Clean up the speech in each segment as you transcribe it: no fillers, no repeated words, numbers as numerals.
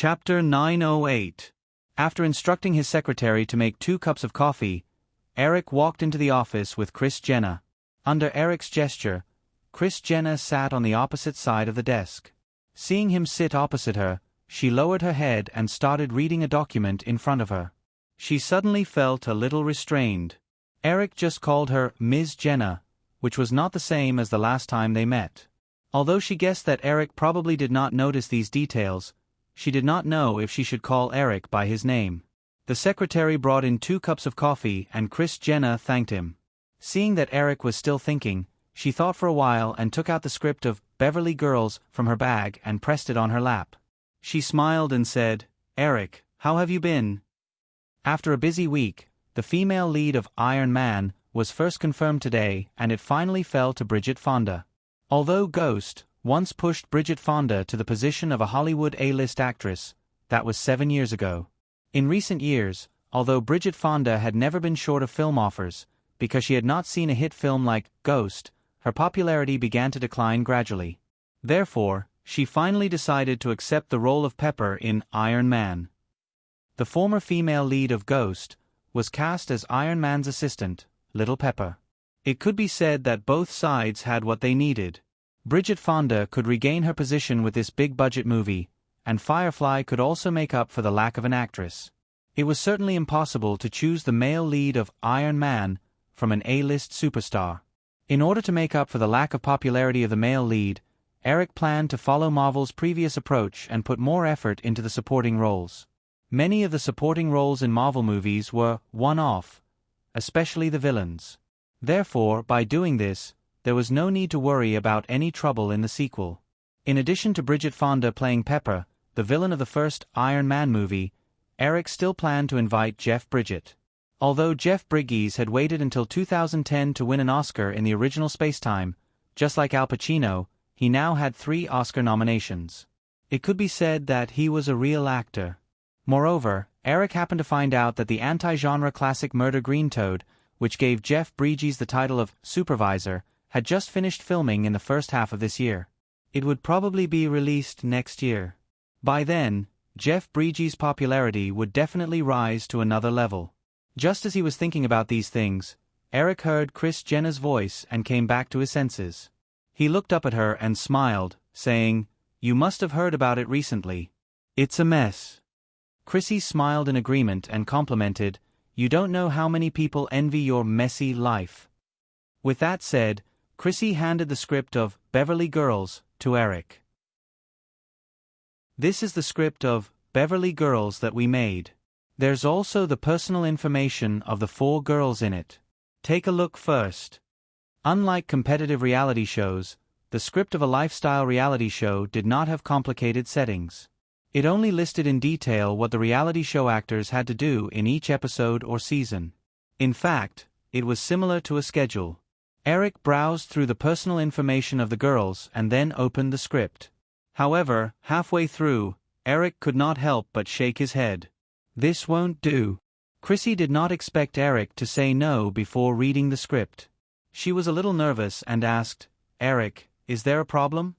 Chapter 908. After instructing his secretary to make 2 cups of coffee, Eric walked into the office with Kris Jenner. Under Eric's gesture, Kris Jenner sat on the opposite side of the desk. Seeing him sit opposite her, she lowered her head and started reading a document in front of her. She suddenly felt a little restrained. Eric just called her Ms. Jenner, which was not the same as the last time they met. Although she guessed that Eric probably did not notice these details, she did not know if she should call Eric by his name. The secretary brought in 2 cups of coffee and Kris Jenner thanked him. Seeing that Eric was still thinking, she thought for a while and took out the script of Beverly Girls from her bag and pressed it on her lap. She smiled and said, "Eric, how have you been?" After a busy week, the female lead of Iron Man was first confirmed today, and it finally fell to Bridget Fonda. Although Ghost once pushed Bridget Fonda to the position of a Hollywood A-list actress, that was 7 years ago. In recent years, although Bridget Fonda had never been short of film offers, because she had not seen a hit film like Ghost, her popularity began to decline gradually. Therefore, she finally decided to accept the role of Pepper in Iron Man. The former female lead of Ghost was cast as Iron Man's assistant, Little Pepper. It could be said that both sides had what they needed. Bridget Fonda could regain her position with this big-budget movie, and Firefly could also make up for the lack of an actress. It was certainly impossible to choose the male lead of Iron Man from an A-list superstar. In order to make up for the lack of popularity of the male lead, Eric planned to follow Marvel's previous approach and put more effort into the supporting roles. Many of the supporting roles in Marvel movies were one-off, especially the villains. Therefore, by doing this, there was no need to worry about any trouble in the sequel. In addition to Bridget Fonda playing Pepper, the villain of the first Iron Man movie, Eric still planned to invite Jeff Bridges. Although Jeff Bridges had waited until 2010 to win an Oscar in the original Spacetime, just like Al Pacino, he now had 3 Oscar nominations. It could be said that he was a real actor. Moreover, Eric happened to find out that the anti-genre classic Murder Green Toad, which gave Jeff Bridges the title of Supervisor, had just finished filming in the first half of this year. It would probably be released next year. By then, Jeff Bridges' popularity would definitely rise to another level. Just as he was thinking about these things, Eric heard Kris Jenner's voice and came back to his senses. He looked up at her and smiled, saying, "You must have heard about it recently. It's a mess." Chrissy smiled in agreement and complimented, "You don't know how many people envy your messy life." With that said, Chrissy handed the script of Beverly Girls to Eric. "This is the script of Beverly Girls that we made. There's also the personal information of the 4 girls in it. Take a look first." Unlike competitive reality shows, the script of a lifestyle reality show did not have complicated settings. It only listed in detail what the reality show actors had to do in each episode or season. In fact, it was similar to a schedule. Eric browsed through the personal information of the girls and then opened the script. However, halfway through, Eric could not help but shake his head. "This won't do." Chrissy did not expect Eric to say no before reading the script. She was a little nervous and asked, "Eric, is there a problem?"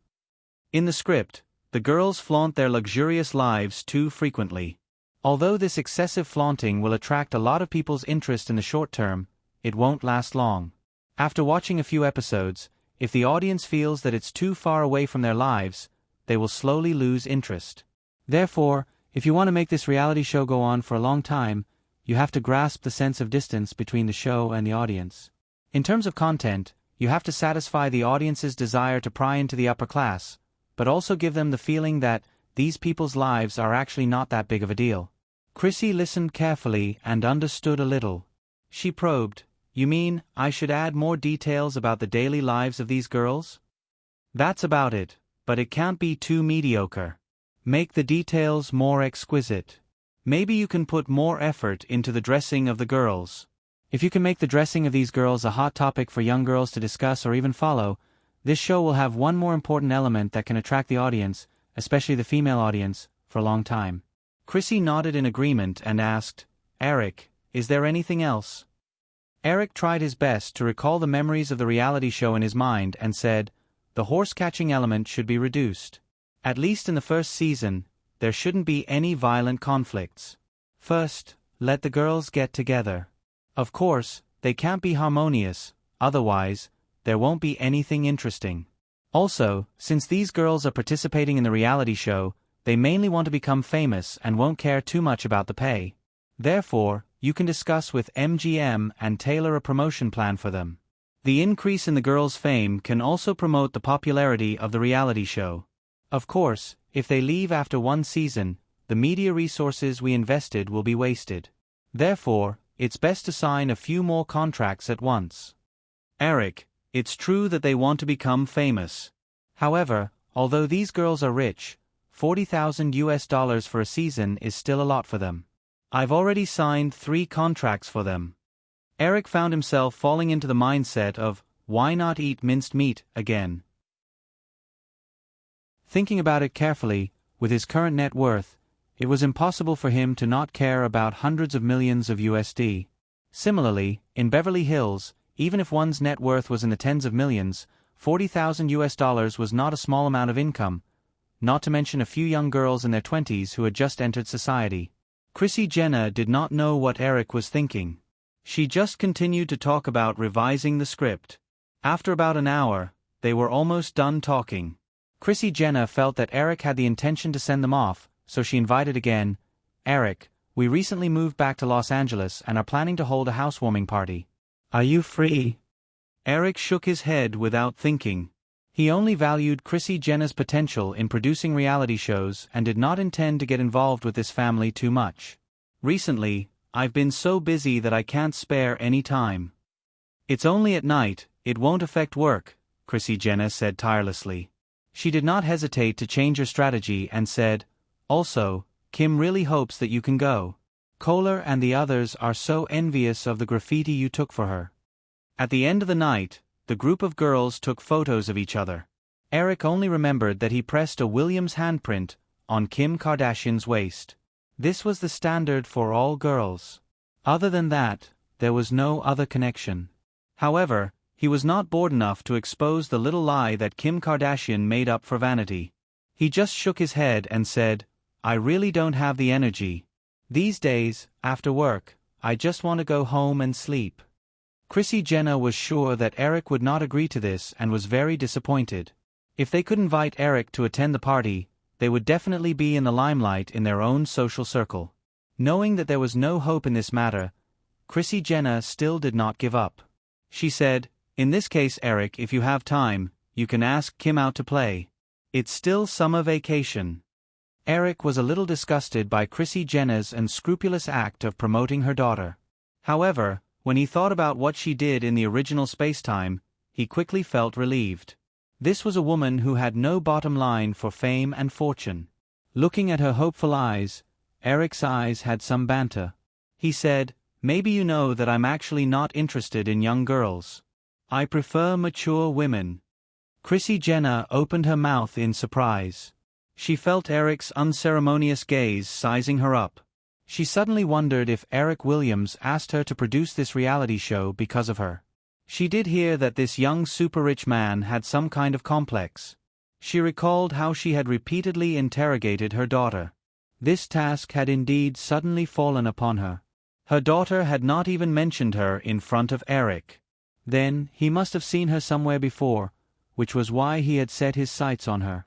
In the script, the girls flaunt their luxurious lives too frequently. Although this excessive flaunting will attract a lot of people's interest in the short term, it won't last long. After watching a few episodes, if the audience feels that it's too far away from their lives, they will slowly lose interest. Therefore, if you want to make this reality show go on for a long time, you have to grasp the sense of distance between the show and the audience. In terms of content, you have to satisfy the audience's desire to pry into the upper class, but also give them the feeling that these people's lives are actually not that big of a deal. Chrissy listened carefully and understood a little. She probed, "You mean I should add more details about the daily lives of these girls?" "That's about it, but it can't be too mediocre. Make the details more exquisite. Maybe you can put more effort into the dressing of the girls. If you can make the dressing of these girls a hot topic for young girls to discuss or even follow, this show will have one more important element that can attract the audience, especially the female audience, for a long time." Chrissy nodded in agreement and asked, "Eric, is there anything else?" Eric tried his best to recall the memories of the reality show in his mind and said, "The horse-catching element should be reduced. At least in the first season, there shouldn't be any violent conflicts. First, let the girls get together. Of course, they can't be harmonious, otherwise, there won't be anything interesting. Also, since these girls are participating in the reality show, they mainly want to become famous and won't care too much about the pay. Therefore, you can discuss with MGM and tailor a promotion plan for them. The increase in the girls' fame can also promote the popularity of the reality show. Of course, if they leave after one season, the media resources we invested will be wasted. Therefore, it's best to sign a few more contracts at once. Eric, it's true that they want to become famous. However, although these girls are rich, $40,000 for a season is still a lot for them. I've already signed 3 contracts for them. Eric found himself falling into the mindset of, why not eat minced meat again? Thinking about it carefully, with his current net worth, it was impossible for him to not care about hundreds of millions of USD. Similarly, in Beverly Hills, even if one's net worth was in the tens of millions, $40,000 was not a small amount of income, not to mention a few young girls in their 20s who had just entered society. Chrissy Jenner did not know what Eric was thinking. She just continued to talk about revising the script. After about an hour, they were almost done talking. Chrissy Jenner felt that Eric had the intention to send them off, so she invited again, Eric, we recently moved back to Los Angeles and are planning to hold a housewarming party. Are you free? Eric shook his head without thinking. He only valued Chrissy Jenner's potential in producing reality shows and did not intend to get involved with this family too much. Recently, I've been so busy that I can't spare any time. It's only at night, it won't affect work, Chrissy Jenner said tirelessly. She did not hesitate to change her strategy and said, also, Kim really hopes that you can go. Kohler and the others are so envious of the graffiti you took for her. At the end of the night, the group of girls took photos of each other. Eric only remembered that he pressed a Williams handprint on Kim Kardashian's waist. This was the standard for all girls. Other than that, there was no other connection. However, he was not bored enough to expose the little lie that Kim Kardashian made up for vanity. He just shook his head and said, I really don't have the energy. These days, after work, I just want to go home and sleep. Chrissy Jenner was sure that Eric would not agree to this and was very disappointed. If they could invite Eric to attend the party, they would definitely be in the limelight in their own social circle. Knowing that there was no hope in this matter, Chrissy Jenner still did not give up. She said, in this case Eric, if you have time, you can ask Kim out to play. It's still summer vacation. Eric was a little disgusted by Chrissy Jenner's unscrupulous act of promoting her daughter. However, when he thought about what she did in the original Spacetime, he quickly felt relieved. This was a woman who had no bottom line for fame and fortune. Looking at her hopeful eyes, Eric's eyes had some banter. He said, maybe you know that I'm actually not interested in young girls. I prefer mature women. Chrissy Jenner opened her mouth in surprise. She felt Eric's unceremonious gaze sizing her up. She suddenly wondered if Eric Williams asked her to produce this reality show because of her. She did hear that this young super-rich man had some kind of complex. She recalled how she had repeatedly interrogated her daughter. This task had indeed suddenly fallen upon her. Her daughter had not even mentioned her in front of Eric. Then, he must have seen her somewhere before, which was why he had set his sights on her.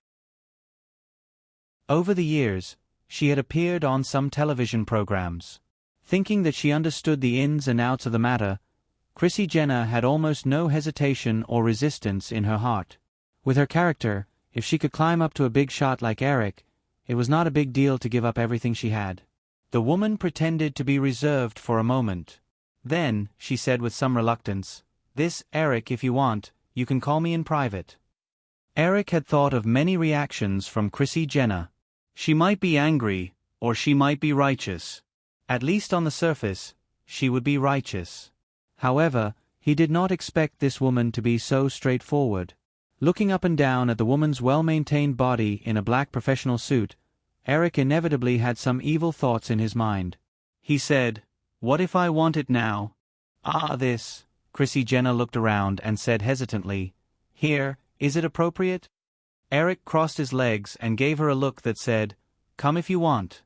Over the years, she had appeared on some television programs. Thinking that she understood the ins and outs of the matter, Chrissy Jenner had almost no hesitation or resistance in her heart. With her character, if she could climb up to a big shot like Eric, it was not a big deal to give up everything she had. The woman pretended to be reserved for a moment. Then, she said with some reluctance, this, Eric, if you want, you can call me in private. Eric had thought of many reactions from Chrissy Jenner. She might be angry, or she might be righteous. At least on the surface, she would be righteous. However, he did not expect this woman to be so straightforward. Looking up and down at the woman's well-maintained body in a black professional suit, Eric inevitably had some evil thoughts in his mind. He said, what if I want it now? This. Chrissy Jenner looked around and said hesitantly, here, is it appropriate? Eric crossed his legs and gave her a look that said, come if you want.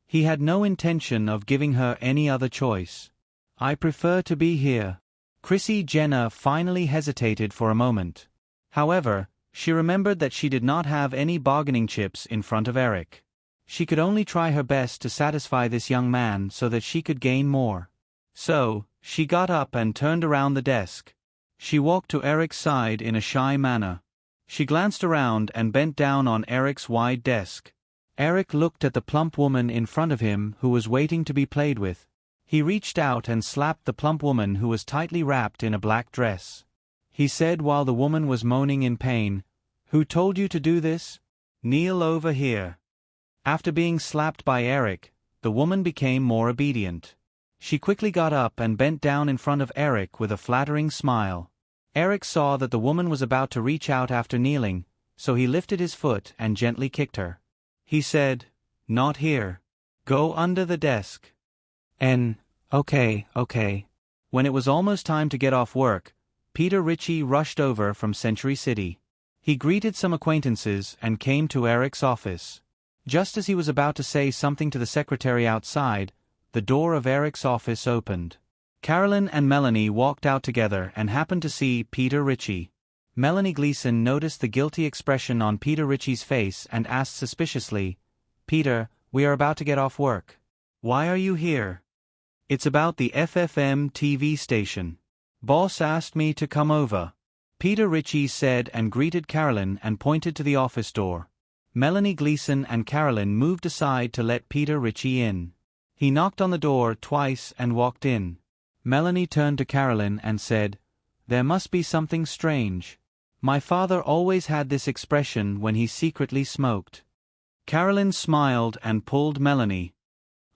He had no intention of giving her any other choice. I prefer to be here. Chrissy Jenner finally hesitated for a moment. However, she remembered that she did not have any bargaining chips in front of Eric. She could only try her best to satisfy this young man so that she could gain more. So, she got up and turned around the desk. She walked to Eric's side in a shy manner. She glanced around and bent down on Eric's wide desk. Eric looked at the plump woman in front of him who was waiting to be played with. He reached out and slapped the plump woman who was tightly wrapped in a black dress. He said while the woman was moaning in pain, "Who told you to do this? Kneel over here." After being slapped by Eric, the woman became more obedient. She quickly got up and bent down in front of Eric with a flattering smile. Eric saw that the woman was about to reach out after kneeling, so he lifted his foot and gently kicked her. He said, "Not here. Go under the desk." Okay. When it was almost time to get off work, Peter Ritchie rushed over from Century City. He greeted some acquaintances and came to Eric's office. Just as he was about to say something to the secretary outside, the door of Eric's office opened. Carolyn and Melanie walked out together and happened to see Peter Ritchie. Melanie Gleason noticed the guilty expression on Peter Ritchie's face and asked suspiciously, "Peter, we are about to get off work. Why are you here?" "It's about the FFM TV station. Boss asked me to come over," Peter Ritchie said and greeted Carolyn and pointed to the office door. Melanie Gleason and Carolyn moved aside to let Peter Ritchie in. He knocked on the door twice and walked in. Melanie turned to Carolyn and said, "There must be something strange. My father always had this expression when he secretly smoked." Carolyn smiled and pulled Melanie.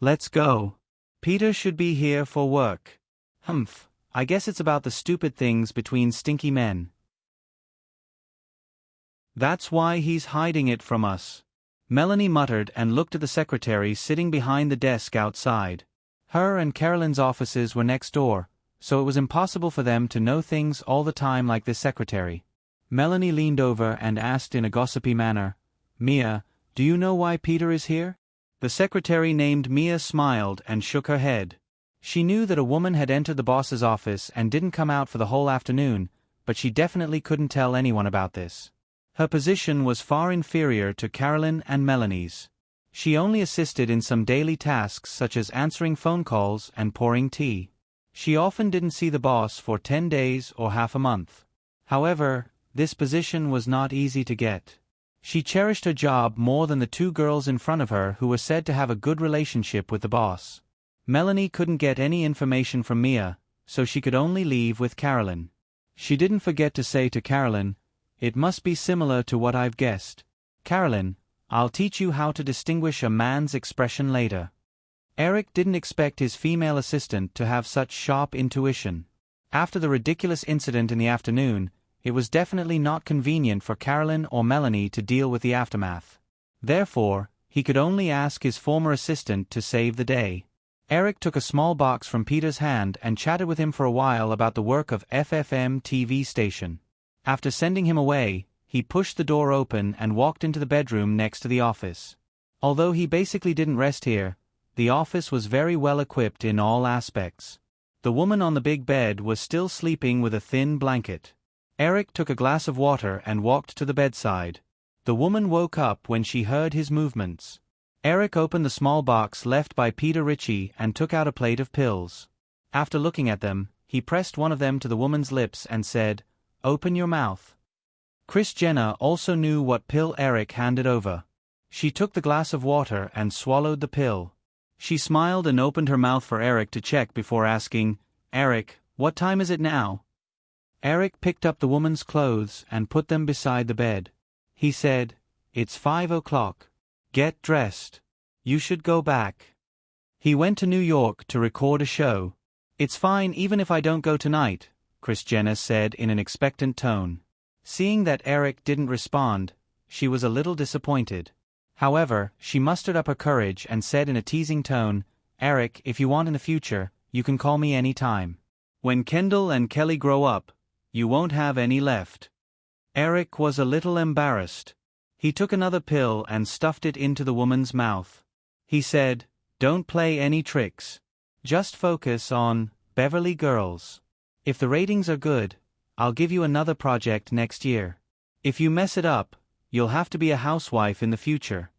"Let's go. Peter should be here for work." "Humph, I guess it's about the stupid things between stinky men. That's why he's hiding it from us," Melanie muttered and looked at the secretary sitting behind the desk outside. Her and Carolyn's offices were next door, so it was impossible for them to know things all the time like this secretary. Melanie leaned over and asked in a gossipy manner, "Mia, do you know why Peter is here?" The secretary named Mia smiled and shook her head. She knew that a woman had entered the boss's office and didn't come out for the whole afternoon, but she definitely couldn't tell anyone about this. Her position was far inferior to Carolyn and Melanie's. She only assisted in some daily tasks such as answering phone calls and pouring tea. She often didn't see the boss for 10 days or half a month. However, this position was not easy to get. She cherished her job more than the two girls in front of her who were said to have a good relationship with the boss. Melanie couldn't get any information from Mia, so she could only leave with Carolyn. She didn't forget to say to Carolyn, "It must be similar to what I've guessed. Carolyn, I'll teach you how to distinguish a man's expression later." Eric didn't expect his female assistant to have such sharp intuition. After the ridiculous incident in the afternoon, it was definitely not convenient for Carolyn or Melanie to deal with the aftermath. Therefore, he could only ask his former assistant to save the day. Eric took a small box from Peter's hand and chatted with him for a while about the work of FFM TV station. After sending him away, he pushed the door open and walked into the bedroom next to the office. Although he basically didn't rest here, the office was very well equipped in all aspects. The woman on the big bed was still sleeping with a thin blanket. Eric took a glass of water and walked to the bedside. The woman woke up when she heard his movements. Eric opened the small box left by Peter Ritchie and took out a plate of pills. After looking at them, he pressed one of them to the woman's lips and said, "Open your mouth." Kris Jenner also knew what pill Eric handed over. She took the glass of water and swallowed the pill. She smiled and opened her mouth for Eric to check before asking, "Eric, what time is it now?" Eric picked up the woman's clothes and put them beside the bed. He said, "It's 5 o'clock. Get dressed. You should go back." He went to New York to record a show. "It's fine even if I don't go tonight," Kris Jenner said in an expectant tone. Seeing that Eric didn't respond, she was a little disappointed. However, she mustered up her courage and said in a teasing tone, "Eric, if you want in the future, you can call me any time. When Kendall and Kelly grow up, you won't have any left." Eric was a little embarrassed. He took another pill and stuffed it into the woman's mouth. He said, "Don't play any tricks. Just focus on Beverly Girls. If the ratings are good, I'll give you another project next year. If you mess it up, you'll have to be a housewife in the future."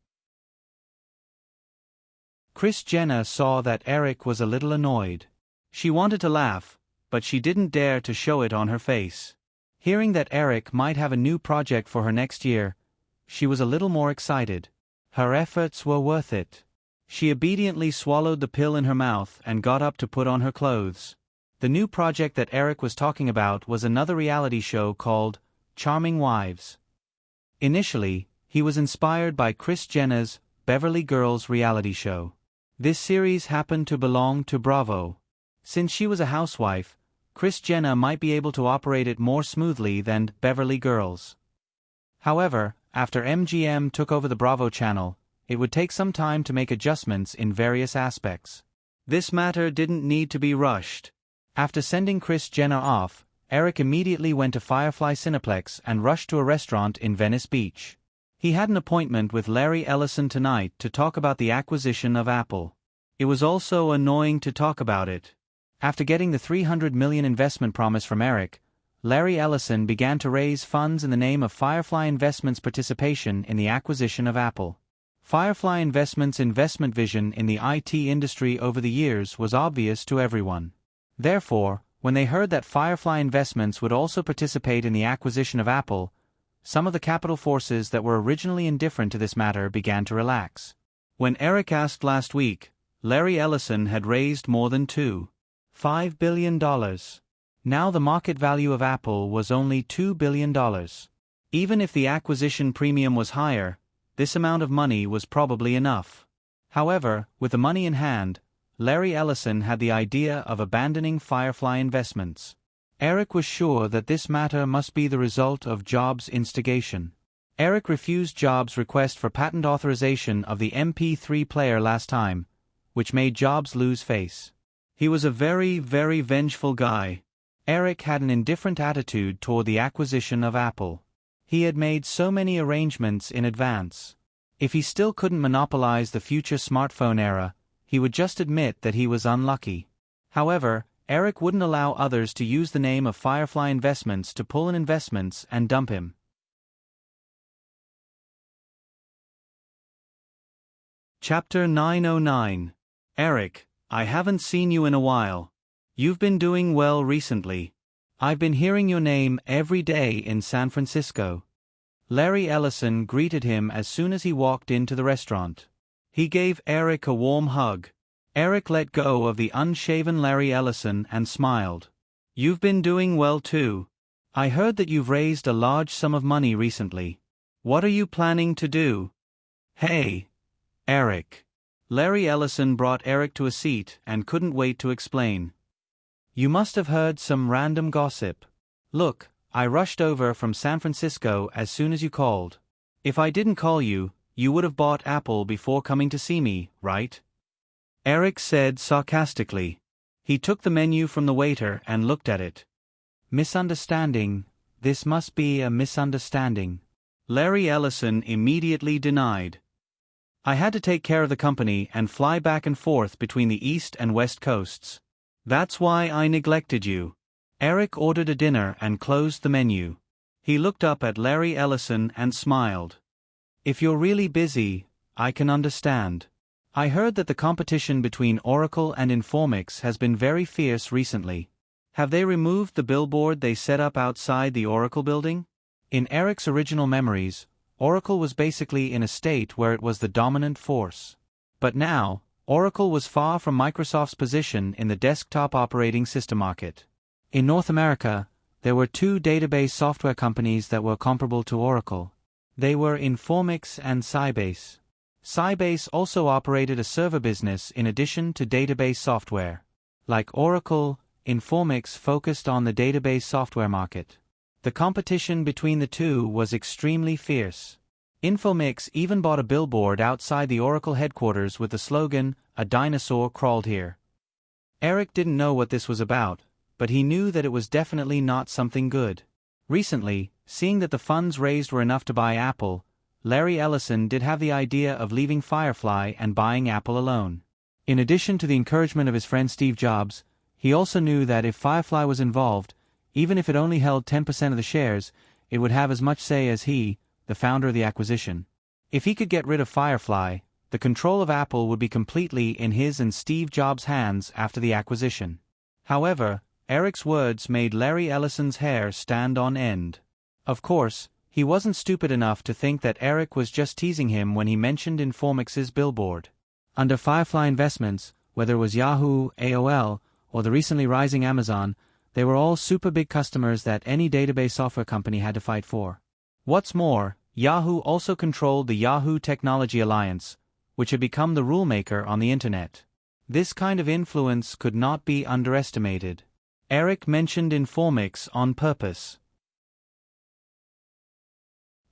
Kris Jenner saw that Eric was a little annoyed. She wanted to laugh, but she didn't dare to show it on her face. Hearing that Eric might have a new project for her next year, she was a little more excited. Her efforts were worth it. She obediently swallowed the pill in her mouth and got up to put on her clothes. The new project that Eric was talking about was another reality show called Charming Wives. Initially, he was inspired by Kris Jenner's Beverly Girls reality show. This series happened to belong to Bravo. Since she was a housewife, Kris Jenner might be able to operate it more smoothly than Beverly Girls. However, after MGM took over the Bravo channel, it would take some time to make adjustments in various aspects. This matter didn't need to be rushed. After sending Kris Jenner off, Eric immediately went to Firefly Cineplex and rushed to a restaurant in Venice Beach. He had an appointment with Larry Ellison tonight to talk about the acquisition of Apple. It was also annoying to talk about it. After getting the $300 million investment promise from Eric, Larry Ellison began to raise funds in the name of Firefly Investments' participation in the acquisition of Apple. Firefly Investments' investment vision in the IT industry over the years was obvious to everyone. Therefore, when they heard that Firefly Investments would also participate in the acquisition of Apple, some of the capital forces that were originally indifferent to this matter began to relax. When Eric asked last week, Larry Ellison had raised more than $2.5 billion. Now the market value of Apple was only $2 billion. Even if the acquisition premium was higher, this amount of money was probably enough. However, with the money in hand, Larry Ellison had the idea of abandoning Firefly Investments. Eric was sure that this matter must be the result of Jobs' instigation. Eric refused Jobs' request for patent authorization of the MP3 player last time, which made Jobs lose face. He was a very, very vengeful guy. Eric had an indifferent attitude toward the acquisition of Apple. He had made so many arrangements in advance. If he still couldn't monopolize the future smartphone era, he would just admit that he was unlucky. However, Eric wouldn't allow others to use the name of Firefly Investments to pull in investments and dump him. Chapter 909. Eric, I haven't seen you in a while. You've been doing well recently. I've been hearing your name every day in San Francisco. Larry Ellison greeted him as soon as he walked into the restaurant. He gave Eric a warm hug. Eric let go of the unshaven Larry Ellison and smiled. You've been doing well too. I heard that you've raised a large sum of money recently. What are you planning to do? Hey, Eric. Larry Ellison brought Eric to a seat and couldn't wait to explain. You must have heard some random gossip. Look, I rushed over from San Francisco as soon as you called. If I didn't call you, you would have bought Apple before coming to see me, right? Eric said sarcastically. He took the menu from the waiter and looked at it. Misunderstanding. This must be a misunderstanding. Larry Ellison immediately denied. I had to take care of the company and fly back and forth between the East and West coasts. That's why I neglected you. Eric ordered a dinner and closed the menu. He looked up at Larry Ellison and smiled. If you're really busy, I can understand. I heard that the competition between Oracle and Informix has been very fierce recently. Have they removed the billboard they set up outside the Oracle building? In Eric's original memories, Oracle was basically in a state where it was the dominant force. But now, Oracle was far from Microsoft's position in the desktop operating system market. In North America, there were two database software companies that were comparable to Oracle. They were Informix and Sybase. Sybase also operated a server business in addition to database software. Like Oracle, Informix focused on the database software market. The competition between the two was extremely fierce. Informix even bought a billboard outside the Oracle headquarters with the slogan, "A dinosaur crawled here." Eric didn't know what this was about, but he knew that it was definitely not something good. Recently, seeing that the funds raised were enough to buy Apple, Larry Ellison did have the idea of leaving Firefly and buying Apple alone. In addition to the encouragement of his friend Steve Jobs, he also knew that if Firefly was involved, even if it only held 10% of the shares, it would have as much say as he, the founder of the acquisition. If he could get rid of Firefly, the control of Apple would be completely in his and Steve Jobs' hands after the acquisition. However, Eric's words made Larry Ellison's hair stand on end. Of course, he wasn't stupid enough to think that Eric was just teasing him when he mentioned Informix's billboard. Under Firefly Investments, whether it was Yahoo, AOL, or the recently rising Amazon, they were all super big customers that any database software company had to fight for. What's more, Yahoo also controlled the Yahoo Technology Alliance, which had become the rulemaker on the Internet. This kind of influence could not be underestimated. Eric mentioned Informix on purpose.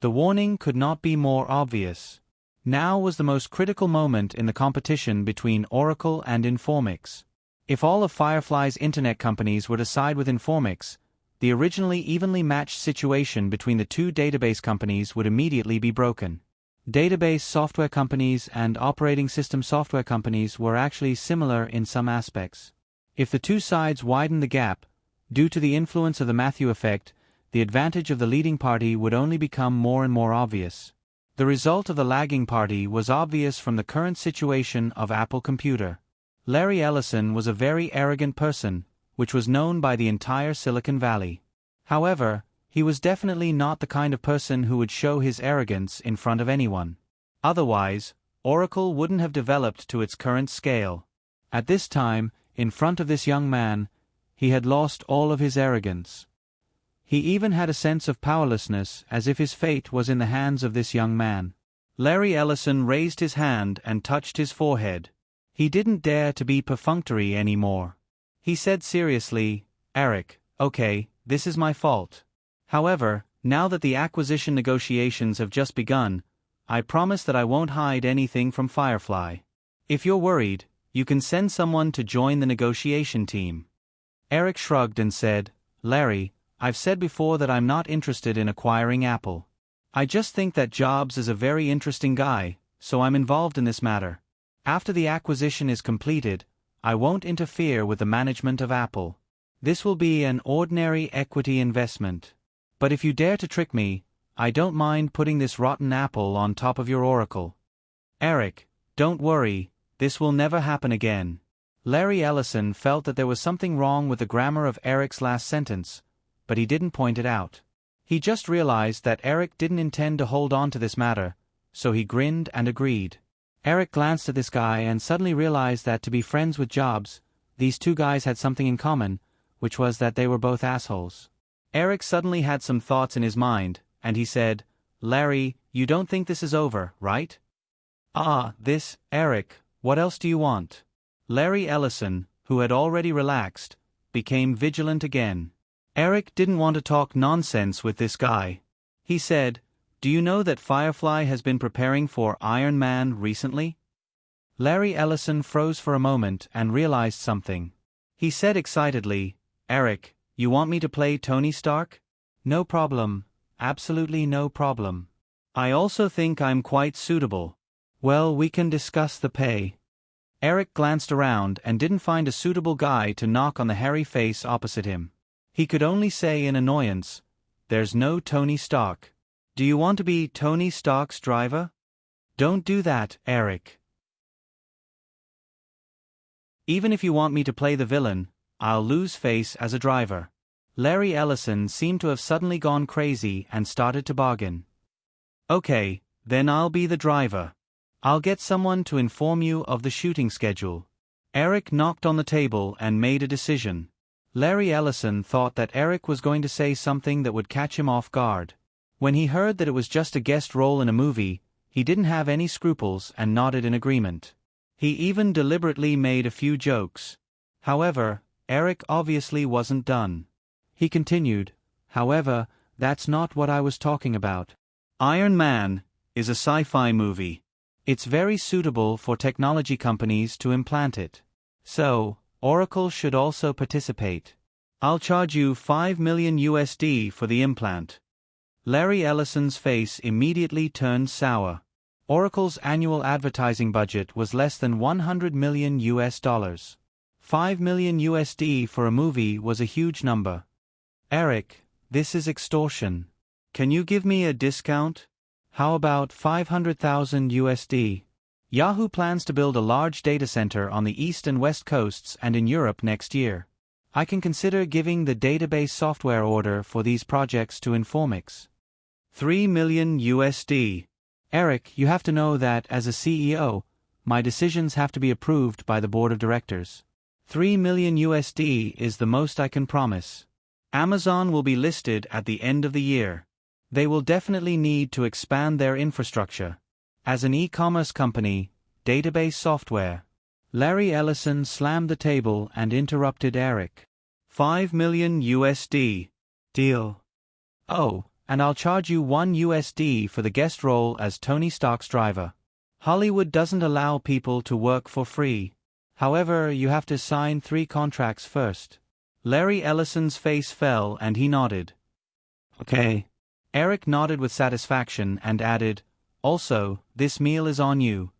The warning could not be more obvious. Now was the most critical moment in the competition between Oracle and Informix. If all of Firefly's Internet companies were to side with Informix, the originally evenly matched situation between the two database companies would immediately be broken. Database software companies and operating system software companies were actually similar in some aspects. If the two sides widened the gap, due to the influence of the Matthew effect, the advantage of the leading party would only become more and more obvious. The result of the lagging party was obvious from the current situation of Apple Computer. Larry Ellison was a very arrogant person, which was known by the entire Silicon Valley. However, he was definitely not the kind of person who would show his arrogance in front of anyone. Otherwise, Oracle wouldn't have developed to its current scale. At this time, in front of this young man, he had lost all of his arrogance. He even had a sense of powerlessness, as if his fate was in the hands of this young man. Larry Ellison raised his hand and touched his forehead. He didn't dare to be perfunctory anymore. He said seriously, "Eric, okay, this is my fault. However, now that the acquisition negotiations have just begun, I promise that I won't hide anything from Firefly. If you're worried, you can send someone to join the negotiation team." Eric shrugged and said, "Larry, I've said before that I'm not interested in acquiring Apple. I just think that Jobs is a very interesting guy, so I'm involved in this matter. After the acquisition is completed, I won't interfere with the management of Apple. This will be an ordinary equity investment. But if you dare to trick me, I don't mind putting this rotten apple on top of your Oracle." "Eric, don't worry, this will never happen again." Larry Ellison felt that there was something wrong with the grammar of Eric's last sentence, but he didn't point it out. He just realized that Eric didn't intend to hold on to this matter, so he grinned and agreed. Eric glanced at this guy and suddenly realized that to be friends with Jobs, these two guys had something in common, which was that they were both assholes. Eric suddenly had some thoughts in his mind, and he said, "Larry, you don't think this is over, right?" Eric, what else do you want?" Larry Ellison, who had already relaxed, became vigilant again. Eric didn't want to talk nonsense with this guy. He said, "Do you know that Firefly has been preparing for Iron Man recently?" Larry Ellison froze for a moment and realized something. He said excitedly, "Eric, you want me to play Tony Stark?" "No problem, absolutely no problem. I also think I'm quite suitable." "Well, we can discuss the pay." Eric glanced around and didn't find a suitable guy to knock on the hairy face opposite him. He could only say in annoyance, "There's no Tony Stark. Do you want to be Tony Stark's driver?" "Don't do that, Eric. Even if you want me to play the villain, I'll lose face as a driver." Larry Ellison seemed to have suddenly gone crazy and started to bargain. "Okay, then I'll be the driver. I'll get someone to inform you of the shooting schedule." Eric knocked on the table and made a decision. Larry Ellison thought that Eric was going to say something that would catch him off guard. When he heard that it was just a guest role in a movie, he didn't have any scruples and nodded in agreement. He even deliberately made a few jokes. However, Eric obviously wasn't done. He continued, "However, that's not what I was talking about. Iron Man is a sci-fi movie. It's very suitable for technology companies to implant it. So, Oracle should also participate. I'll charge you $5 million for the implant." Larry Ellison's face immediately turned sour. Oracle's annual advertising budget was less than $100 million. $5 million USD for a movie was a huge number. Eric, this is extortion. Can you give me a discount? How about $500,000 USD? Yahoo plans to build a large data center on the East and West Coasts and in Europe next year. I can consider giving the database software order for these projects to Informix. $3 million USD. Eric, you have to know that as a CEO, my decisions have to be approved by the board of directors. $3 million USD is the most I can promise. Amazon will be listed at the end of the year. They will definitely need to expand their infrastructure. As an e-commerce company, database software. Larry Ellison slammed the table and interrupted Eric. $5 million USD. Deal. Oh, and I'll charge you $1 USD for the guest role as Tony Stark's driver. Hollywood doesn't allow people to work for free. However, you have to sign 3 contracts first. Larry Ellison's face fell and he nodded. Okay. Eric nodded with satisfaction and added, also, this meal is on you.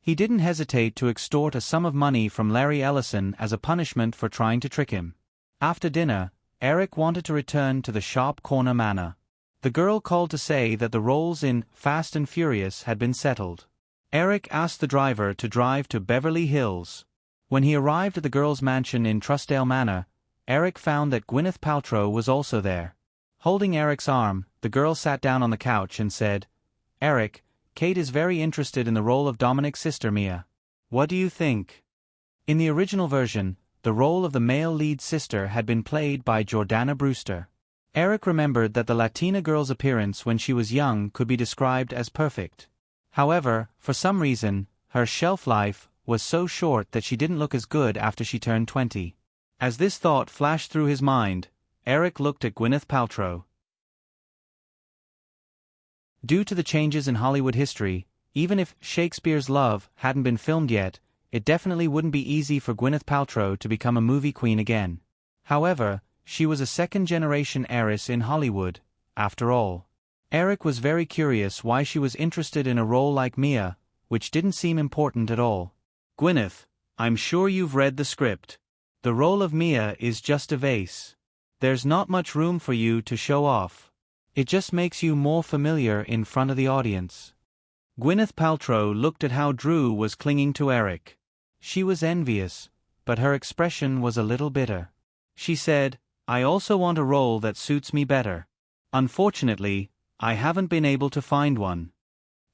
He didn't hesitate to extort a sum of money from Larry Ellison as a punishment for trying to trick him. After dinner, Eric wanted to return to the Sharp Corner Manor. The girl called to say that the roles in Fast and Furious had been settled. Eric asked the driver to drive to Beverly Hills. When he arrived at the girl's mansion in Trussdale Manor, Eric found that Gwyneth Paltrow was also there. Holding Eric's arm, the girl sat down on the couch and said, Eric, Kate is very interested in the role of Dominic's sister Mia. What do you think? In the original version, the role of the male lead sister had been played by Jordana Brewster. Eric remembered that the Latina girl's appearance when she was young could be described as perfect. However, for some reason, her shelf life was so short that she didn't look as good after she turned 20. As this thought flashed through his mind, Eric looked at Gwyneth Paltrow. Due to the changes in Hollywood history, even if Shakespeare's Love hadn't been filmed yet, it definitely wouldn't be easy for Gwyneth Paltrow to become a movie queen again. However, she was a second-generation heiress in Hollywood, after all. Eric was very curious why she was interested in a role like Mia, which didn't seem important at all. Gwyneth, I'm sure you've read the script. The role of Mia is just a vase. There's not much room for you to show off. It just makes you more familiar in front of the audience. Gwyneth Paltrow looked at how Drew was clinging to Eric. She was envious, but her expression was a little bitter. She said, I also want a role that suits me better. Unfortunately, I haven't been able to find one.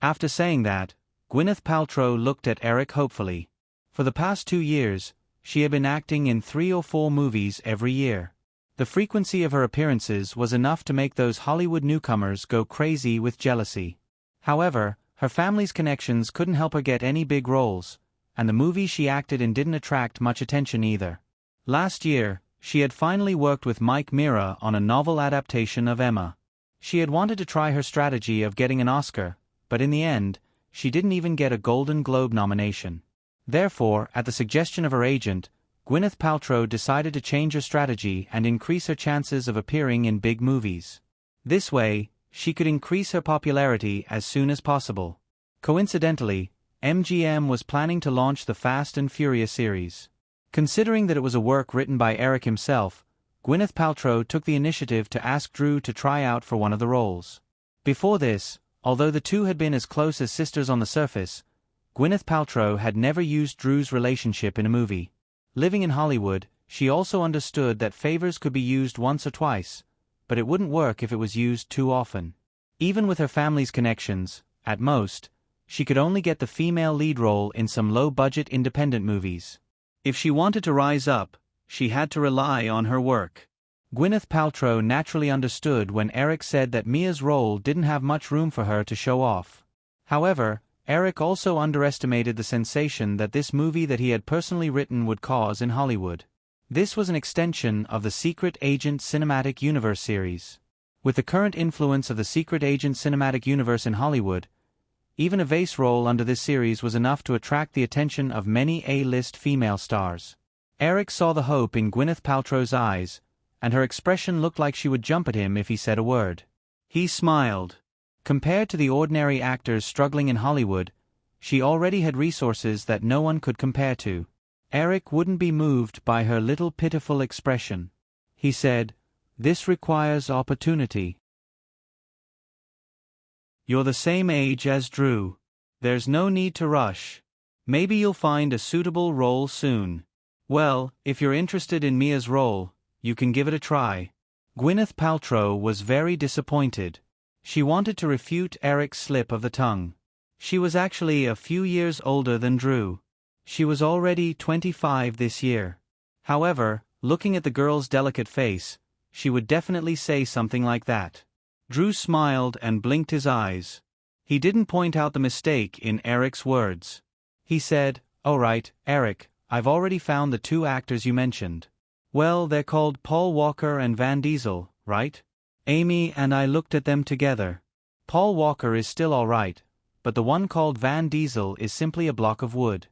After saying that, Gwyneth Paltrow looked at Eric hopefully. For the past 2 years, she had been acting in 3 or 4 movies every year. The frequency of her appearances was enough to make those Hollywood newcomers go crazy with jealousy. However, her family's connections couldn't help her get any big roles, and the movies she acted in didn't attract much attention either. Last year, she had finally worked with Mike Mira on a novel adaptation of Emma. She had wanted to try her strategy of getting an Oscar, but in the end, she didn't even get a Golden Globe nomination. Therefore, at the suggestion of her agent, Gwyneth Paltrow decided to change her strategy and increase her chances of appearing in big movies. This way, she could increase her popularity as soon as possible. Coincidentally, MGM was planning to launch the Fast and Furious series. Considering that it was a work written by Eric himself, Gwyneth Paltrow took the initiative to ask Drew to try out for one of the roles. Before this, although the two had been as close as sisters on the surface, Gwyneth Paltrow had never used Drew's relationship in a movie. Living in Hollywood, she also understood that favors could be used once or twice, but it wouldn't work if it was used too often. Even with her family's connections, at most, she could only get the female lead role in some low-budget independent movies. If she wanted to rise up, she had to rely on her work. Gwyneth Paltrow naturally understood when Eric said that Mia's role didn't have much room for her to show off. However, Eric also underestimated the sensation that this movie that he had personally written would cause in Hollywood. This was an extension of the Secret Agent Cinematic Universe series. With the current influence of the Secret Agent Cinematic Universe in Hollywood, even a vase role under this series was enough to attract the attention of many A-list female stars. Eric saw the hope in Gwyneth Paltrow's eyes, and her expression looked like she would jump at him if he said a word. He smiled. Compared to the ordinary actors struggling in Hollywood, she already had resources that no one could compare to. Eric wouldn't be moved by her little pitiful expression. He said, "This requires opportunity. You're the same age as Drew. There's no need to rush. Maybe you'll find a suitable role soon. Well, if you're interested in Mia's role, you can give it a try." Gwyneth Paltrow was very disappointed. She wanted to refute Eric's slip of the tongue. She was actually a few years older than Drew. She was already 25 this year. However, looking at the girl's delicate face, she would definitely say something like that. Drew smiled and blinked his eyes. He didn't point out the mistake in Eric's words. He said, "All right, Eric, I've already found the two actors you mentioned. Well, they're called Paul Walker and Van Diesel, right? Amy and I looked at them together. Paul Walker is still all right, but the one called Van Diesel is simply a block of wood."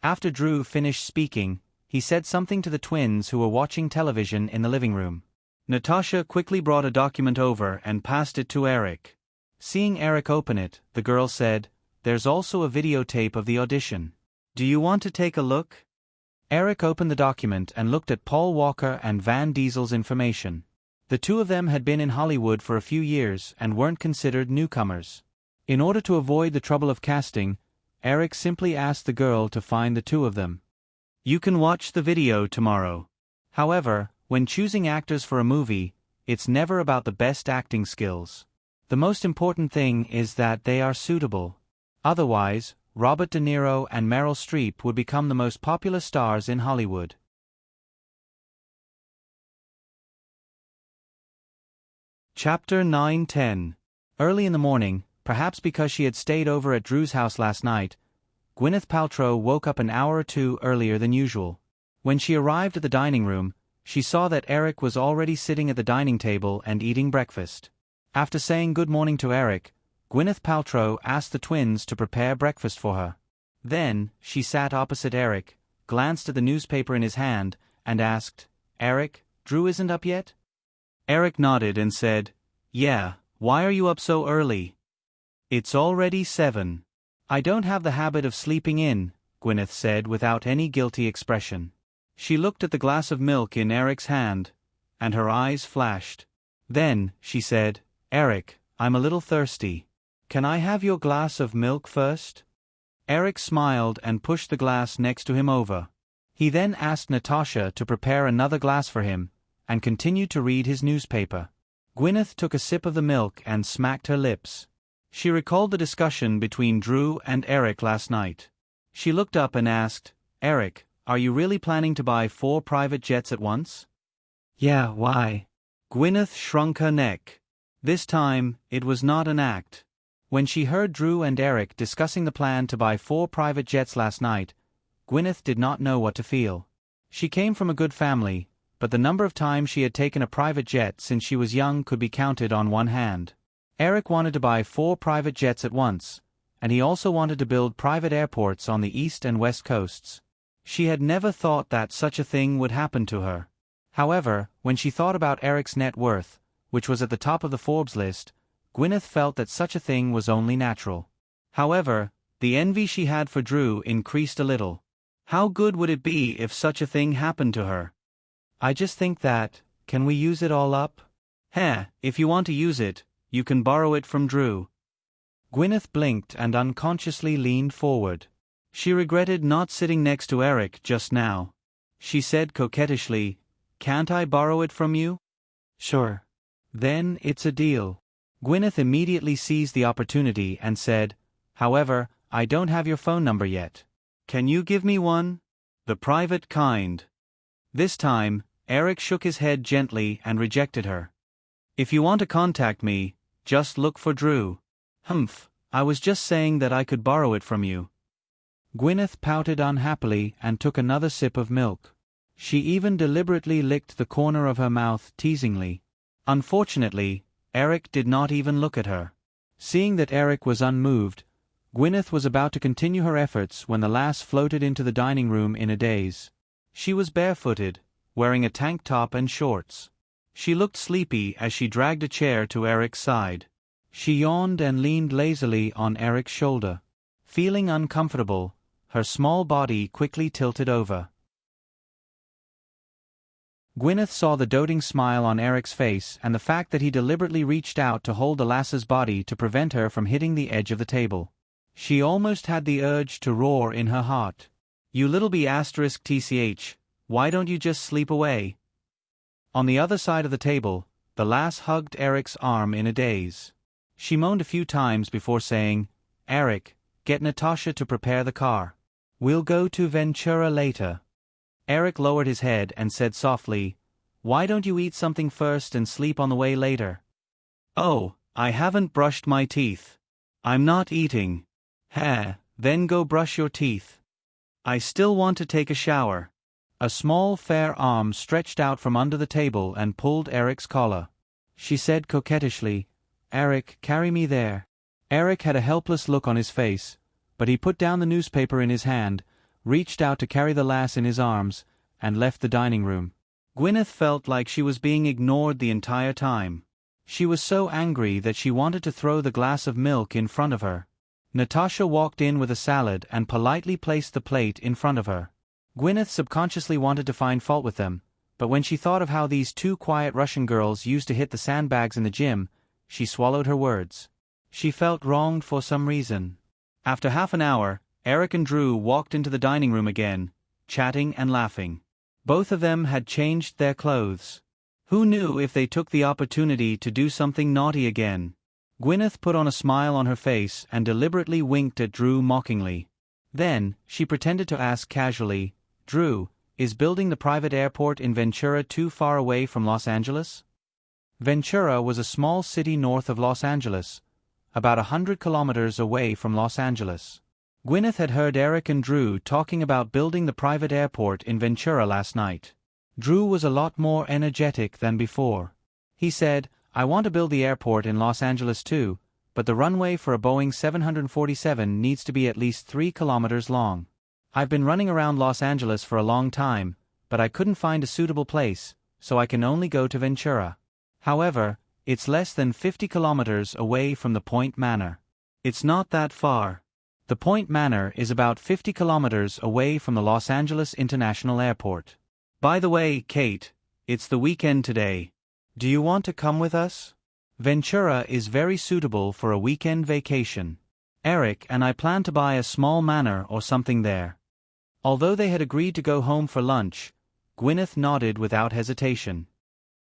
After Drew finished speaking, he said something to the twins who were watching television in the living room. Natasha quickly brought a document over and passed it to Eric. Seeing Eric open it, the girl said, "There's also a videotape of the audition. Do you want to take a look?" Eric opened the document and looked at Paul Walker and Van Diesel's information. The two of them had been in Hollywood for a few years and weren't considered newcomers. In order to avoid the trouble of casting, Eric simply asked the girl to find the two of them. "You can watch the video tomorrow. However, when choosing actors for a movie, it's never about the best acting skills. The most important thing is that they are suitable. Otherwise, Robert De Niro and Meryl Streep would become the most popular stars in Hollywood." Chapter 9-10. Early in the morning, perhaps because she had stayed over at Drew's house last night, Gwyneth Paltrow woke up an hour or two earlier than usual. When she arrived at the dining room, she saw that Eric was already sitting at the dining table and eating breakfast. After saying good morning to Eric, Gwyneth Paltrow asked the twins to prepare breakfast for her. Then, she sat opposite Eric, glanced at the newspaper in his hand, and asked, "Eric, Drew isn't up yet?" Eric nodded and said, "Yeah, why are you up so early?" "It's already 7. I don't have the habit of sleeping in," Gwyneth said without any guilty expression. She looked at the glass of milk in Eric's hand, and her eyes flashed. Then, she said, "Eric, I'm a little thirsty. Can I have your glass of milk first?" Eric smiled and pushed the glass next to him over. He then asked Natasha to prepare another glass for him, and continued to read his newspaper. Gwyneth took a sip of the milk and smacked her lips. She recalled the discussion between Drew and Eric last night. She looked up and asked, "Eric, are you really planning to buy 4 private jets at once?" "Yeah, why?" Gwyneth shrunk her neck. This time, it was not an act. When she heard Drew and Eric discussing the plan to buy 4 private jets last night, Gwyneth did not know what to feel. She came from a good family, but the number of times she had taken a private jet since she was young could be counted on one hand. Eric wanted to buy 4 private jets at once, and he also wanted to build private airports on the east and west coasts. She had never thought that such a thing would happen to her. However, when she thought about Eric's net worth, which was at the top of the Forbes list, Gwyneth felt that such a thing was only natural. However, the envy she had for Drew increased a little. How good would it be if such a thing happened to her? "I just think that, can we use it all up?" If you want to use it, you can borrow it from Drew." Gwyneth blinked and unconsciously leaned forward. She regretted not sitting next to Eric just now. She said coquettishly, "Can't I borrow it from you?" "Sure." "Then it's a deal." Gwyneth immediately seized the opportunity and said, "However, I don't have your phone number yet. Can you give me one? The private kind." This time, Eric shook his head gently and rejected her. "If you want to contact me, just look for Drew." "Humph, I was just saying that I could borrow it from you." Gwyneth pouted unhappily and took another sip of milk. She even deliberately licked the corner of her mouth teasingly. Unfortunately, Eric did not even look at her. Seeing that Eric was unmoved, Gwyneth was about to continue her efforts when the lass floated into the dining room in a daze. She was barefooted, wearing a tank top and shorts. She looked sleepy as she dragged a chair to Eric's side. She yawned and leaned lazily on Eric's shoulder. Feeling uncomfortable, her small body quickly tilted over. Gwyneth saw the doting smile on Eric's face and the fact that he deliberately reached out to hold the lass's body to prevent her from hitting the edge of the table. She almost had the urge to roar in her heart. "You little b***tch, why don't you just sleep away?" On the other side of the table, the lass hugged Eric's arm in a daze. She moaned a few times before saying, "Eric, get Natasha to prepare the car. We'll go to Ventura later." Eric lowered his head and said softly, "Why don't you eat something first and sleep on the way later?" "Oh, I haven't brushed my teeth. I'm not eating." Then go brush your teeth." "I still want to take a shower." A small fair arm stretched out from under the table and pulled Eric's collar. She said coquettishly, "Eric, carry me there." Eric had a helpless look on his face, but he put down the newspaper in his hand, reached out to carry the lass in his arms, and left the dining room. Gwyneth felt like she was being ignored the entire time. She was so angry that she wanted to throw the glass of milk in front of her. Natasha walked in with a salad and politely placed the plate in front of her. Gwyneth subconsciously wanted to find fault with them, but when she thought of how these two quiet Russian girls used to hit the sandbags in the gym, she swallowed her words. She felt wronged for some reason. After half an hour, Eric and Drew walked into the dining room again, chatting and laughing. Both of them had changed their clothes. Who knew if they took the opportunity to do something naughty again? Gwyneth put on a smile on her face and deliberately winked at Drew mockingly. Then, she pretended to ask casually, "Drew, is building the private airport in Ventura too far away from Los Angeles?" Ventura was a small city north of Los Angeles, about 100 kilometers away from Los Angeles. Gwyneth had heard Eric and Drew talking about building the private airport in Ventura last night. Drew was a lot more energetic than before. He said, "I want to build the airport in Los Angeles too, but the runway for a Boeing 747 needs to be at least 3 kilometers long. I've been running around Los Angeles for a long time, but I couldn't find a suitable place, so I can only go to Ventura. However, it's less than 50 kilometers away from the Point Manor. It's not that far. The Point Manor is about 50 kilometers away from the Los Angeles International Airport. By the way, Kate, it's the weekend today. Do you want to come with us? Ventura is very suitable for a weekend vacation. Eric and I plan to buy a small manor or something there." Although they had agreed to go home for lunch, Gwyneth nodded without hesitation.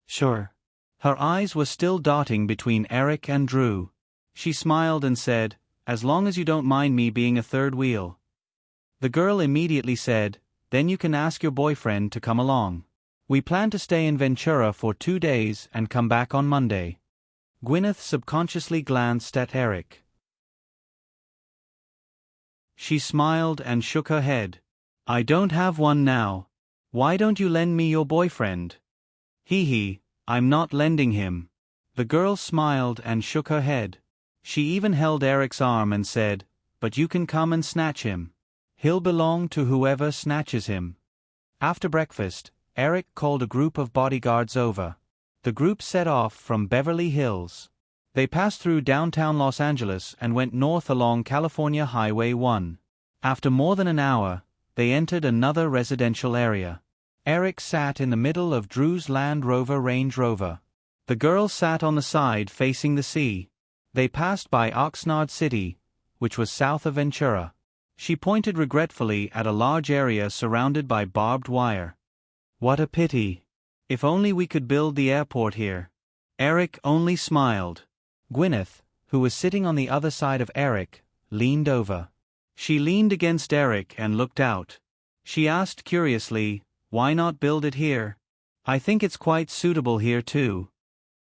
"Sure." Her eyes were still darting between Eric and Drew. She smiled and said, "As long as you don't mind me being a third wheel." The girl immediately said, "Then you can ask your boyfriend to come along. We plan to stay in Ventura for 2 days and come back on Monday." Gwyneth subconsciously glanced at Eric. She smiled and shook her head. "I don't have one now. Why don't you lend me your boyfriend?" "Hee, I'm not lending him." The girl smiled and shook her head. She even held Eric's arm and said, "But you can come and snatch him. He'll belong to whoever snatches him." After breakfast, Eric called a group of bodyguards over. The group set off from Beverly Hills. They passed through downtown Los Angeles and went north along California Highway 1. After more than an hour, they entered another residential area. Eric sat in the middle of Drew's Land Rover Range Rover. The girl sat on the side facing the sea. They passed by Oxnard City, which was south of Ventura. She pointed regretfully at a large area surrounded by barbed wire. "What a pity. If only we could build the airport here." Eric only smiled. Gwyneth, who was sitting on the other side of Eric, leaned over. She leaned against Eric and looked out. She asked curiously, "Why not build it here?" "I think it's quite suitable here too."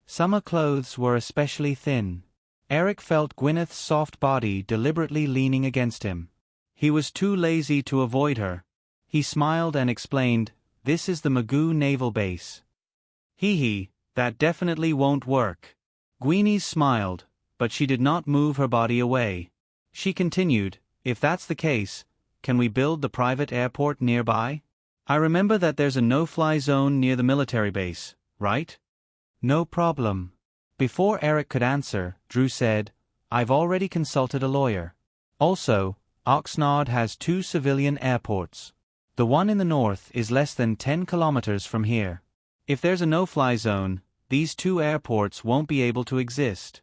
Summer clothes were especially thin. Eric felt Gwyneth's soft body deliberately leaning against him. He was too lazy to avoid her. He smiled and explained, "This is the Magoo Naval Base." "Hee, that definitely won't work." Gwyneth smiled, but she did not move her body away. She continued, "If that's the case, can we build the private airport nearby? I remember that there's a no-fly zone near the military base, right?" No problem. Before Eric could answer, Drew said, I've already consulted a lawyer. Also, Oxnard has 2 civilian airports. The one in the north is less than 10 kilometers from here. If there's a no-fly zone, these 2 airports won't be able to exist.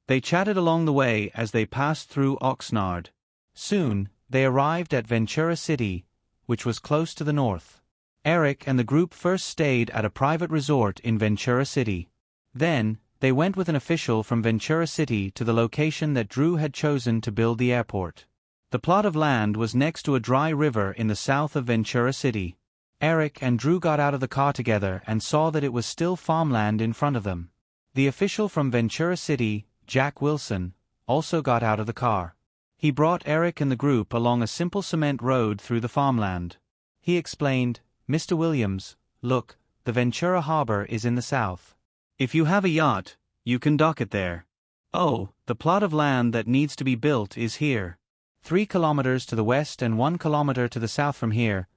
They chatted along the way as they passed through Oxnard. Soon, they arrived at Ventura City, which was close to the north. Eric and the group first stayed at a private resort in Ventura City. Then, they went with an official from Ventura City to the location that Drew had chosen to build the airport. The plot of land was next to a dry river in the south of Ventura City. Eric and Drew got out of the car together and saw that it was still farmland in front of them. The official from Ventura City, Jack Wilson, also got out of the car. He brought Eric and the group along a simple cement road through the farmland. He explained, Mr. Williams, look, the Ventura Harbor is in the south. If you have a yacht, you can dock it there. Oh, the plot of land that needs to be built is here. 3 kilometers to the west and 1 kilometer to the south from here.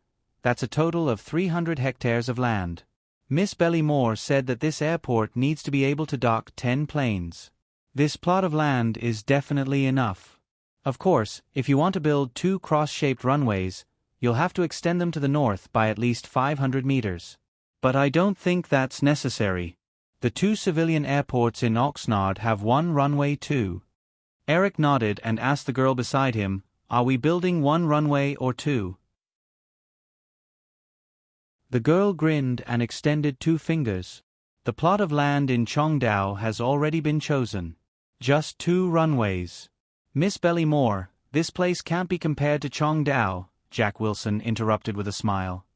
That's a total of 300 hectares of land. Miss Belly Moore said that this airport needs to be able to dock 10 planes. This plot of land is definitely enough. Of course, if you want to build 2 cross-shaped runways, you'll have to extend them to the north by at least 500 meters. But I don't think that's necessary. The 2 civilian airports in Oxnard have 1 runway too. Eric nodded and asked the girl beside him, Are we building 1 runway or 2? The girl grinned and extended 2 fingers. The plot of land in Chongdao has already been chosen. Just 2 runways. Miss Belly Moore, this place can't be compared to Chongdao, Jack Wilson interrupted with a smile.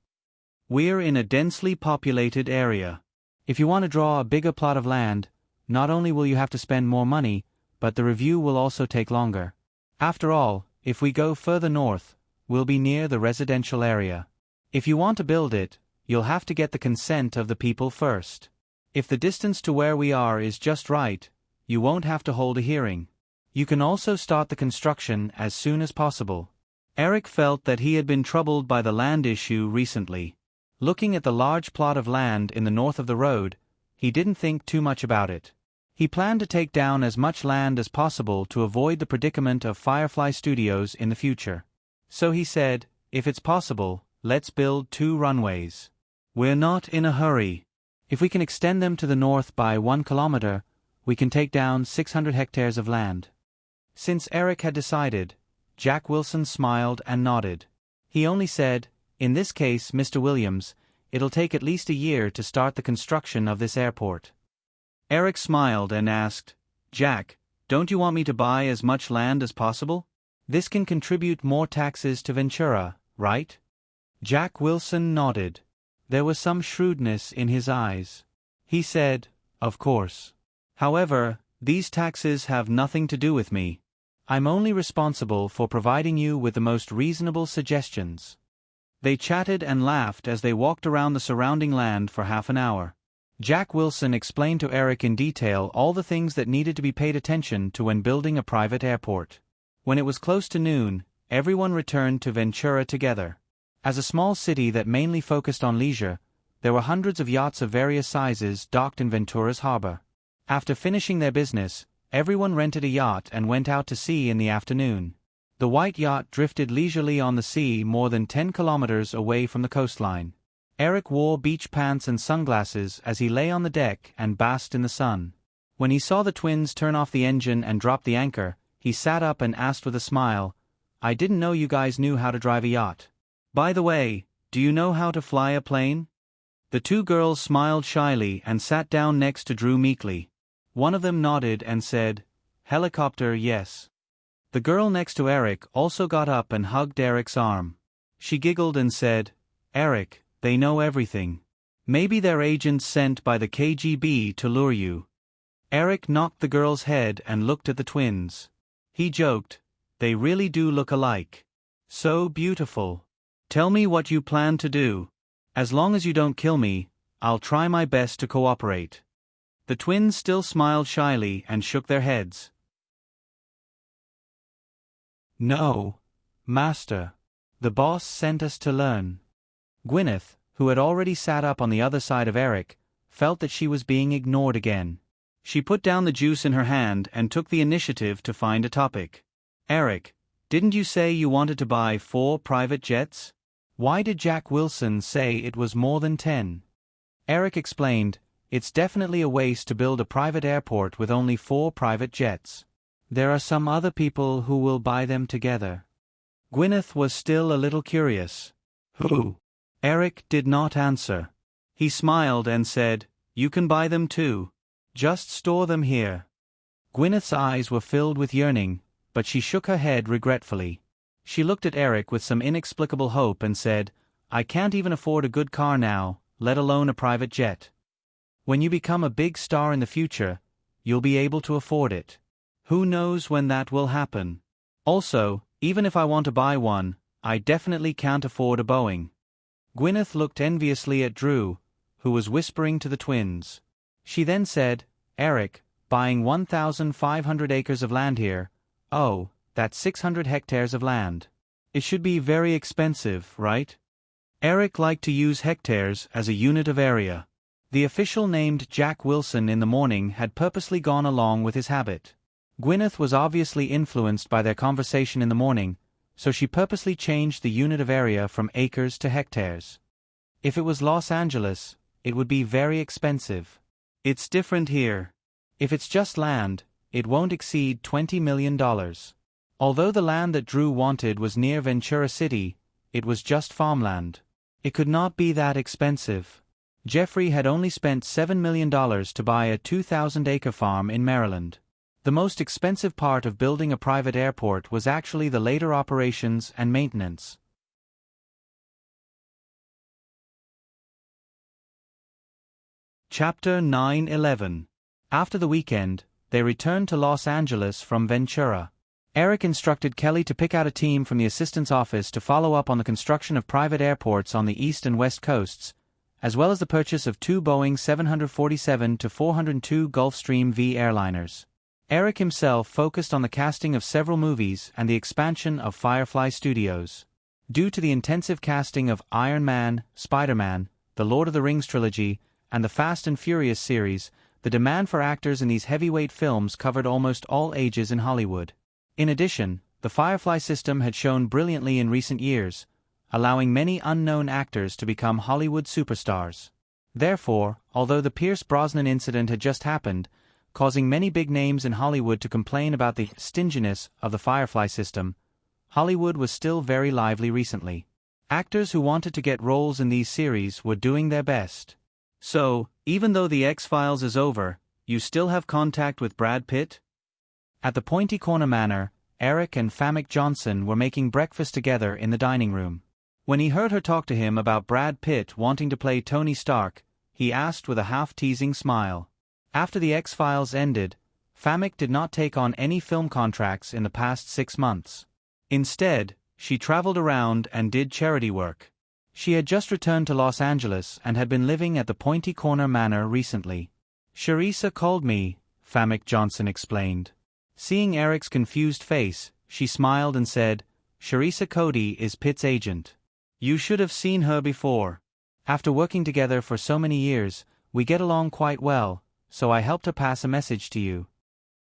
We're in a densely populated area. If you want to draw a bigger plot of land, not only will you have to spend more money, but the review will also take longer. After all, if we go further north, we'll be near the residential area. If you want to build it, you'll have to get the consent of the people first. If the distance to where we are is just right, you won't have to hold a hearing. You can also start the construction as soon as possible. Eric felt that he had been troubled by the land issue recently. Looking at the large plot of land in the north of the road, he didn't think too much about it. He planned to take down as much land as possible to avoid the predicament of Firefly Studios in the future. So he said, if it's possible, let's build 2 runways. We're not in a hurry. If we can extend them to the north by 1 kilometer, we can take down 600 hectares of land. Since Eric had decided, Jack Wilson smiled and nodded. He only said, in this case, Mr. Williams, it'll take at least a year to start the construction of this airport. Eric smiled and asked, Jack, don't you want me to buy as much land as possible? This can contribute more taxes to Ventura, right? Jack Wilson nodded. There was some shrewdness in his eyes. He said, of course. However, these taxes have nothing to do with me. I'm only responsible for providing you with the most reasonable suggestions. They chatted and laughed as they walked around the surrounding land for half an hour. Jack Wilson explained to Eric in detail all the things that needed to be paid attention to when building a private airport. When it was close to noon, everyone returned to Ventura together. As a small city that mainly focused on leisure, there were hundreds of yachts of various sizes docked in Ventura's harbor. After finishing their business, everyone rented a yacht and went out to sea in the afternoon. The white yacht drifted leisurely on the sea more than 10 kilometers away from the coastline. Eric wore beach pants and sunglasses as he lay on the deck and basked in the sun. When he saw the twins turn off the engine and drop the anchor, he sat up and asked with a smile, I didn't know you guys knew how to drive a yacht. By the way, do you know how to fly a plane? The 2 girls smiled shyly and sat down next to Drew meekly. One of them nodded and said, helicopter, yes. The girl next to Eric also got up and hugged Eric's arm. She giggled and said, Eric, they know everything. Maybe they're agents sent by the KGB to lure you. Eric knocked the girl's head and looked at the twins. He joked, they really do look alike. So beautiful. Tell me what you plan to do. As long as you don't kill me, I'll try my best to cooperate. The twins still smiled shyly and shook their heads. No, Master. The boss sent us to learn. Gwyneth, who had already sat up on the other side of Eric, felt that she was being ignored again. She put down the juice in her hand and took the initiative to find a topic. Eric, didn't you say you wanted to buy 4 private jets? Why did Jack Wilson say it was more than 10? Eric explained, it's definitely a waste to build a private airport with only 4 private jets. There are some other people who will buy them together. Gwyneth was still a little curious. Who? Eric did not answer. He smiled and said, you can buy them too. Just store them here. Gwyneth's eyes were filled with yearning, but she shook her head regretfully. She looked at Eric with some inexplicable hope and said, I can't even afford a good car now, let alone a private jet. When you become a big star in the future, you'll be able to afford it. Who knows when that will happen? Also, even if I want to buy one, I definitely can't afford a Boeing. Gwyneth looked enviously at Drew, who was whispering to the twins. She then said, Eric, buying 1,500 acres of land here, oh, that's 600 hectares of land. It should be very expensive, right? Eric liked to use hectares as a unit of area. The official named Jack Wilson in the morning had purposely gone along with his habit. Gwyneth was obviously influenced by their conversation in the morning, so she purposely changed the unit of area from acres to hectares. If it was Los Angeles, it would be very expensive. It's different here. If it's just land, it won't exceed $20 million. Although the land that Drew wanted was near Ventura City, it was just farmland. It could not be that expensive. Jeffrey had only spent $7 million to buy a 2,000-acre farm in Maryland. The most expensive part of building a private airport was actually the later operations and maintenance. Chapter 9-11. After the weekend, they returned to Los Angeles from Ventura. Eric instructed Kelly to pick out a team from the assistant's office to follow up on the construction of private airports on the east and west coasts, as well as the purchase of 2 Boeing 747-402 Gulfstream V airliners. Eric himself focused on the casting of several movies and the expansion of Firefly Studios. Due to the intensive casting of Iron Man, Spider-Man, the Lord of the Rings trilogy, and the Fast and Furious series, the demand for actors in these heavyweight films covered almost all ages in Hollywood. In addition, the Firefly system had shown brilliantly in recent years, allowing many unknown actors to become Hollywood superstars. Therefore, although the Pierce Brosnan incident had just happened, causing many big names in Hollywood to complain about the stinginess of the Firefly system, Hollywood was still very lively recently. Actors who wanted to get roles in these series were doing their best. So, even though The X-Files is over, you still have contact with Brad Pitt? At the Pointy Corner Manor, Eric and Famick Johnson were making breakfast together in the dining room. When he heard her talk to him about Brad Pitt wanting to play Tony Stark, he asked with a half-teasing smile. After The X-Files ended, Famick did not take on any film contracts in the past 6 months. Instead, she traveled around and did charity work. She had just returned to Los Angeles and had been living at the Pointy Corner Manor recently. Charissa called me, Famick Johnson explained. Seeing Eric's confused face, she smiled and said, Charissa Cody is Pitt's agent. You should have seen her before. After working together for so many years, we get along quite well, so I helped her pass a message to you.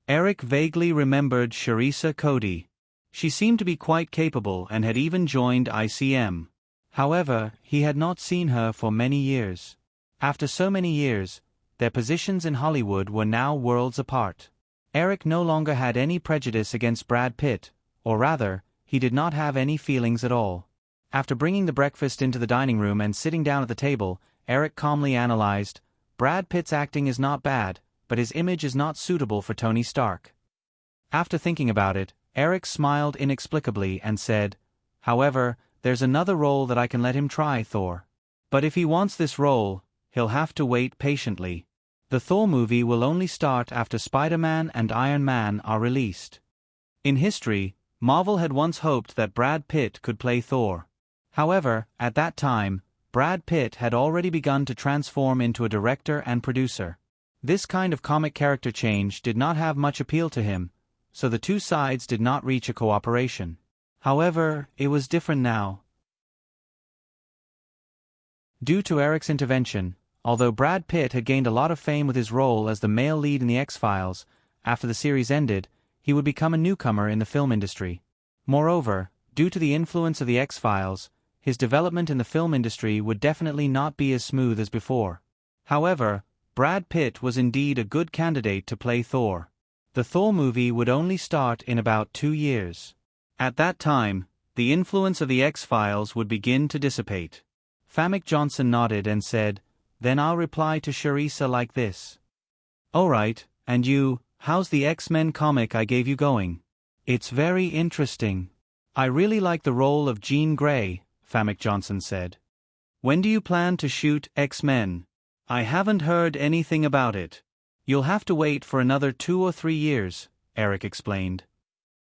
Eric vaguely remembered Charissa Cody. She seemed to be quite capable and had even joined ICM. However, he had not seen her for many years. After so many years, their positions in Hollywood were now worlds apart. Eric no longer had any prejudice against Brad Pitt, or rather, he did not have any feelings at all. After bringing the breakfast into the dining room and sitting down at the table, Eric calmly analyzed, Brad Pitt's acting is not bad, but his image is not suitable for Tony Stark. After thinking about it, Eric smiled inexplicably and said, however, there's another role that I can let him try, Thor. But if he wants this role, he'll have to wait patiently. The Thor movie will only start after Spider-Man and Iron Man are released. In history, Marvel had once hoped that Brad Pitt could play Thor. However, at that time, Brad Pitt had already begun to transform into a director and producer. This kind of comic character change did not have much appeal to him, so the two sides did not reach a cooperation. However, it was different now. Due to Eric's intervention, Although Brad Pitt had gained a lot of fame with his role as the male lead in The X-Files, after the series ended, he would become a newcomer in the film industry. Moreover, due to the influence of The X-Files, his development in the film industry would definitely not be as smooth as before. However, Brad Pitt was indeed a good candidate to play Thor. The Thor movie would only start in about 2 years. At that time, the influence of The X-Files would begin to dissipate. Famke Johnson nodded and said, "Then I'll reply to Sharissa like this. Alright, and you, how's the X-Men comic I gave you going?" "It's very interesting. I really like the role of Jean Grey," Famke Johnson said. "When do you plan to shoot X-Men?" "I haven't heard anything about it. You'll have to wait for another 2 or 3 years, Eric explained.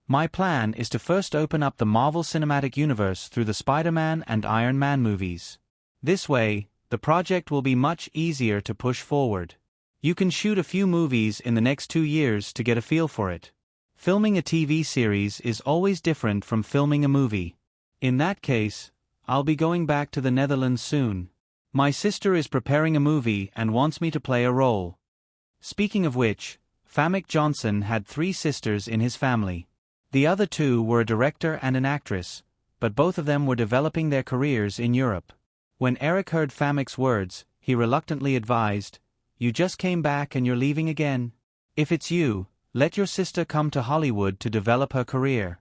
"My plan is to first open up the Marvel Cinematic Universe through the Spider-Man and Iron Man movies. This way, the project will be much easier to push forward. You can shoot a few movies in the next 2 years to get a feel for it. Filming a TV series is always different from filming a movie. In that case, I'll be going back to the Netherlands soon. My sister is preparing a movie and wants me to play a role." Speaking of which, Famke Johnson had 3 sisters in his family. The other 2 were a director and an actress, but both of them were developing their careers in Europe. When Eric heard Famke's words, he reluctantly advised, "You just came back and you're leaving again? If it's you, let your sister come to Hollywood to develop her career."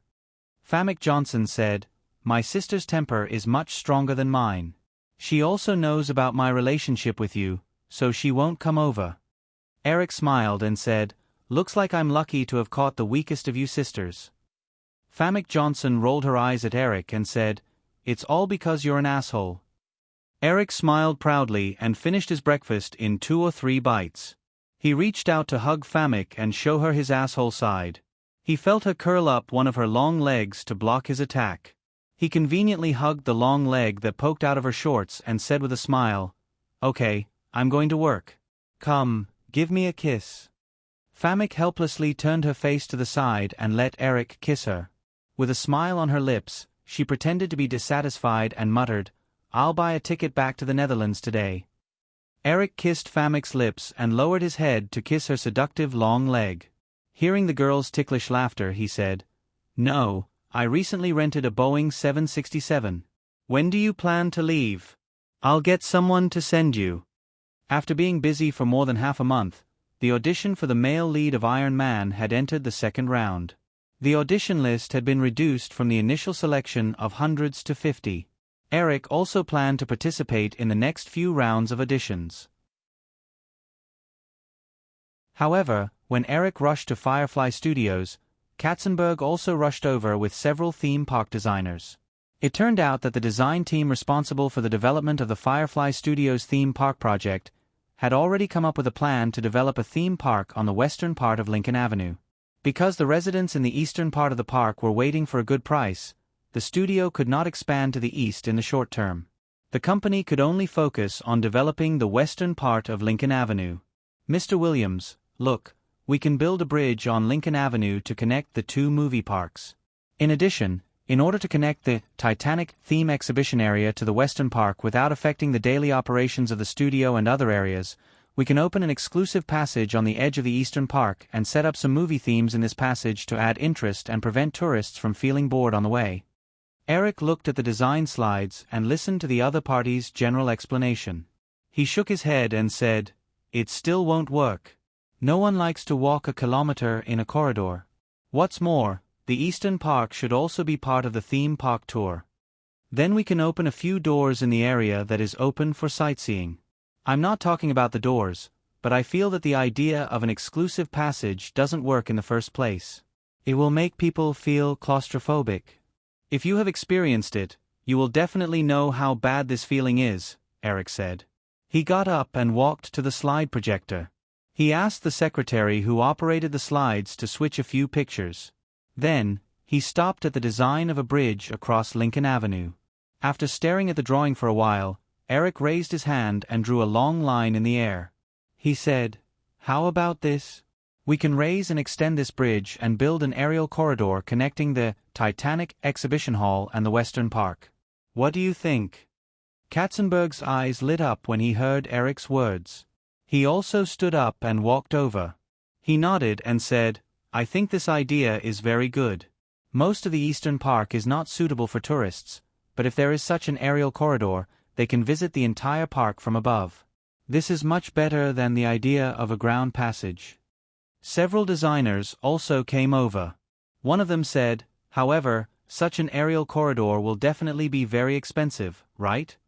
Famke Johnson said, "My sister's temper is much stronger than mine. She also knows about my relationship with you, so she won't come over." Eric smiled and said, "Looks like I'm lucky to have caught the weakest of you sisters." Famke Johnson rolled her eyes at Eric and said, "It's all because you're an asshole." Eric smiled proudly and finished his breakfast in 2 or 3 bites. He reached out to hug Famke and show her his asshole side. He felt her curl up one of her long legs to block his attack. He conveniently hugged the long leg that poked out of her shorts and said with a smile, "Okay, I'm going to work. Come, give me a kiss." Famke helplessly turned her face to the side and let Eric kiss her. With a smile on her lips, she pretended to be dissatisfied and muttered, "I'll buy a ticket back to the Netherlands today." Eric kissed Famke's lips and lowered his head to kiss her seductive long leg. Hearing the girl's ticklish laughter, he said, "No, I recently rented a Boeing 767. When do you plan to leave? I'll get someone to send you." After being busy for more than half a month, the audition for the male lead of Iron Man had entered the second round. The audition list had been reduced from the initial selection of hundreds to 50. Eric also planned to participate in the next few rounds of auditions. However, when Eric rushed to Firefly Studios, Katzenberg also rushed over with several theme park designers. It turned out that the design team responsible for the development of the Firefly Studios theme park project had already come up with a plan to develop a theme park on the western part of Lincoln Avenue. Because the residents in the eastern part of the park were waiting for a good price, the studio could not expand to the east in the short term. The company could only focus on developing the western part of Lincoln Avenue. "Mr. Williams, look, we can build a bridge on Lincoln Avenue to connect the 2 movie parks. In addition, in order to connect the Titanic theme exhibition area to the western park without affecting the daily operations of the studio and other areas, we can open an exclusive passage on the edge of the eastern park and set up some movie themes in this passage to add interest and prevent tourists from feeling bored on the way." Eric looked at the design slides and listened to the other party's general explanation. He shook his head and said, "It still won't work. No one likes to walk a kilometer in a corridor. What's more, the Eastern Park should also be part of the theme park tour. Then we can open a few doors in the area that is open for sightseeing. I'm not talking about the doors, but I feel that the idea of an exclusive passage doesn't work in the first place. It will make people feel claustrophobic. If you have experienced it, you will definitely know how bad this feeling is," Eric said. He got up and walked to the slide projector. He asked the secretary who operated the slides to switch a few pictures. Then, he stopped at the design of a bridge across Lincoln Avenue. After staring at the drawing for a while, Eric raised his hand and drew a long line in the air. He said, "How about this? We can raise and extend this bridge and build an aerial corridor connecting the Titanic exhibition hall and the Western Park. What do you think?" Katzenberg's eyes lit up when he heard Eric's words. He also stood up and walked over. He nodded and said, "I think this idea is very good. Most of the Eastern Park is not suitable for tourists, but if there is such an aerial corridor, they can visit the entire park from above. This is much better than the idea of a ground passage." Several designers also came over. One of them said, "However, such an aerial corridor will definitely be very expensive, right?"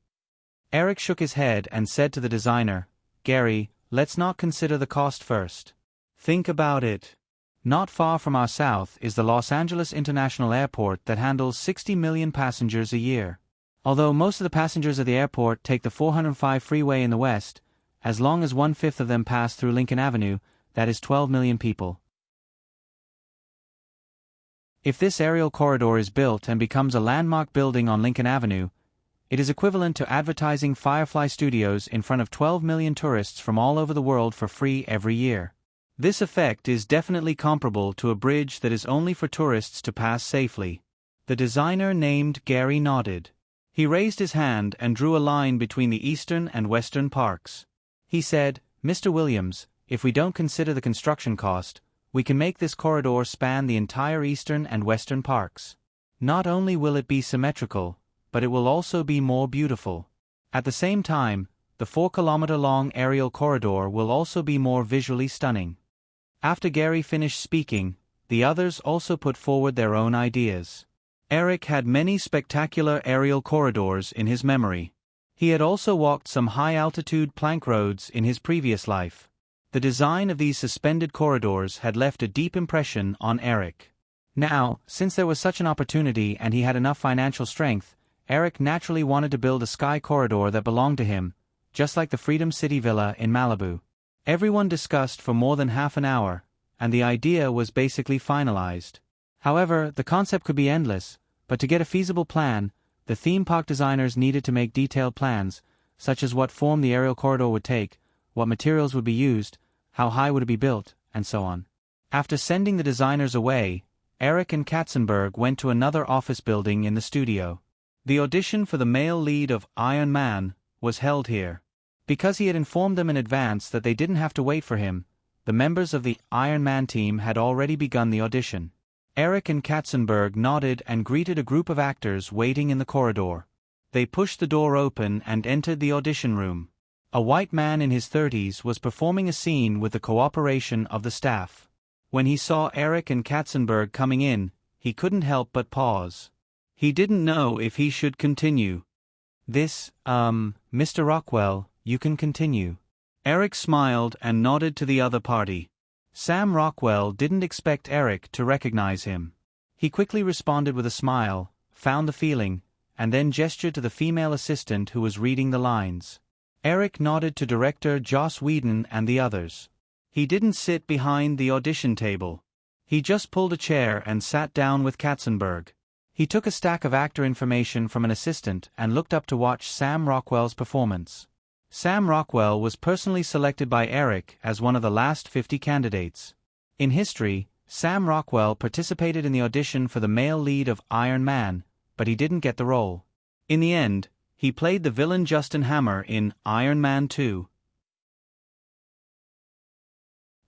Eric shook his head and said to the designer, "Gary, let's not consider the cost first. Think about it. Not far from our south is the Los Angeles International Airport that handles 60 million passengers a year. Although most of the passengers at the airport take the 405 freeway in the west, as long as 1/5 of them pass through Lincoln Avenue, that is 12 million people. If this aerial corridor is built and becomes a landmark building on Lincoln Avenue, it is equivalent to advertising Firefly Studios in front of 12 million tourists from all over the world for free every year. This effect is definitely comparable to a bridge that is only for tourists to pass safely." The designer named Gary nodded. He raised his hand and drew a line between the eastern and western parks. He said, "Mr. Williams, if we don't consider the construction cost, we can make this corridor span the entire eastern and western parks. Not only will it be symmetrical, but it will also be more beautiful. At the same time, the 4-kilometer-long aerial corridor will also be more visually stunning." After Gary finished speaking, the others also put forward their own ideas. Eric had many spectacular aerial corridors in his memory. He had also walked some high-altitude plank roads in his previous life. The design of these suspended corridors had left a deep impression on Eric. Now, since there was such an opportunity and he had enough financial strength, Eric naturally wanted to build a sky corridor that belonged to him, just like the Freedom City Villa in Malibu. Everyone discussed for more than half an hour, and the idea was basically finalized. However, the concept could be endless, but to get a feasible plan, the theme park designers needed to make detailed plans, such as what form the aerial corridor would take, what materials would be used, how high would it be built, and so on. After sending the designers away, Eric and Katzenberg went to another office building in the studio. The audition for the male lead of Iron Man was held here. Because he had informed them in advance that they didn't have to wait for him, the members of the Iron Man team had already begun the audition. Eric and Katzenberg nodded and greeted a group of actors waiting in the corridor. They pushed the door open and entered the audition room. A white man in his 30s was performing a scene with the cooperation of the staff. When he saw Eric and Katzenberg coming in, he couldn't help but pause. He didn't know if he should continue. Mr. Rockwell, you can continue." Eric smiled and nodded to the other party. Sam Rockwell didn't expect Eric to recognize him. He quickly responded with a smile, found the feeling, and then gestured to the female assistant who was reading the lines. Eric nodded to director Joss Whedon and the others. He didn't sit behind the audition table. He just pulled a chair and sat down with Katzenberg. He took a stack of actor information from an assistant and looked up to watch Sam Rockwell's performance. Sam Rockwell was personally selected by Eric as one of the last 50 candidates. In history, Sam Rockwell participated in the audition for the male lead of Iron Man, but he didn't get the role. In the end, he played the villain Justin Hammer in Iron Man 2.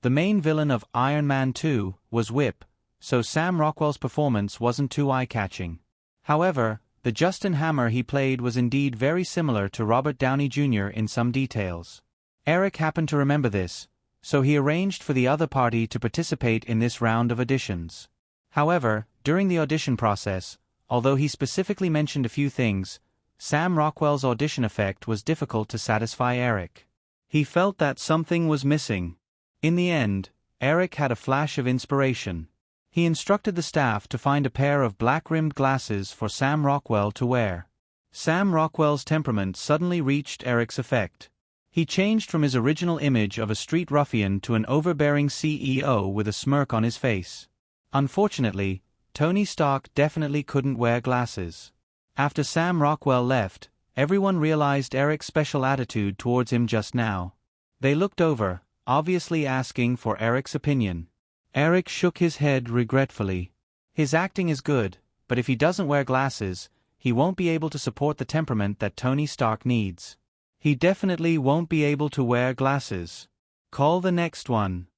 The main villain of Iron Man 2 was Whip, so Sam Rockwell's performance wasn't too eye-catching. However, the Justin Hammer he played was indeed very similar to Robert Downey Jr. in some details. Eric happened to remember this, so he arranged for the other party to participate in this round of auditions. However, during the audition process, although he specifically mentioned a few things, Sam Rockwell's audition effect was difficult to satisfy Eric. He felt that something was missing. In the end, Eric had a flash of inspiration. He instructed the staff to find a pair of black-rimmed glasses for Sam Rockwell to wear. Sam Rockwell's temperament suddenly reached Eric's effect. He changed from his original image of a street ruffian to an overbearing CEO with a smirk on his face. Unfortunately, Tony Stark definitely couldn't wear glasses. After Sam Rockwell left, everyone realized Eric's special attitude towards him just now. They looked over, obviously asking for Eric's opinion. Eric shook his head regretfully. His acting is good, but if he doesn't wear glasses, he won't be able to support the temperament that Tony Stark needs. He definitely won't be able to wear glasses. Call the next one.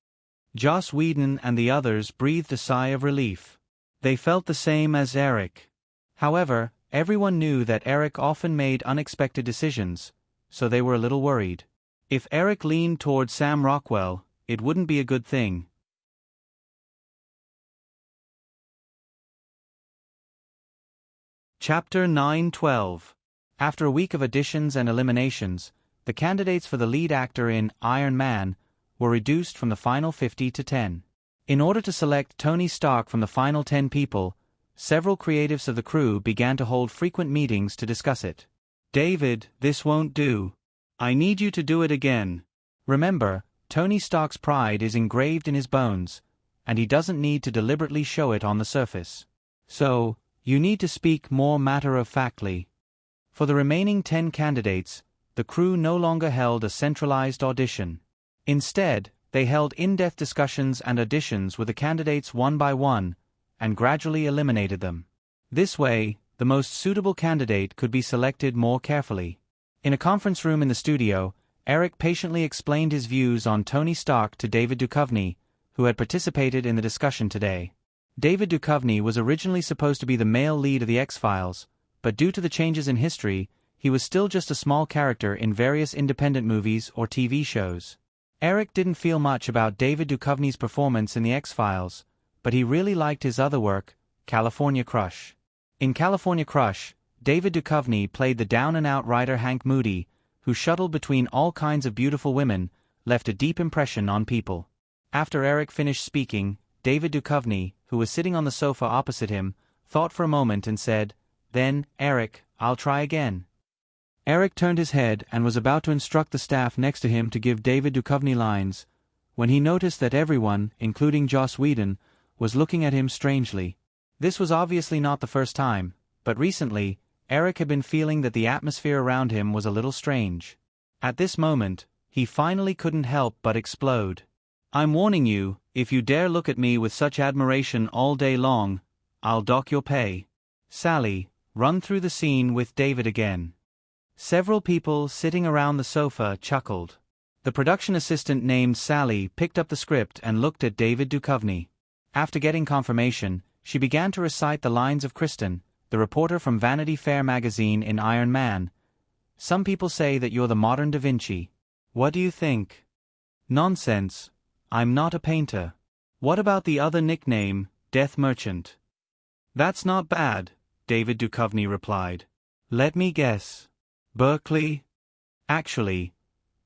Joss Whedon and the others breathed a sigh of relief. They felt the same as Eric. However, everyone knew that Eric often made unexpected decisions, so they were a little worried. If Eric leaned toward Sam Rockwell, it wouldn't be a good thing. Chapter 9-12. After a week of auditions and eliminations, the candidates for the lead actor in Iron Man were reduced from the final 50 to 10. In order to select Tony Stark from the final 10 people, several creatives of the crew began to hold frequent meetings to discuss it. David, this won't do. I need you to do it again. Remember, Tony Stark's pride is engraved in his bones, and he doesn't need to deliberately show it on the surface. So, you need to speak more matter-of-factly. For the remaining 10 candidates, the crew no longer held a centralized audition. Instead, they held in-depth discussions and auditions with the candidates one by one, and gradually eliminated them. This way, the most suitable candidate could be selected more carefully. In a conference room in the studio, Eric patiently explained his views on Tony Stark to David Duchovny, who had participated in the discussion today. David Duchovny was originally supposed to be the male lead of the X-Files, but due to the changes in history, he was still just a small character in various independent movies or TV shows. Eric didn't feel much about David Duchovny's performance in the X-Files, but he really liked his other work, California Crush. In California Crush, David Duchovny played the down-and-out writer Hank Moody, who shuttled between all kinds of beautiful women, left a deep impression on people. After Eric finished speaking, David Duchovny, who was sitting on the sofa opposite him, thought for a moment and said, "Then, Eric, I'll try again." Eric turned his head and was about to instruct the staff next to him to give David Duchovny lines, when he noticed that everyone, including Joss Whedon, was looking at him strangely. This was obviously not the first time, but recently, Eric had been feeling that the atmosphere around him was a little strange. At this moment, he finally couldn't help but explode. "I'm warning you, if you dare look at me with such admiration all day long, I'll dock your pay." Sally, run through the scene with David again. Several people sitting around the sofa chuckled. The production assistant named Sally picked up the script and looked at David Duchovny. After getting confirmation, she began to recite the lines of Kristen, the reporter from Vanity Fair magazine in Iron Man. "Some people say that you're the modern Da Vinci. What do you think?" "Nonsense. I'm not a painter." "What about the other nickname, Death Merchant?" "That's not bad," David Duchovny replied. "Let me guess. Berkeley?" "Actually,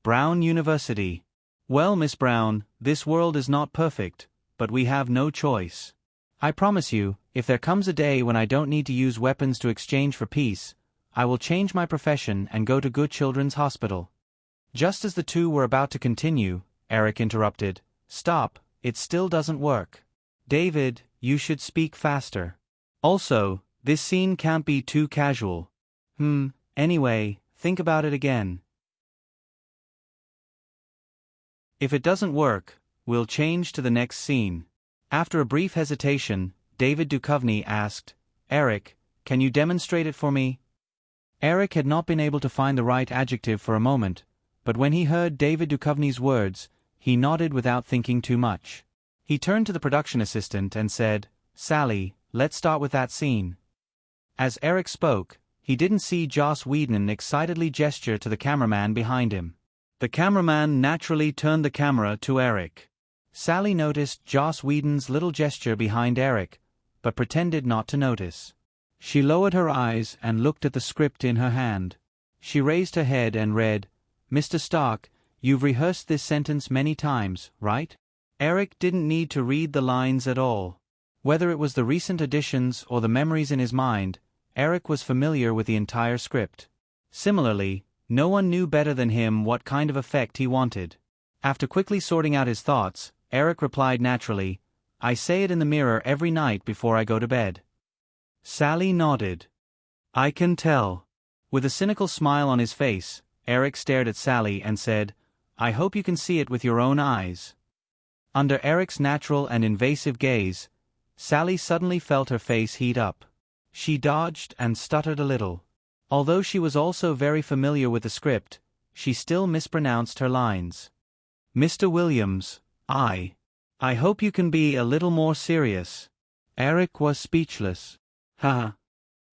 Brown University." "Well, Miss Brown, this world is not perfect, but we have no choice. I promise you, if there comes a day when I don't need to use weapons to exchange for peace, I will change my profession and go to Good Children's Hospital." Just as the two were about to continue, Eric interrupted. "Stop, it still doesn't work. David, you should speak faster. Also, this scene can't be too casual." Anyway, think about it again. If it doesn't work, we'll change to the next scene." After a brief hesitation, David Duchovny asked, "Eric, can you demonstrate it for me?" Eric had not been able to find the right adjective for a moment, but when he heard David Duchovny's words, he nodded without thinking too much. He turned to the production assistant and said, "Sally, let's start with that scene." As Eric spoke, he didn't see Joss Whedon excitedly gesture to the cameraman behind him. The cameraman naturally turned the camera to Eric. Sally noticed Joss Whedon's little gesture behind Eric, but pretended not to notice. She lowered her eyes and looked at the script in her hand. She raised her head and read, "Mr. Stark, you've rehearsed this sentence many times, right?" Eric didn't need to read the lines at all. Whether it was the recent additions or the memories in his mind, Eric was familiar with the entire script. Similarly, no one knew better than him what kind of effect he wanted. After quickly sorting out his thoughts, Eric replied naturally, "I say it in the mirror every night before I go to bed." Sally nodded. "I can tell." With a cynical smile on his face, Eric stared at Sally and said, "I hope you can see it with your own eyes." Under Eric's natural and invasive gaze, Sally suddenly felt her face heat up. She dodged and stuttered a little. Although she was also very familiar with the script, she still mispronounced her lines. Mr. Williams, I hope you can be a little more serious. Eric was speechless. Ha!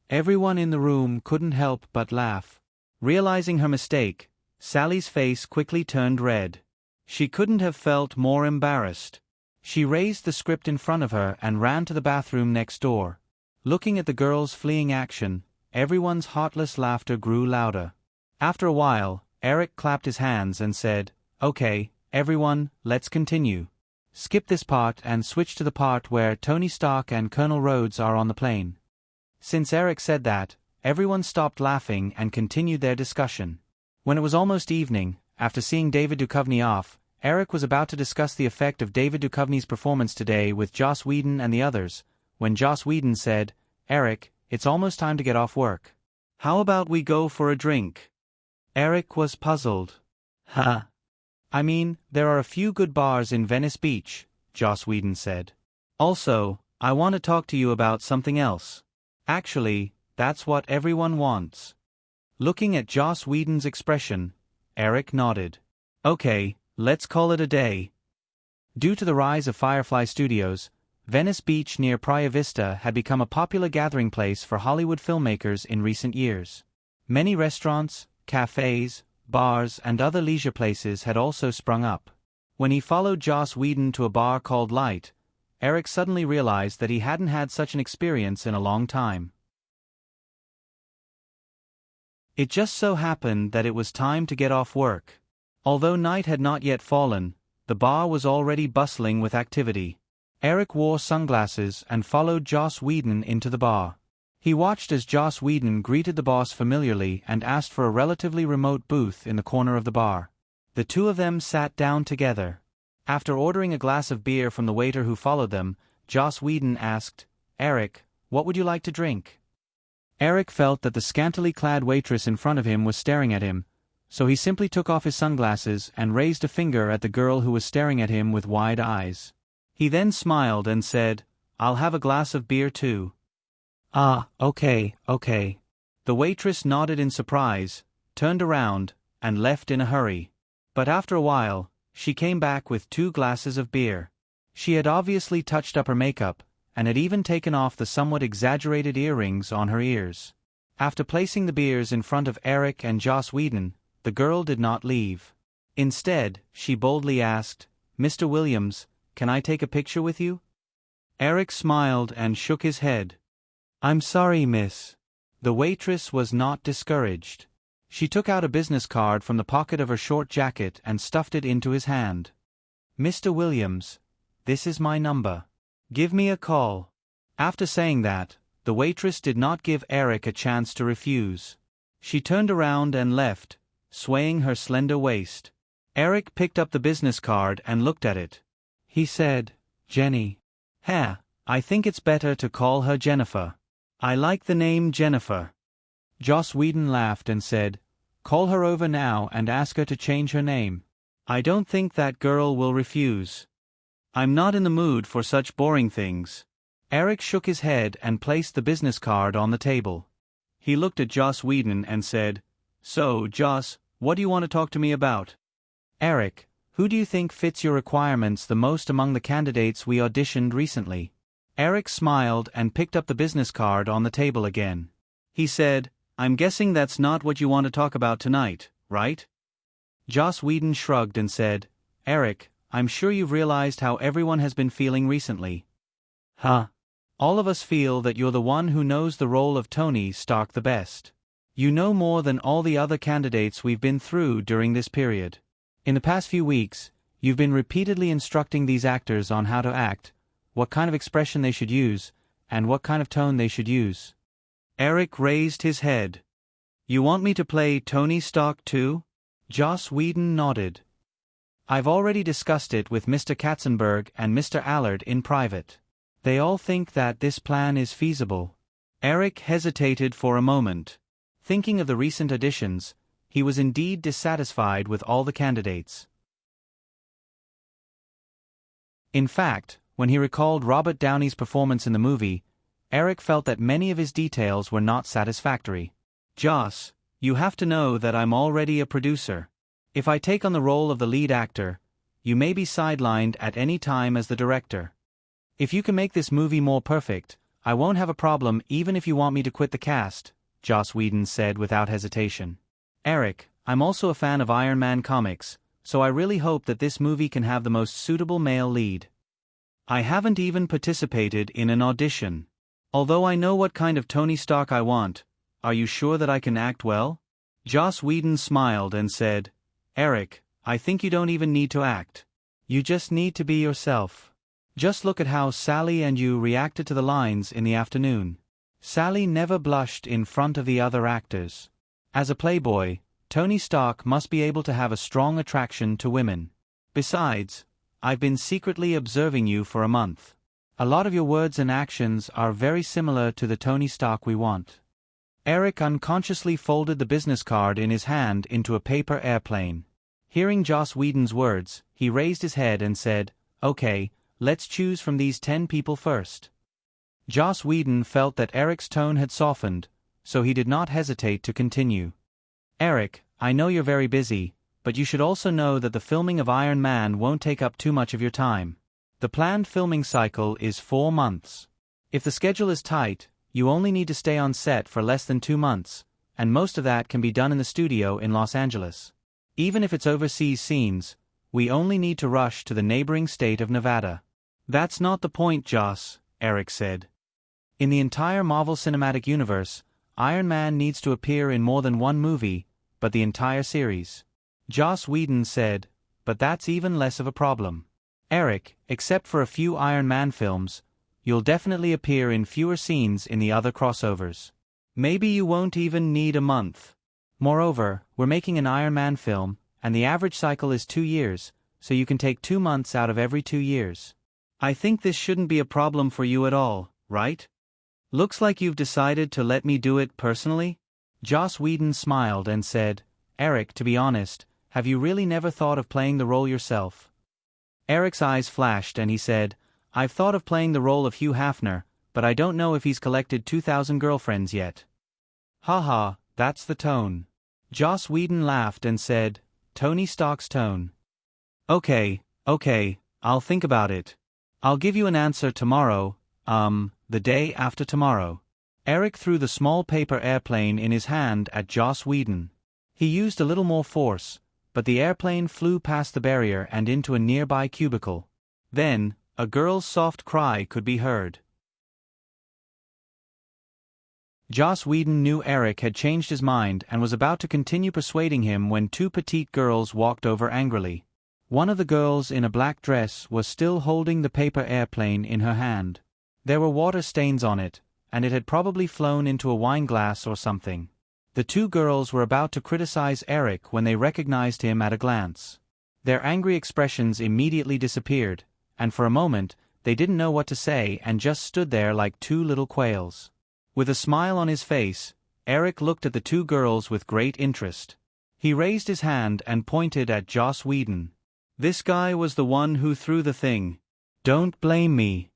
Everyone in the room couldn't help but laugh. Realizing her mistake, Sally's face quickly turned red. She couldn't have felt more embarrassed. She raised the script in front of her and ran to the bathroom next door. Looking at the girls' fleeing action, everyone's heartless laughter grew louder. After a while, Eric clapped his hands and said, "Okay, everyone, let's continue. Skip this part and switch to the part where Tony Stark and Colonel Rhodes are on the plane." Since Eric said that, everyone stopped laughing and continued their discussion. When it was almost evening, after seeing David Duchovny off, Eric was about to discuss the effect of David Duchovny's performance today with Joss Whedon and the others, when Joss Whedon said, "Eric, it's almost time to get off work. How about we go for a drink?" Eric was puzzled. "Ha! I mean, there are a few good bars in Venice Beach," Joss Whedon said. "Also, I want to talk to you about something else. Actually, that's what everyone wants." Looking at Joss Whedon's expression, Eric nodded. "Okay, let's call it a day." Due to the rise of Firefly Studios, Venice Beach near Praia Vista had become a popular gathering place for Hollywood filmmakers in recent years. Many restaurants, cafes, bars and other leisure places had also sprung up. When he followed Joss Whedon to a bar called Light, Eric suddenly realized that he hadn't had such an experience in a long time. It just so happened that it was time to get off work. Although night had not yet fallen, the bar was already bustling with activity. Eric wore sunglasses and followed Joss Whedon into the bar. He watched as Joss Whedon greeted the boss familiarly and asked for a relatively remote booth in the corner of the bar. The two of them sat down together. After ordering a glass of beer from the waiter who followed them, Joss Whedon asked, "Eric, what would you like to drink?" Eric felt that the scantily clad waitress in front of him was staring at him, so he simply took off his sunglasses and raised a finger at the girl who was staring at him with wide eyes. He then smiled and said, "I'll have a glass of beer too." "Ah, okay. The waitress nodded in surprise, turned around, and left in a hurry. But after a while, she came back with 2 glasses of beer. She had obviously touched up her makeup, and had even taken off the somewhat exaggerated earrings on her ears. After placing the beers in front of Eric and Joss Whedon, the girl did not leave. Instead, she boldly asked, "Mr. Williams, can I take a picture with you?" Eric smiled and shook his head. "I'm sorry, miss." The waitress was not discouraged. She took out a business card from the pocket of her short jacket and stuffed it into his hand. "Mr. Williams, this is my number. Give me a call." After saying that, the waitress did not give Eric a chance to refuse. She turned around and left, swaying her slender waist. Eric picked up the business card and looked at it. He said, "Jenny. I think it's better to call her Jennifer. I like the name Jennifer." Joss Whedon laughed and said, "Call her over now and ask her to change her name. I don't think that girl will refuse. I'm not in the mood for such boring things." Eric shook his head and placed the business card on the table. He looked at Joss Whedon and said, "So, Joss, what do you want to talk to me about?" "Eric, who do you think fits your requirements the most among the candidates we auditioned recently?" Eric smiled and picked up the business card on the table again. He said, "I'm guessing that's not what you want to talk about tonight, right?" Joss Whedon shrugged and said, "Eric, I'm sure you've realized how everyone has been feeling recently." "All of us feel that you're the one who knows the role of Tony Stark the best. You know more than all the other candidates we've been through during this period. In the past few weeks, you've been repeatedly instructing these actors on how to act, what kind of expression they should use, and what kind of tone they should use." Eric raised his head. "You want me to play Tony Stark too?" Joss Whedon nodded. "I've already discussed it with Mr. Katzenberg and Mr. Allard in private. They all think that this plan is feasible." Eric hesitated for a moment. Thinking of the recent auditions, he was indeed dissatisfied with all the candidates. In fact, when he recalled Robert Downey's performance in the movie, Eric felt that many of his details were not satisfactory. "Joss, you have to know that I'm already a producer. If I take on the role of the lead actor, you may be sidelined at any time as the director. If you can make this movie more perfect, I won't have a problem even if you want me to quit the cast," Joss Whedon said without hesitation. "Eric, I'm also a fan of Iron Man comics, so I really hope that this movie can have the most suitable male lead. I haven't even participated in an audition. Although I know what kind of Tony Stark I want, are you sure that I can act well?" Joss Whedon smiled and said, "Eric, I think you don't even need to act. You just need to be yourself. Just look at how Sally and you reacted to the lines in the afternoon. Sally never blushed in front of the other actors. As a playboy, Tony Stark must be able to have a strong attraction to women. Besides, I've been secretly observing you for a month. A lot of your words and actions are very similar to the Tony Stark we want." Eric unconsciously folded the business card in his hand into a paper airplane. Hearing Joss Whedon's words, he raised his head and said, "Okay, let's choose from these 10 people first." Joss Whedon felt that Eric's tone had softened, so he did not hesitate to continue. "Eric, I know you're very busy, but you should also know that the filming of Iron Man won't take up too much of your time. The planned filming cycle is 4 months. If the schedule is tight, you only need to stay on set for less than 2 months, and most of that can be done in the studio in Los Angeles. Even if it's overseas scenes, we only need to rush to the neighboring state of Nevada." "That's not the point, Joss," Eric said. "In the entire Marvel Cinematic Universe, Iron Man needs to appear in more than one movie, but the entire series." Joss Whedon said, "But that's even less of a problem. Eric, except for a few Iron Man films, you'll definitely appear in fewer scenes in the other crossovers. Maybe you won't even need a month. Moreover, we're making an Iron Man film, and the average cycle is 2 years, so you can take 2 months out of every 2 years. I think this shouldn't be a problem for you at all, right? Looks like you've decided to let me do it personally?" Joss Whedon smiled and said, "Eric, to be honest, have you really never thought of playing the role yourself?" Eric's eyes flashed and he said, "I've thought of playing the role of Hugh Hefner, but I don't know if he's collected 2,000 girlfriends yet." "Haha, that's the tone." Joss Whedon laughed and said, "Tony Stark's tone. Okay, I'll think about it. I'll give you an answer tomorrow, the day after tomorrow." Eric threw the small paper airplane in his hand at Joss Whedon. He used a little more force, but the airplane flew past the barrier and into a nearby cubicle. Then, a girl's soft cry could be heard. Joss Whedon knew Eric had changed his mind and was about to continue persuading him when 2 petite girls walked over angrily. One of the girls in a black dress was still holding the paper airplane in her hand. There were water stains on it, and it had probably flown into a wine glass or something. The 2 girls were about to criticize Eric when they recognized him at a glance. Their angry expressions immediately disappeared, and for a moment, they didn't know what to say and just stood there like 2 little quails. With a smile on his face, Eric looked at the 2 girls with great interest. He raised his hand and pointed at Joss Whedon. "This guy was the one who threw the thing. Don't blame me."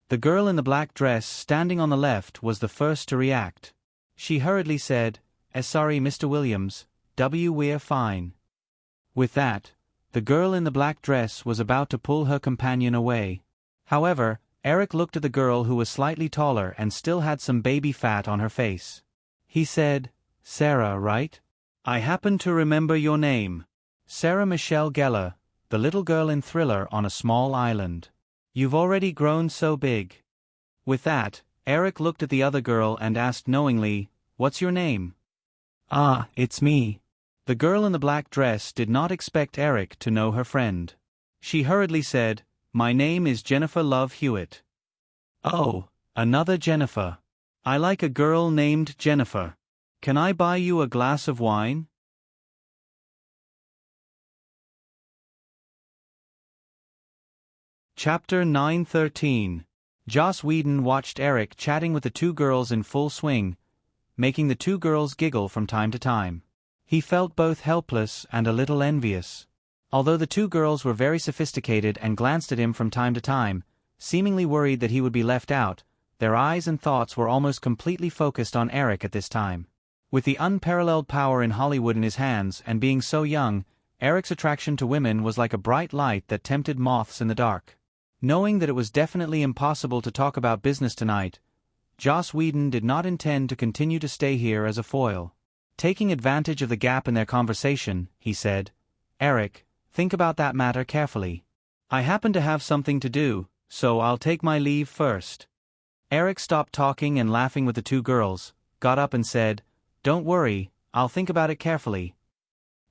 The girl in the black dress standing on the left was the first to react. She hurriedly said, Sorry, Mr. Williams, we're fine." With that, the girl in the black dress was about to pull her companion away. However, Eric looked at the girl who was slightly taller and still had some baby fat on her face. He said, "Sarah, right? I happen to remember your name. Sarah Michelle Gellar, the little girl in Thriller on a Small Island. You've already grown so big." With that, Eric looked at the other girl and asked knowingly, "What's your name?" "Ah, it's me." The girl in the black dress did not expect Eric to know her friend. She hurriedly said, "My name is Jennifer Love Hewitt." "Oh, another Jennifer. I like a girl named Jennifer. Can I buy you a glass of wine?" Chapter 9:13. Joss Whedon watched Eric chatting with the 2 girls in full swing, making the 2 girls giggle from time to time. He felt both helpless and a little envious. Although the 2 girls were very sophisticated and glanced at him from time to time, seemingly worried that he would be left out, their eyes and thoughts were almost completely focused on Eric at this time. With the unparalleled power in Hollywood in his hands and being so young, Eric's attraction to women was like a bright light that tempted moths in the dark. Knowing that it was definitely impossible to talk about business tonight, Joss Whedon did not intend to continue to stay here as a foil. Taking advantage of the gap in their conversation, he said, "Eric, think about that matter carefully. I happen to have something to do, so I'll take my leave first." Eric stopped talking and laughing with the two girls, got up and said, "Don't worry, I'll think about it carefully."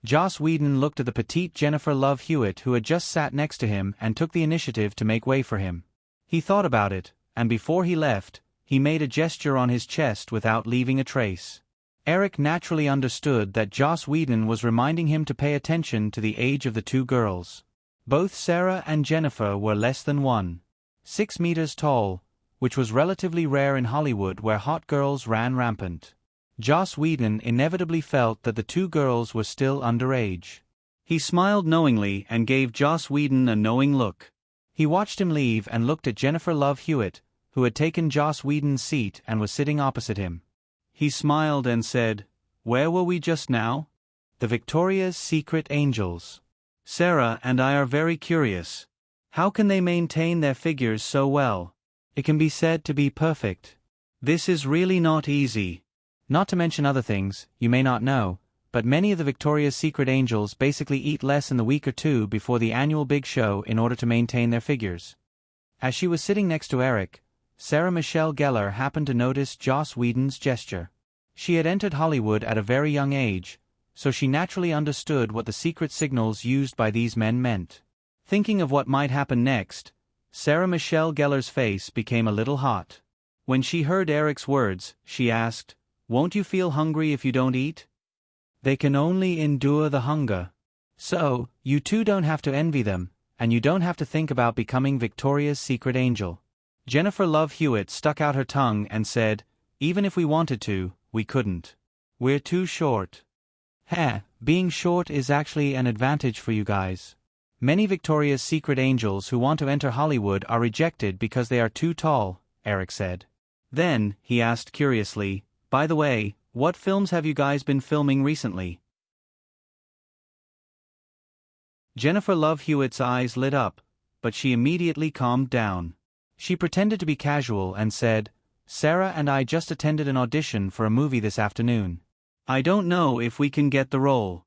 Joss Whedon looked at the petite Jennifer Love Hewitt who had just sat next to him and took the initiative to make way for him. He thought about it, and before he left, he made a gesture on his chest without leaving a trace. Eric naturally understood that Joss Whedon was reminding him to pay attention to the age of the two girls. Both Sarah and Jennifer were less than 1.6 meters tall, which was relatively rare in Hollywood where hot girls ran rampant. Joss Whedon inevitably felt that the two girls were still underage. He smiled knowingly and gave Joss Whedon a knowing look. He watched him leave and looked at Jennifer Love Hewitt, who had taken Joss Whedon's seat and was sitting opposite him. He smiled and said, "Where were we just now?" "The Victoria's Secret Angels. Sarah and I are very curious. How can they maintain their figures so well? It can be said to be perfect. This is really not easy. Not to mention other things, you may not know, but many of the Victoria's Secret Angels basically eat less in the week or two before the annual big show in order to maintain their figures." As she was sitting next to Eric, Sarah Michelle Gellar happened to notice Joss Whedon's gesture. She had entered Hollywood at a very young age, so she naturally understood what the secret signals used by these men meant. Thinking of what might happen next, Sarah Michelle Gellar's face became a little hot. When she heard Eric's words, she asked, "Won't you feel hungry if you don't eat?" "They can only endure the hunger. So, you two don't have to envy them, and you don't have to think about becoming Victoria's Secret Angel." Jennifer Love Hewitt stuck out her tongue and said, "Even if we wanted to, we couldn't. We're too short." Being short is actually an advantage for you guys. Many Victoria's Secret Angels who want to enter Hollywood are rejected because they are too tall, Eric said. Then, he asked curiously, "By the way, what films have you guys been filming recently?" Jennifer Love Hewitt's eyes lit up, but she immediately calmed down. She pretended to be casual and said, "Sarah and I just attended an audition for a movie this afternoon. I don't know if we can get the role."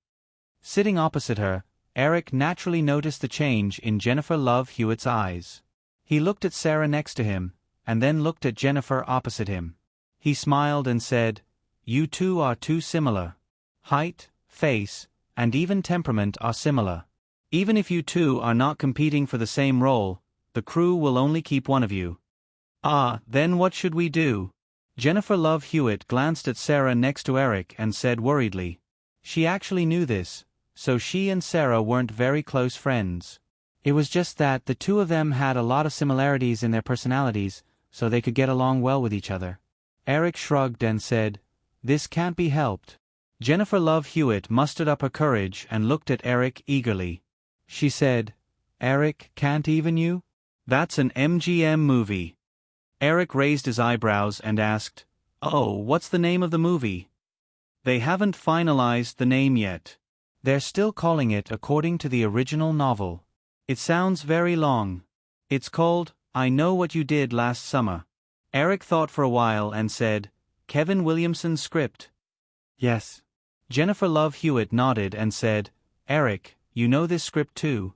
Sitting opposite her, Eric naturally noticed the change in Jennifer Love Hewitt's eyes. He looked at Sarah next to him, and then looked at Jennifer opposite him. He smiled and said, "You two are too similar. Height, face, and even temperament are similar. Even if you two are not competing for the same role, the crew will only keep one of you." Then what should we do?" Jennifer Love Hewitt glanced at Sarah next to Eric and said worriedly. She actually knew this, so she and Sarah weren't very close friends. It was just that the two of them had a lot of similarities in their personalities, so they could get along well with each other. Eric shrugged and said, "This can't be helped." Jennifer Love Hewitt mustered up her courage and looked at Eric eagerly. She said, "Eric, can't even you? That's an MGM movie." Eric raised his eyebrows and asked, "Oh, what's the name of the movie?" "They haven't finalized the name yet. They're still calling it according to the original novel. It sounds very long. It's called, I Know What You Did Last Summer." Eric thought for a while and said, "Kevin Williamson's script?" "Yes." Jennifer Love Hewitt nodded and said, "Eric, you know this script too?"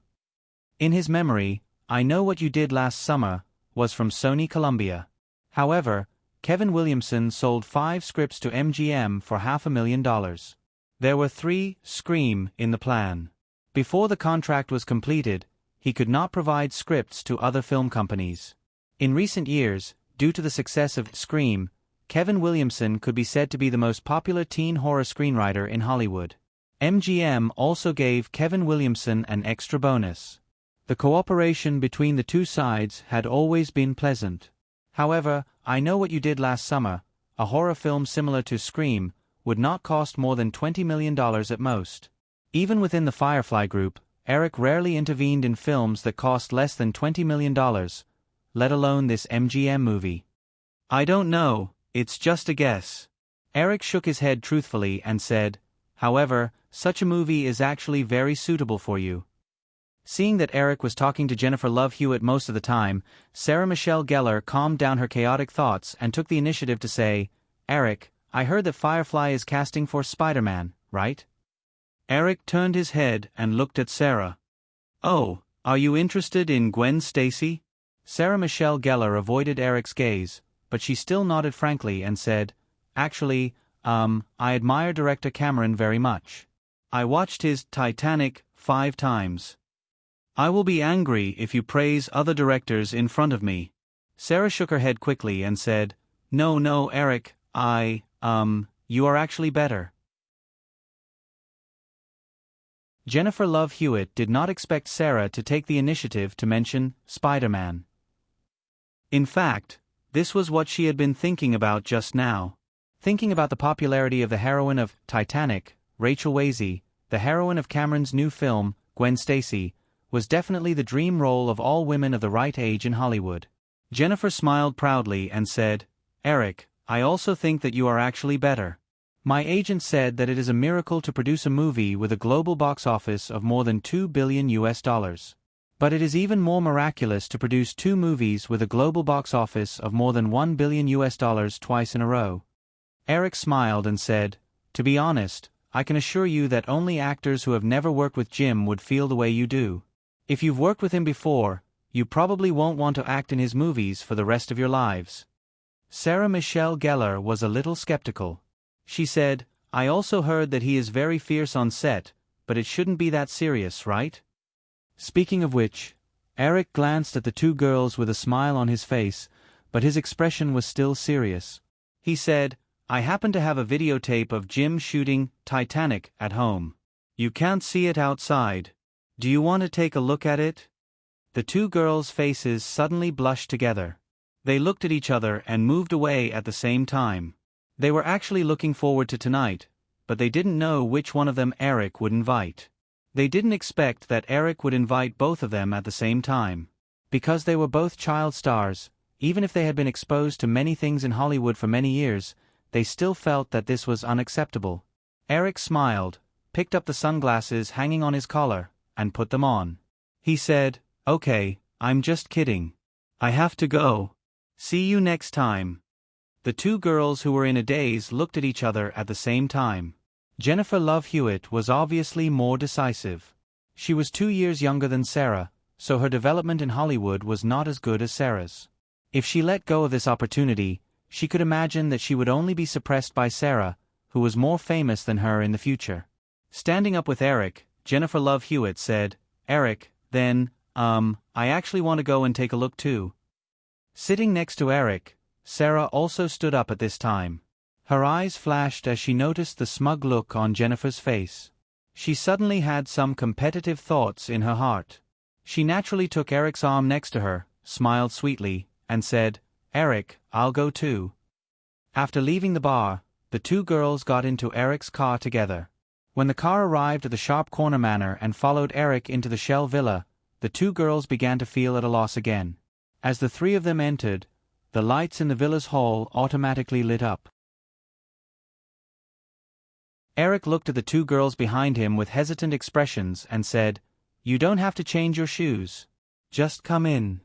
In his memory, I Know What You Did Last Summer was from Sony Columbia. However, Kevin Williamson sold 5 scripts to MGM for $500,000. There were 3 Scream in the plan. Before the contract was completed, he could not provide scripts to other film companies. In recent years, due to the success of Scream, Kevin Williamson could be said to be the most popular teen horror screenwriter in Hollywood. MGM also gave Kevin Williamson an extra bonus. The cooperation between the two sides had always been pleasant. However, I Know What You Did Last Summer, a horror film similar to Scream, would not cost more than $20 million at most. Even within the Firefly Group, Eric rarely intervened in films that cost less than $20 million, let alone this MGM movie. I don't know, it's just a guess. Eric shook his head truthfully and said, however, such a movie is actually very suitable for you. Seeing that Eric was talking to Jennifer Love Hewitt most of the time, Sarah Michelle Gellar calmed down her chaotic thoughts and took the initiative to say, Eric, I heard that Firefly is casting for Spider-Man, right? Eric turned his head and looked at Sarah. Oh, are you interested in Gwen Stacy? Sarah Michelle Gellar avoided Eric's gaze, but she still nodded frankly and said, actually, I admire director Cameron very much. I watched his Titanic 5 times. I will be angry if you praise other directors in front of me. Sarah shook her head quickly and said, No, Eric, you are actually better. Jennifer Love Hewitt did not expect Sarah to take the initiative to mention Spider-Man. In fact, this was what she had been thinking about just now. Thinking about the popularity of the heroine of Titanic, Rachel Weisz, the heroine of Cameron's new film, Gwen Stacy, was definitely the dream role of all women of the right age in Hollywood. Jennifer smiled proudly and said, Eric, I also think that you are actually better. My agent said that it is a miracle to produce a movie with a global box office of more than $2 billion. But it is even more miraculous to produce 2 movies with a global box office of more than $1 billion twice in a row. Eric smiled and said, to be honest, I can assure you that only actors who have never worked with Jim would feel the way you do. If you've worked with him before, you probably won't want to act in his movies for the rest of your lives. Sarah Michelle Gellar was a little skeptical. She said, I also heard that he is very fierce on set, but it shouldn't be that serious, right? Speaking of which, Eric glanced at the 2 girls with a smile on his face, but his expression was still serious. He said, I happen to have a videotape of Jim shooting Titanic at home. You can't see it outside. Do you want to take a look at it? The 2 girls' faces suddenly blushed together. They looked at each other and moved away at the same time. They were actually looking forward to tonight, but they didn't know which one of them Eric would invite. They didn't expect that Eric would invite both of them at the same time. Because they were both child stars, even if they had been exposed to many things in Hollywood for many years, they still felt that this was unacceptable. Eric smiled, picked up the sunglasses hanging on his collar, and put them on. He said, Okay, I'm just kidding. I have to go. See you next time. The 2 girls who were in a daze looked at each other at the same time. Jennifer Love Hewitt was obviously more decisive. She was 2 years younger than Sarah, so her development in Hollywood was not as good as Sarah's. If she let go of this opportunity, she could imagine that she would only be suppressed by Sarah, who was more famous than her in the future. Standing up with Eric, Jennifer Love Hewitt said, Eric, then, I actually want to go and take a look too. Sitting next to Eric, Sarah also stood up at this time. Her eyes flashed as she noticed the smug look on Jennifer's face. She suddenly had some competitive thoughts in her heart. She naturally took Eric's arm next to her, smiled sweetly, and said, Eric, I'll go too. After leaving the bar, the 2 girls got into Eric's car together. When the car arrived at the Sharp Corner Manor and followed Eric into the Shell Villa, the 2 girls began to feel at a loss again. As the 3 of them entered, the lights in the villa's hall automatically lit up. Eric looked at the 2 girls behind him with hesitant expressions and said, You don't have to change your shoes. Just come in.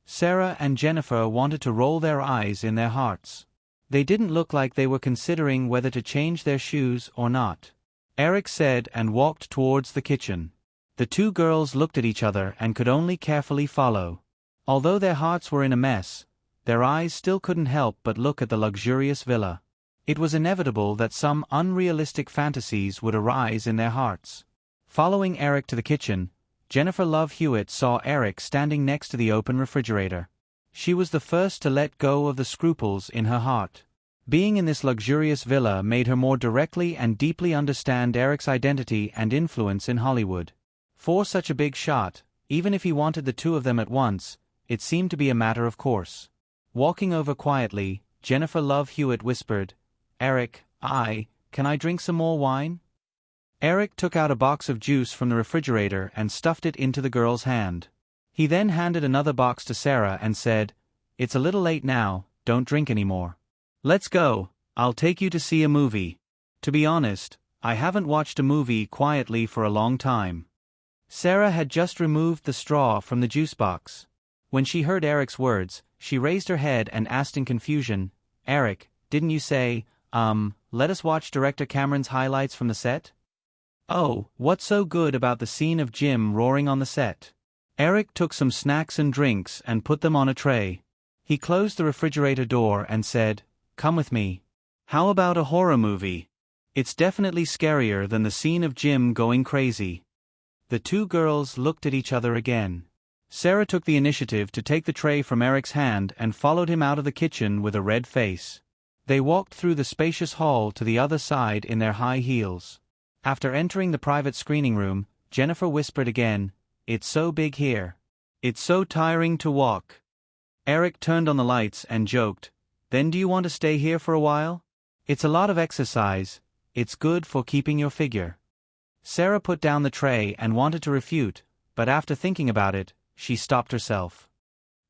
Sarah and Jennifer wanted to roll their eyes in their hearts. They didn't look like they were considering whether to change their shoes or not. Eric said and walked towards the kitchen. The 2 girls looked at each other and could only carefully follow. Although their hearts were in a mess, their eyes still couldn't help but look at the luxurious villa. It was inevitable that some unrealistic fantasies would arise in their hearts. Following Eric to the kitchen, Jennifer Love Hewitt saw Eric standing next to the open refrigerator. She was the first to let go of the scruples in her heart. Being in this luxurious villa made her more directly and deeply understand Eric's identity and influence in Hollywood. For such a big shot, even if he wanted the 2 of them at once, it seemed to be a matter of course. Walking over quietly, Jennifer Love Hewitt whispered, Eric, can I drink some more wine? Eric took out a box of juice from the refrigerator and stuffed it into the girl's hand. He then handed another box to Sarah and said, It's a little late now, don't drink anymore. Let's go, I'll take you to see a movie. To be honest, I haven't watched a movie quietly for a long time. Sarah had just removed the straw from the juice box. When she heard Eric's words, she raised her head and asked in confusion, Eric, didn't you say, let us watch Director Cameron's highlights from the set? Oh, what's so good about the scene of Jim roaring on the set? Eric took some snacks and drinks and put them on a tray. He closed the refrigerator door and said, Come with me. How about a horror movie? It's definitely scarier than the scene of Jim going crazy. The two girls looked at each other again. Sarah took the initiative to take the tray from Eric's hand and followed him out of the kitchen with a red face. They walked through the spacious hall to the other side in their high heels. After entering the private screening room, Jennifer whispered again, It's so big here. It's so tiring to walk. Eric turned on the lights and joked, Then do you want to stay here for a while? It's a lot of exercise. It's good for keeping your figure. Sarah put down the tray and wanted to refute, but after thinking about it, she stopped herself.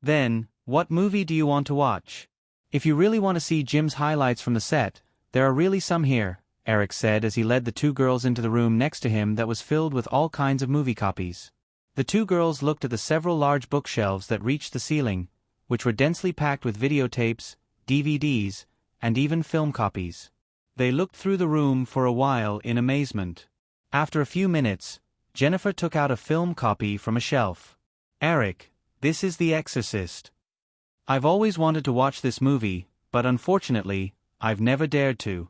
Then, what movie do you want to watch? If you really want to see Jim's highlights from the set, there are really some here, Eric said as he led the two girls into the room next to him that was filled with all kinds of movie copies. The two girls looked at the several large bookshelves that reached the ceiling, which were densely packed with videotapes, DVDs, and even film copies. They looked through the room for a while in amazement. After a few minutes, Jennifer took out a film copy from a shelf. Eric, this is The Exorcist. I've always wanted to watch this movie, but unfortunately, I've never dared to.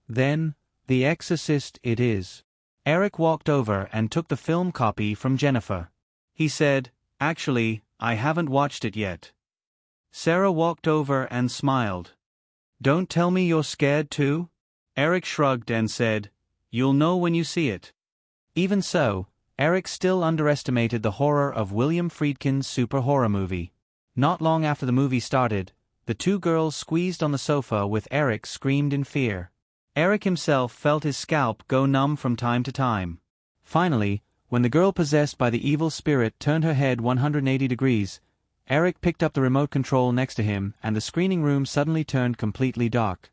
Then, The Exorcist it is. Eric walked over and took the film copy from Jennifer. He said, Actually, I haven't watched it yet. Sarah walked over and smiled. Don't tell me you're scared too? Eric shrugged and said, You'll know when you see it. Even so, Eric still underestimated the horror of William Friedkin's super horror movie. Not long after the movie started, the two girls squeezed on the sofa with Eric screamed in fear. Eric himself felt his scalp go numb from time to time. Finally, when the girl possessed by the evil spirit turned her head 180 degrees, Eric picked up the remote control next to him and the screening room suddenly turned completely dark.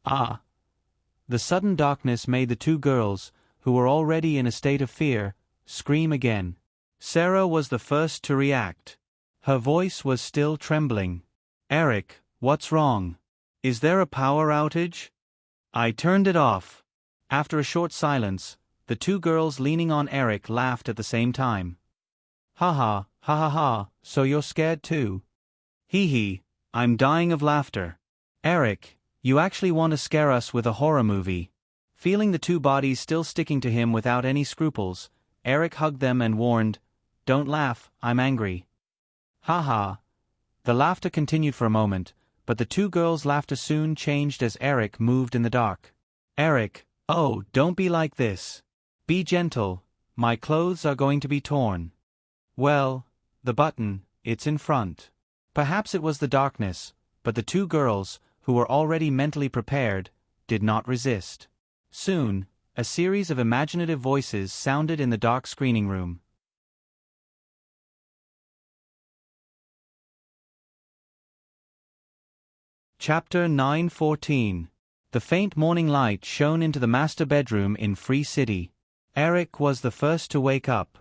Ah! The sudden darkness made the two girls, who were already in a state of fear, scream again. Sarah was the first to react. Her voice was still trembling. Eric, what's wrong? Is there a power outage? I turned it off. After a short silence, the two girls leaning on Eric laughed at the same time. Ha ha, ha ha ha, so you're scared too? Hee hee, I'm dying of laughter. Eric, you actually want to scare us with a horror movie. Feeling the two bodies still sticking to him without any scruples, Eric hugged them and warned, Don't laugh, I'm angry. Ha ha. The laughter continued for a moment, but the two girls' laughter soon changed as Eric moved in the dark. Eric, oh, don't be like this. Be gentle, my clothes are going to be torn. Well, the button, it's in front. Perhaps it was the darkness, but the two girls, who were already mentally prepared, did not resist. Soon, a series of imaginative voices sounded in the dark screening room. Chapter 9:14. The faint morning light shone into the master bedroom in Free City. Eric was the first to wake up.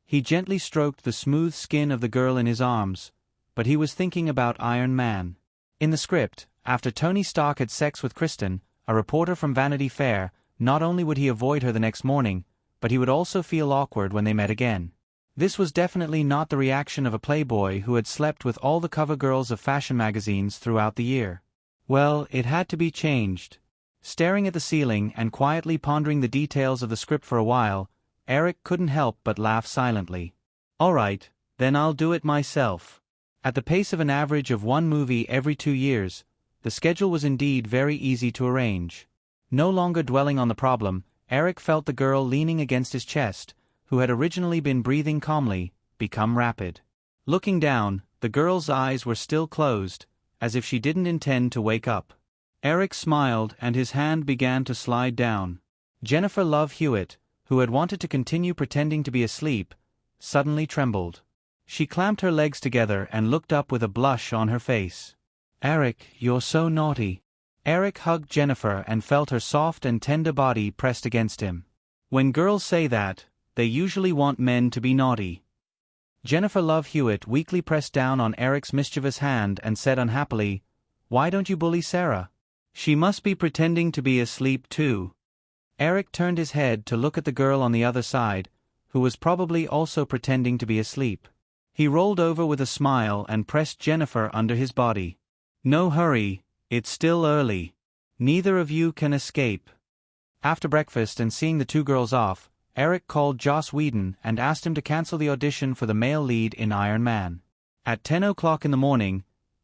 He gently stroked the smooth skin of the girl in his arms, but he was thinking about Iron Man. In the script, after Tony Stark had sex with Kristen, a reporter from Vanity Fair, not only would he avoid her the next morning, but he would also feel awkward when they met again. This was definitely not the reaction of a playboy who had slept with all the cover girls of fashion magazines throughout the year. Well, it had to be changed. Staring at the ceiling and quietly pondering the details of the script for a while, Eric couldn't help but laugh silently. All right, then I'll do it myself. At the pace of an average of one movie every 2 years, the schedule was indeed very easy to arrange. No longer dwelling on the problem, Eric felt the girl leaning against his chest, who had originally been breathing calmly, become rapid. Looking down, the girl's eyes were still closed, as if she didn't intend to wake up. Eric smiled and his hand began to slide down. Jennifer Love Hewitt, who had wanted to continue pretending to be asleep, suddenly trembled. She clamped her legs together and looked up with a blush on her face. "Eric, you're so naughty." Eric hugged Jennifer and felt her soft and tender body pressed against him. When girls say that, they usually want men to be naughty. Jennifer Love Hewitt weakly pressed down on Eric's mischievous hand and said unhappily, "Why don't you bully Sarah? She must be pretending to be asleep too." Eric turned his head to look at the girl on the other side, who was probably also pretending to be asleep. He rolled over with a smile and pressed Jennifer under his body. "No hurry, it's still early. Neither of you can escape." After breakfast and seeing the two girls off, Eric called Joss Whedon and asked him to cancel the audition for the male lead in Iron Man. At 10 o'clock in the morning,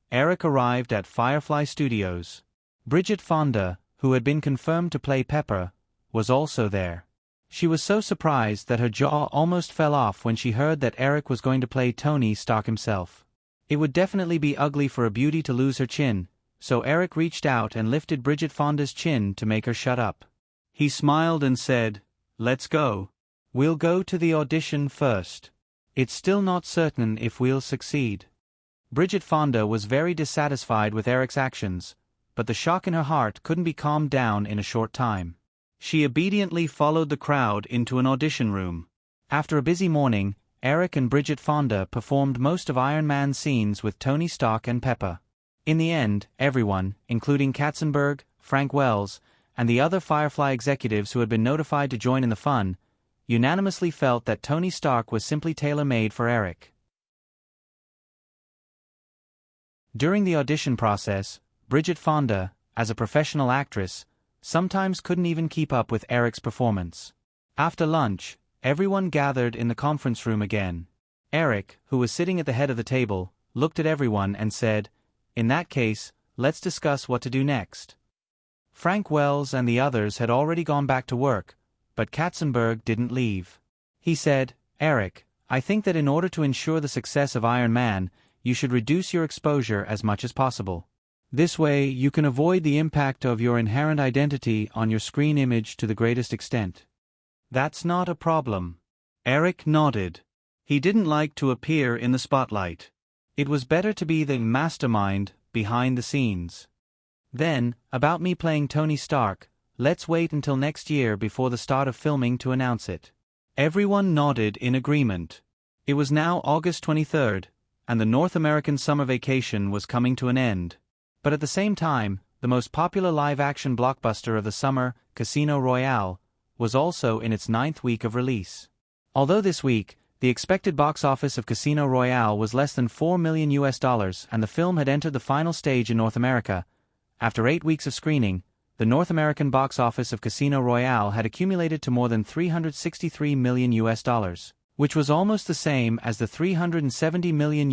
Eric arrived at Firefly Studios. Bridget Fonda, who had been confirmed to play Pepper, was also there. She was so surprised that her jaw almost fell off when she heard that Eric was going to play Tony Stark himself. It would definitely be ugly for a beauty to lose her chin, so Eric reached out and lifted Bridget Fonda's chin to make her shut up. He smiled and said, "Let's go. We'll go to the audition first. It's still not certain if we'll succeed." Bridget Fonda was very dissatisfied with Eric's actions, but the shock in her heart couldn't be calmed down in a short time. She obediently followed the crowd into an audition room. After a busy morning, Eric and Bridget Fonda performed most of Iron Man's scenes with Tony Stark and Pepper. In the end, everyone, including Katzenberg, Frank Wells, and the other Firefly executives who had been notified to join in the fun, unanimously felt that Tony Stark was simply tailor-made for Eric. During the audition process, Bridget Fonda, as a professional actress, sometimes couldn't even keep up with Eric's performance. After lunch, everyone gathered in the conference room again. Eric, who was sitting at the head of the table, looked at everyone and said, "In that case, let's discuss what to do next." Frank Wells and the others had already gone back to work, but Katzenberg didn't leave. He said, "Eric, I think that in order to ensure the success of Iron Man, you should reduce your exposure as much as possible. This way, you can avoid the impact of your inherent identity on your screen image to the greatest extent." "That's not a problem." Eric nodded. He didn't like to appear in the spotlight. It was better to be the mastermind behind the scenes. "Then, about me playing Tony Stark, let's wait until next year before the start of filming to announce it." Everyone nodded in agreement. It was now August 23rd, and the North American summer vacation was coming to an end. But at the same time, the most popular live-action blockbuster of the summer, Casino Royale, was also in its 9th week of release. Although this week, the expected box office of Casino Royale was less than $4 million and the film had entered the final stage in North America, after 8 weeks of screening, the North American box office of Casino Royale had accumulated to more than $363 million, which was almost the same as the $370 million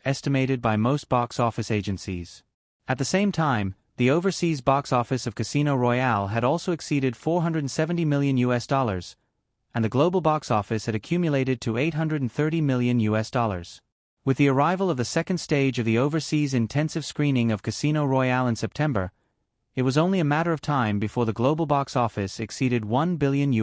estimated by most box office agencies. At the same time, the overseas box office of Casino Royale had also exceeded $470 million, and the global box office had accumulated to $830 million. With the arrival of the second stage of the overseas intensive screening of Casino Royale in September, it was only a matter of time before the global box office exceeded $1 billion.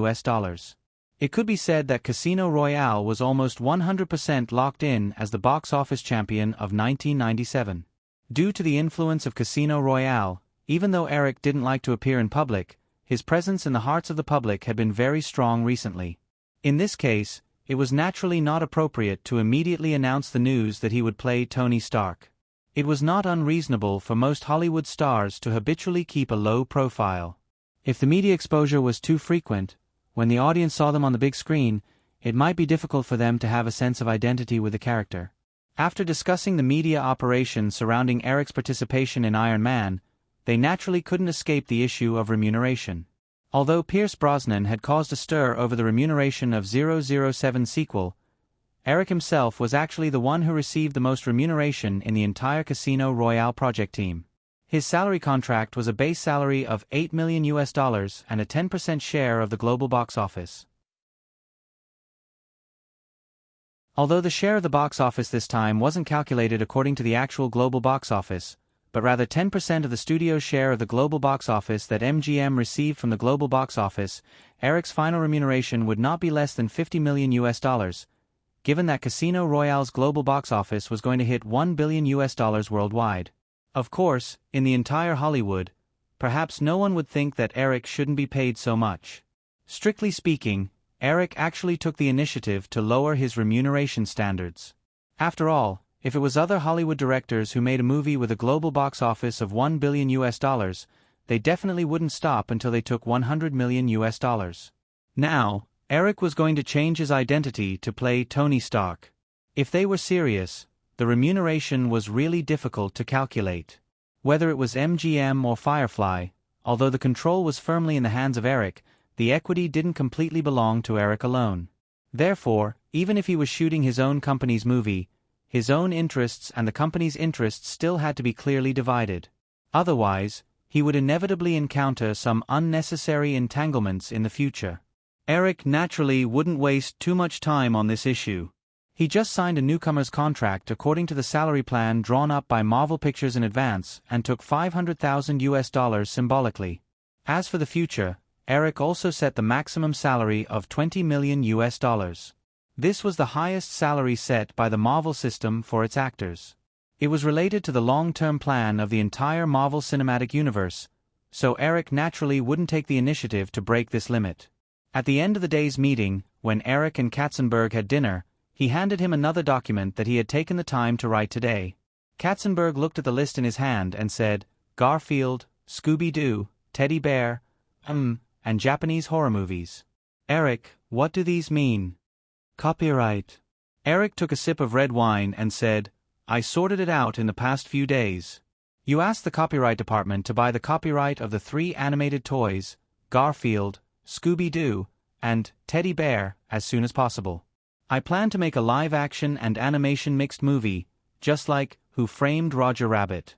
It could be said that Casino Royale was almost 100% locked in as the box office champion of 1997. Due to the influence of Casino Royale, even though Eric didn't like to appear in public, his presence in the hearts of the public had been very strong recently. In this case, it was naturally not appropriate to immediately announce the news that he would play Tony Stark. It was not unreasonable for most Hollywood stars to habitually keep a low profile. If the media exposure was too frequent, when the audience saw them on the big screen, it might be difficult for them to have a sense of identity with the character. After discussing the media operation surrounding Eric's participation in Iron Man, they naturally couldn't escape the issue of remuneration. Although Pierce Brosnan had caused a stir over the remuneration of 007 sequel, Eric himself was actually the one who received the most remuneration in the entire Casino Royale project team. His salary contract was a base salary of $8 million and a 10% share of the global box office. Although the share of the box office this time wasn't calculated according to the actual global box office, but rather 10% of the studio's share of the global box office that MGM received from the global box office, Eric's final remuneration would not be less than $50 million, given that Casino Royale's global box office was going to hit $1 billion worldwide. Of course, in the entire Hollywood, perhaps no one would think that Eric shouldn't be paid so much. Strictly speaking, Eric actually took the initiative to lower his remuneration standards. After all, if it was other Hollywood directors who made a movie with a global box office of $1 billion, they definitely wouldn't stop until they took $100 million. Now, Eric was going to change his identity to play Tony Stark. If they were serious, the remuneration was really difficult to calculate. Whether it was MGM or Firefly, although the control was firmly in the hands of Eric, the equity didn't completely belong to Eric alone. Therefore, even if he was shooting his own company's movie, his own interests and the company's interests still had to be clearly divided. Otherwise, he would inevitably encounter some unnecessary entanglements in the future. Eric naturally wouldn't waste too much time on this issue. He just signed a newcomer's contract according to the salary plan drawn up by Marvel Pictures in advance and took $500,000 symbolically. As for the future, Eric also set the maximum salary of $20 million. This was the highest salary set by the Marvel system for its actors. It was related to the long-term plan of the entire Marvel Cinematic Universe, so Eric naturally wouldn't take the initiative to break this limit. At the end of the day's meeting, when Eric and Katzenberg had dinner, he handed him another document that he had taken the time to write today. Katzenberg looked at the list in his hand and said, Garfield, Scooby-Doo, Teddy Bear, and Japanese horror movies. Eric, what do these mean? Copyright. Eric took a sip of red wine and said, I sorted it out in the past few days. You asked the copyright department to buy the copyright of the 3 animated toys, Garfield, Scooby-Doo, and Teddy Bear, as soon as possible. I plan to make a live-action and animation mixed movie, just like Who Framed Roger Rabbit.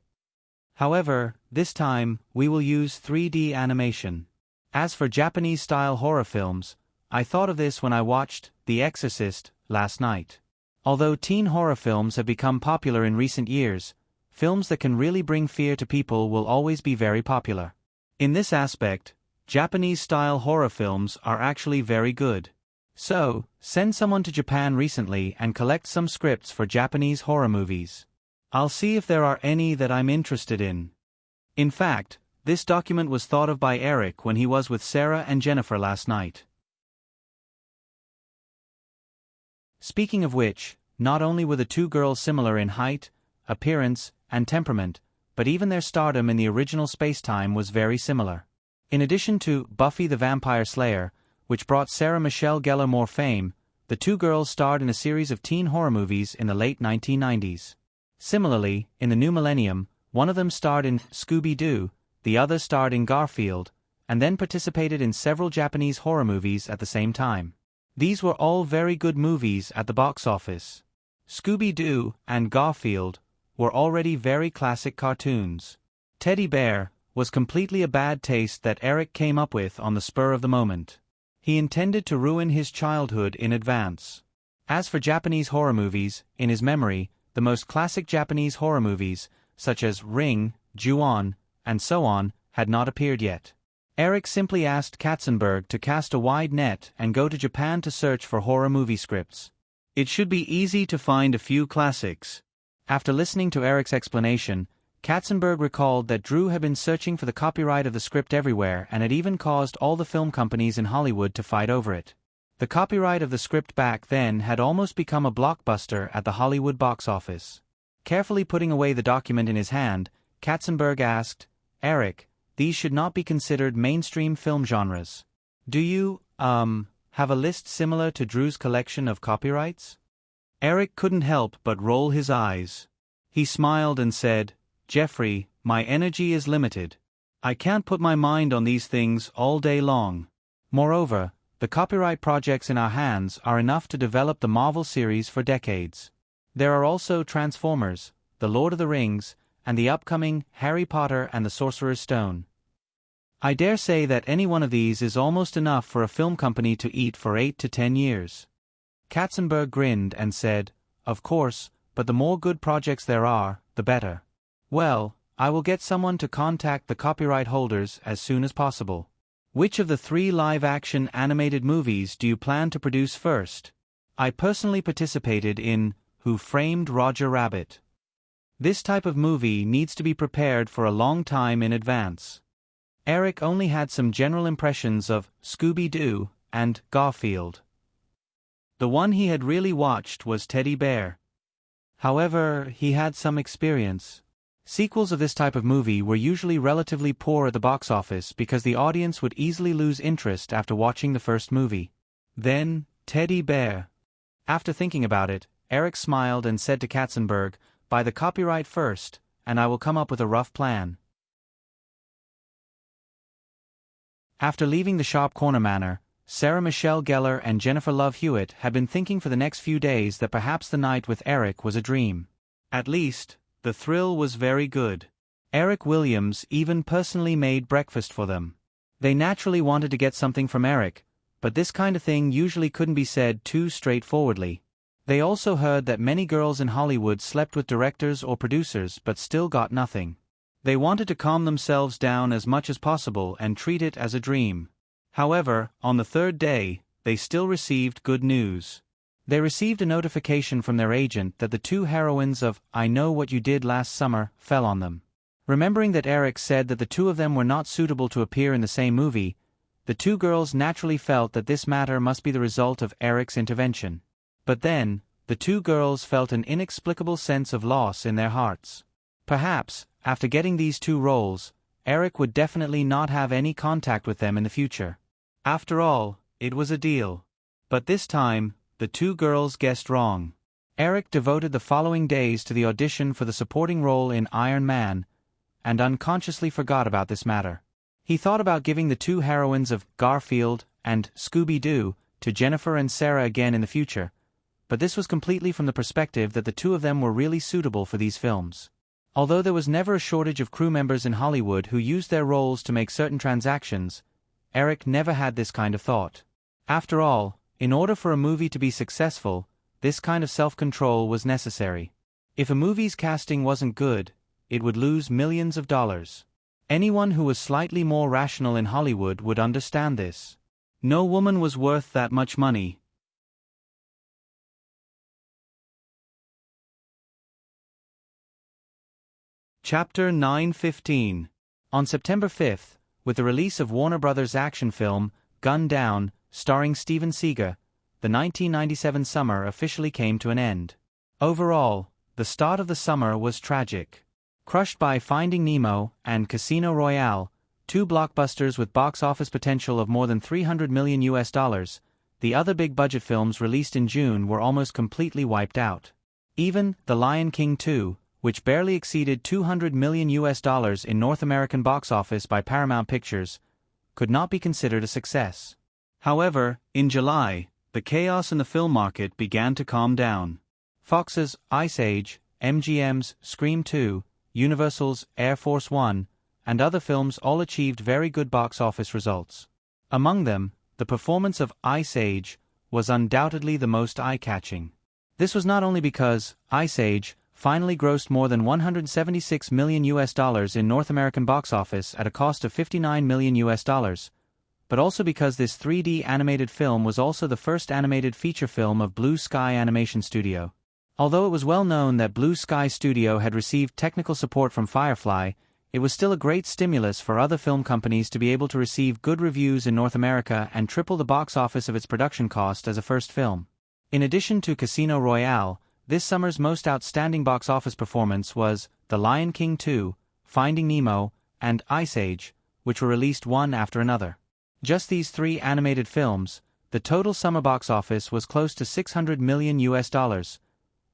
However, this time, we will use 3D animation. As for Japanese-style horror films, I thought of this when I watched The Exorcist last night. Although teen horror films have become popular in recent years, films that can really bring fear to people will always be very popular. In this aspect, Japanese-style horror films are actually very good. So, send someone to Japan recently and collect some scripts for Japanese horror movies. I'll see if there are any that I'm interested in. In fact, this document was thought of by Eric when he was with Sarah and Jennifer last night. Speaking of which, not only were the two girls similar in height, appearance, and temperament, but even their stardom in the original space-time was very similar. In addition to Buffy the Vampire Slayer, which brought Sarah Michelle Gellar more fame, the two girls starred in a series of teen horror movies in the late 1990s. Similarly, in the new millennium, one of them starred in Scooby-Doo, the other starred in Garfield, and then participated in several Japanese horror movies at the same time. These were all very good movies at the box office. Scooby-Doo and Garfield were already very classic cartoons. Teddy Bear was completely a bad taste that Eric came up with on the spur of the moment. He intended to ruin his childhood in advance. As for Japanese horror movies, in his memory, the most classic Japanese horror movies, such as Ring, Ju-on, and so on, had not appeared yet. Eric simply asked Katzenberg to cast a wide net and go to Japan to search for horror movie scripts. It should be easy to find a few classics. After listening to Eric's explanation, Katzenberg recalled that Drew had been searching for the copyright of the script everywhere and had even caused all the film companies in Hollywood to fight over it. The copyright of the script back then had almost become a blockbuster at the Hollywood box office. Carefully putting away the document in his hand, Katzenberg asked, Eric, these should not be considered mainstream film genres. Do you, have a list similar to Drew's collection of copyrights? Eric couldn't help but roll his eyes. He smiled and said, Jeffrey, my energy is limited. I can't put my mind on these things all day long. Moreover, the copyright projects in our hands are enough to develop the Marvel series for decades. There are also Transformers, The Lord of the Rings, and the upcoming Harry Potter and the Sorcerer's Stone. I dare say that any one of these is almost enough for a film company to eat for 8 to 10 years. Katzenberg grinned and said, Of course, but the more good projects there are, the better. Well, I will get someone to contact the copyright holders as soon as possible. Which of the 3 live-action animated movies do you plan to produce first? I personally participated in Who Framed Roger Rabbit. This type of movie needs to be prepared for a long time in advance. Eric only had some general impressions of Scooby-Doo and Garfield. The one he had really watched was Teddy Bear. However, he had some experience. Sequels of this type of movie were usually relatively poor at the box office because the audience would easily lose interest after watching the first movie. Then, Teddy Bear. After thinking about it, Eric smiled and said to Katzenberg, "Buy the copyright first, and I will come up with a rough plan." After leaving the Sharp Corner Manor, Sarah Michelle Gellar and Jennifer Love Hewitt had been thinking for the next few days that perhaps the night with Eric was a dream. At least, the thrill was very good. Eric Williams even personally made breakfast for them. They naturally wanted to get something from Eric, but this kind of thing usually couldn't be said too straightforwardly. They also heard that many girls in Hollywood slept with directors or producers but still got nothing. They wanted to calm themselves down as much as possible and treat it as a dream. However, on the third day, they still received good news. They received a notification from their agent that the two heroines of I Know What You Did Last Summer fell on them. Remembering that Eric said that the two of them were not suitable to appear in the same movie, the two girls naturally felt that this matter must be the result of Eric's intervention. But then, the two girls felt an inexplicable sense of loss in their hearts. Perhaps, after getting these two roles, Eric would definitely not have any contact with them in the future. After all, it was a deal. But this time, the two girls guessed wrong. Eric devoted the following days to the audition for the supporting role in Iron Man, and unconsciously forgot about this matter. He thought about giving the two heroines of Garfield and Scooby-Doo to Jennifer and Sarah again in the future, but this was completely from the perspective that the two of them were really suitable for these films. Although there was never a shortage of crew members in Hollywood who used their roles to make certain transactions, Eric never had this kind of thought. After all, in order for a movie to be successful, this kind of self-control was necessary. If a movie's casting wasn't good, it would lose millions of dollars. Anyone who was slightly more rational in Hollywood would understand this. No woman was worth that much money. Chapter 9:15. On September 5th, with the release of Warner Brothers' action film, Gun Down, starring Steven Seagal, the 1997 summer officially came to an end. Overall, the start of the summer was tragic. Crushed by Finding Nemo and Casino Royale, two blockbusters with box office potential of more than $300 million, the other big-budget films released in June were almost completely wiped out. Even The Lion King 2, which barely exceeded $200 million in North American box office by Paramount Pictures, could not be considered a success. However, in July, the chaos in the film market began to calm down. Fox's Ice Age, MGM's Scream 2, Universal's Air Force One, and other films all achieved very good box office results. Among them, the performance of Ice Age was undoubtedly the most eye-catching. This was not only because Ice Age finally grossed more than $176 million in North American box office at a cost of $59 million, but also because this 3D animated film was also the first animated feature film of Blue Sky Animation Studio. Although it was well known that Blue Sky Studio had received technical support from Firefly, it was still a great stimulus for other film companies to be able to receive good reviews in North America and triple the box office of its production cost as a first film. In addition to Casino Royale, this summer's most outstanding box office performance was The Lion King 2, Finding Nemo, and Ice Age, which were released one after another. Just these three animated films, the total summer box office was close to $600 million,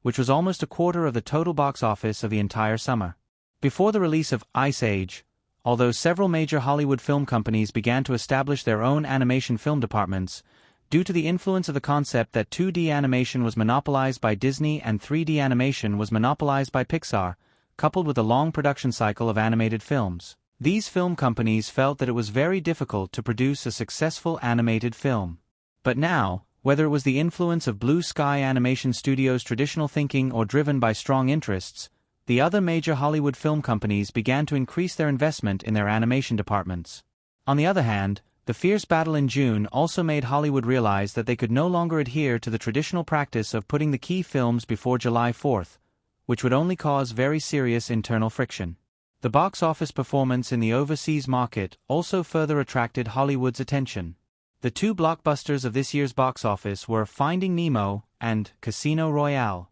which was almost a quarter of the total box office of the entire summer. Before the release of Ice Age, although several major Hollywood film companies began to establish their own animation film departments, due to the influence of the concept that 2D animation was monopolized by Disney and 3D animation was monopolized by Pixar, coupled with a long production cycle of animated films, these film companies felt that it was very difficult to produce a successful animated film. But now, whether it was the influence of Blue Sky Animation Studios' traditional thinking or driven by strong interests, the other major Hollywood film companies began to increase their investment in their animation departments. On the other hand, The fierce battle in June also made Hollywood realize that they could no longer adhere to the traditional practice of putting the key films before July 4th, which would only cause very serious internal friction. The box office performance in the overseas market also further attracted Hollywood's attention. The two blockbusters of this year's box office were Finding Nemo and Casino Royale.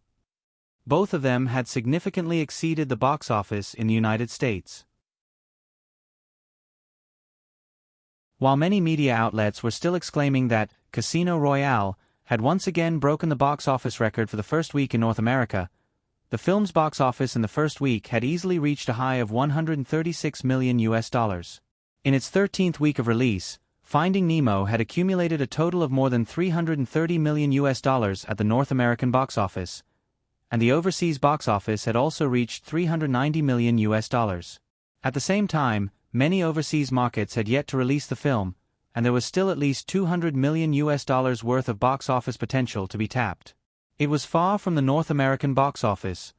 Both of them had significantly exceeded the box office in the United States. While many media outlets were still exclaiming that Casino Royale had once again broken the box office record for the first week in North America, the film's box office in the first week had easily reached a high of $136 million. In its 13th week of release, Finding Nemo had accumulated a total of more than $330 million at the North American box office, and the overseas box office had also reached $390 million. At the same time, many overseas markets had yet to release the film, and there was still at least $200 million worth of box office potential to be tapped. It was far from the North American box office,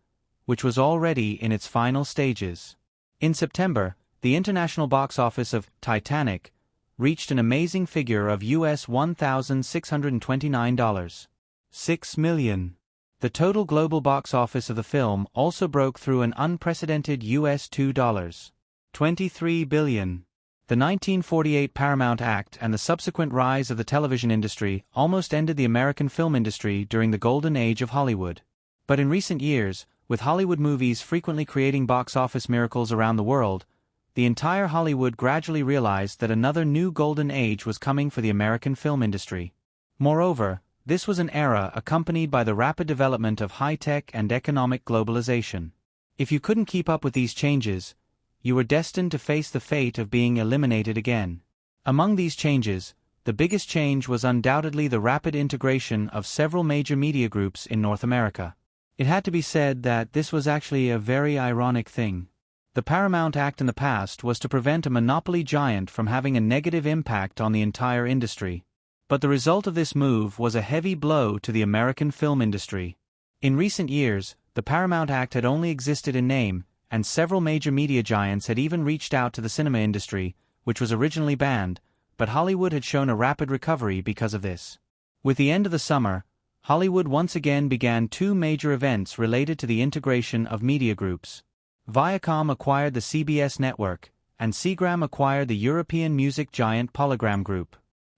which was already in its final stages. In September, the international box office of Titanic reached an amazing figure of US $1,629. $6 million. The total global box office of the film also broke through an unprecedented US $2.23 billion. The 1948 Paramount Act and the subsequent rise of the television industry almost ended the American film industry during the golden age of Hollywood. But in recent years, with Hollywood movies frequently creating box office miracles around the world, the entire Hollywood gradually realized that another new golden age was coming for the American film industry. Moreover, this was an era accompanied by the rapid development of high-tech and economic globalization. If you couldn't keep up with these changes, you were destined to face the fate of being eliminated again. Among these changes, the biggest change was undoubtedly the rapid integration of several major media groups in North America. It had to be said that this was actually a very ironic thing. The Paramount Act in the past was to prevent a monopoly giant from having a negative impact on the entire industry. But the result of this move was a heavy blow to the American film industry. In recent years, the Paramount Act had only existed in name, and several major media giants had even reached out to the cinema industry, which was originally banned, but Hollywood had shown a rapid recovery because of this. With the end of the summer, Hollywood once again began two major events related to the integration of media groups. Viacom acquired the CBS network, and Seagram acquired the European music giant Polygram Group.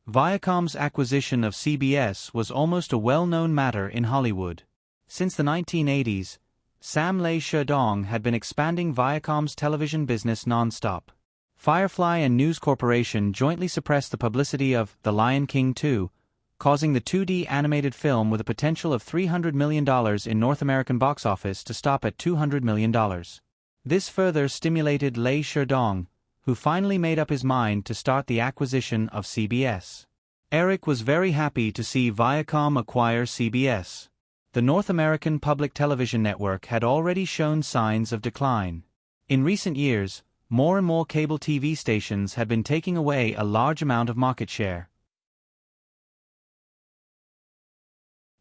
Viacom's acquisition of CBS was almost a well-known matter in Hollywood. Since the 1980s, Sam Lei Sherdong had been expanding Viacom's television business non-stop. Firefly and News Corporation jointly suppressed the publicity of The Lion King 2, causing the 2D animated film with a potential of $300 million in North American box office to stop at $200 million. This further stimulated Lei Sherdong, who finally made up his mind to start the acquisition of CBS. Eric was very happy to see Viacom acquire CBS. The North American public television network had already shown signs of decline. In recent years, more and more cable TV stations had been taking away a large amount of market share.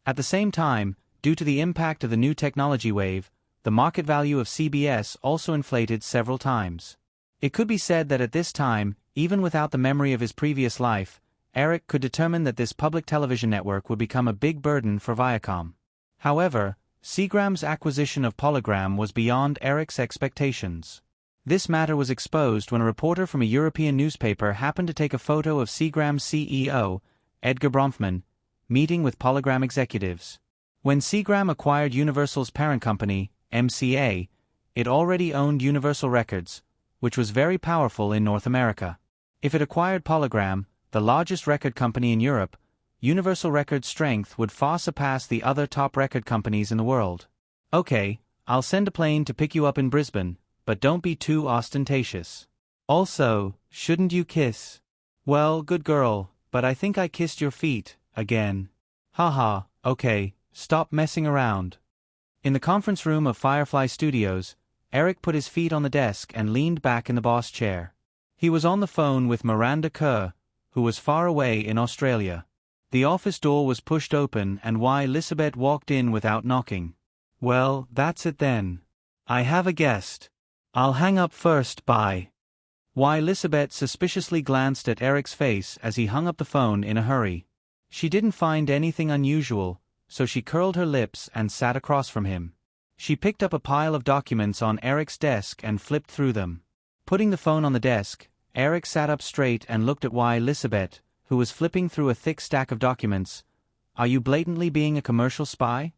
At the same time, due to the impact of the new technology wave, the market value of CBS also inflated several times. It could be said that at this time, even without the memory of his previous life, Eric could determine that this public television network would become a big burden for Viacom. However, Seagram's acquisition of Polygram was beyond Eric's expectations. This matter was exposed when a reporter from a European newspaper happened to take a photo of Seagram's CEO, Edgar Bronfman, meeting with Polygram executives. When Seagram acquired Universal's parent company, MCA, it already owned Universal Records, which was very powerful in North America. If it acquired Polygram, the largest record company in Europe, Universal Records' strength would far surpass the other top record companies in the world. Okay, I'll send a plane to pick you up in Brisbane, but don't be too ostentatious. Also, shouldn't you kiss? Well, good girl, but I think I kissed your feet, again. Haha, okay, stop messing around. In the conference room of Firefly Studios, Eric put his feet on the desk and leaned back in the boss chair. He was on the phone with Miranda Kerr, who was far away in Australia. The office door was pushed open and Elizabeth walked in without knocking. Well, that's it then. I have a guest. I'll hang up first, bye. Why Elizabeth suspiciously glanced at Eric's face as he hung up the phone in a hurry. She didn't find anything unusual, so she curled her lips and sat across from him. She picked up a pile of documents on Eric's desk and flipped through them. Putting the phone on the desk, Eric sat up straight and looked at Why Elizabeth, who was flipping through a thick stack of documents. Are you blatantly being a commercial spy?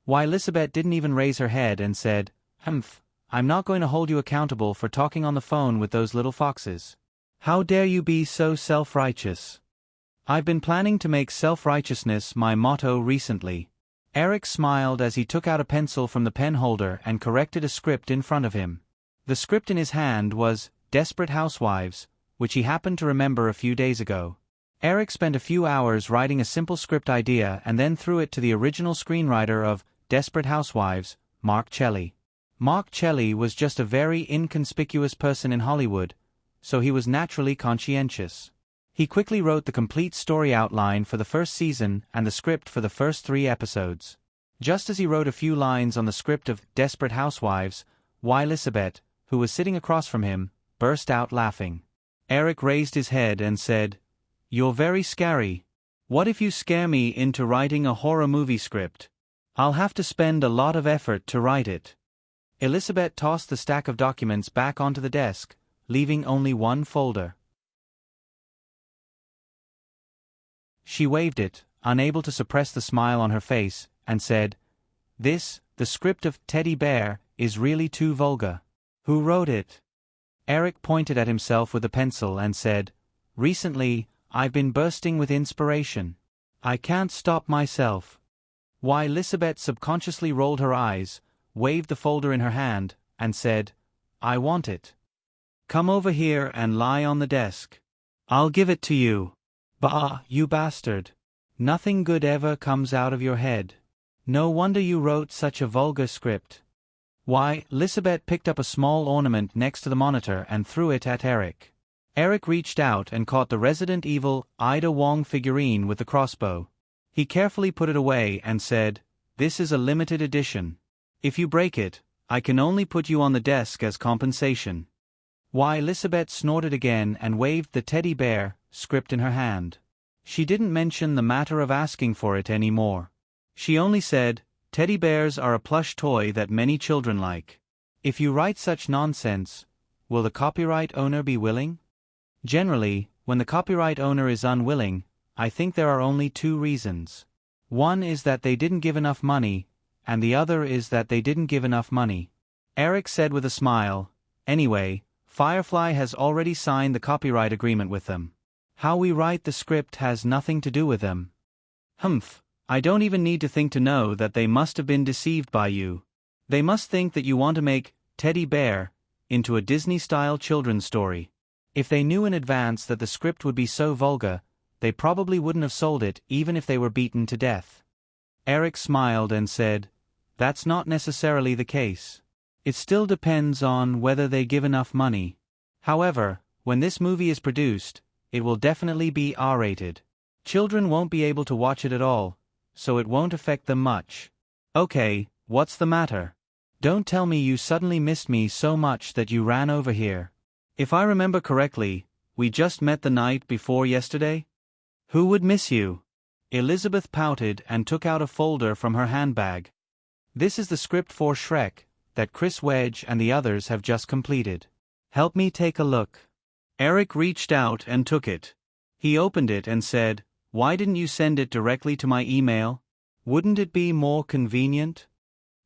Why Elizabeth didn't even raise her head and said, Humph, I'm not going to hold you accountable for talking on the phone with those little foxes. How dare you be so self-righteous? I've been planning to make self-righteousness my motto recently. Eric smiled as he took out a pencil from the pen holder and corrected a script in front of him. The script in his hand was Desperate Housewives, which he happened to remember a few days ago. Eric spent a few hours writing a simple script idea and then threw it to the original screenwriter of Desperate Housewives, Mark Chelly. Mark Chelly was just a very inconspicuous person in Hollywood, so he was naturally conscientious. He quickly wrote the complete story outline for the first season and the script for the first 3 episodes. Just as he wrote a few lines on the script of Desperate Housewives, Why Elizabeth, who was sitting across from him, burst out laughing. Eric raised his head and said, You're very scary. What if you scare me into writing a horror movie script? I'll have to spend a lot of effort to write it. Elizabeth tossed the stack of documents back onto the desk, leaving only one folder. She waved it, unable to suppress the smile on her face, and said, This, the script of Teddy Bear, is really too vulgar. Who wrote it? Eric pointed at himself with a pencil and said, Recently, I've been bursting with inspiration. I can't stop myself. Why Elizabeth subconsciously rolled her eyes, waved the folder in her hand, and said, I want it. Come over here and lie on the desk. I'll give it to you. Bah, you bastard. Nothing good ever comes out of your head. No wonder you wrote such a vulgar script. Why, Elizabeth picked up a small ornament next to the monitor and threw it at Eric. Eric reached out and caught the Resident Evil Ida Wong figurine with the crossbow. He carefully put it away and said, This is a limited edition. If you break it, I can only put you on the desk as compensation. Why Elizabeth snorted again and waved the teddy bear script in her hand. She didn't mention the matter of asking for it anymore. She only said, Teddy bears are a plush toy that many children like. If you write such nonsense, will the copyright owner be willing? Generally, when the copyright owner is unwilling, I think there are only 2 reasons. One is that they didn't give enough money, and the other is that they didn't give enough money. Eric said with a smile, Anyway, Firefly has already signed the copyright agreement with them. How we write the script has nothing to do with them. Humph, I don't even need to think to know that they must have been deceived by you. They must think that you want to make Teddy Bear into a Disney-style children's story. If they knew in advance that the script would be so vulgar, they probably wouldn't have sold it even if they were beaten to death. Eric smiled and said, That's not necessarily the case. It still depends on whether they give enough money. However, when this movie is produced, it will definitely be R-rated. Children won't be able to watch it at all, so it won't affect them much. Okay, what's the matter? Don't tell me you suddenly missed me so much that you ran over here. If I remember correctly, we just met the night before yesterday? Who would miss you? Elizabeth pouted and took out a folder from her handbag. This is the script for Shrek that Chris Wedge and the others have just completed. Help me take a look. Eric reached out and took it. He opened it and said, Why didn't you send it directly to my email? Wouldn't it be more convenient?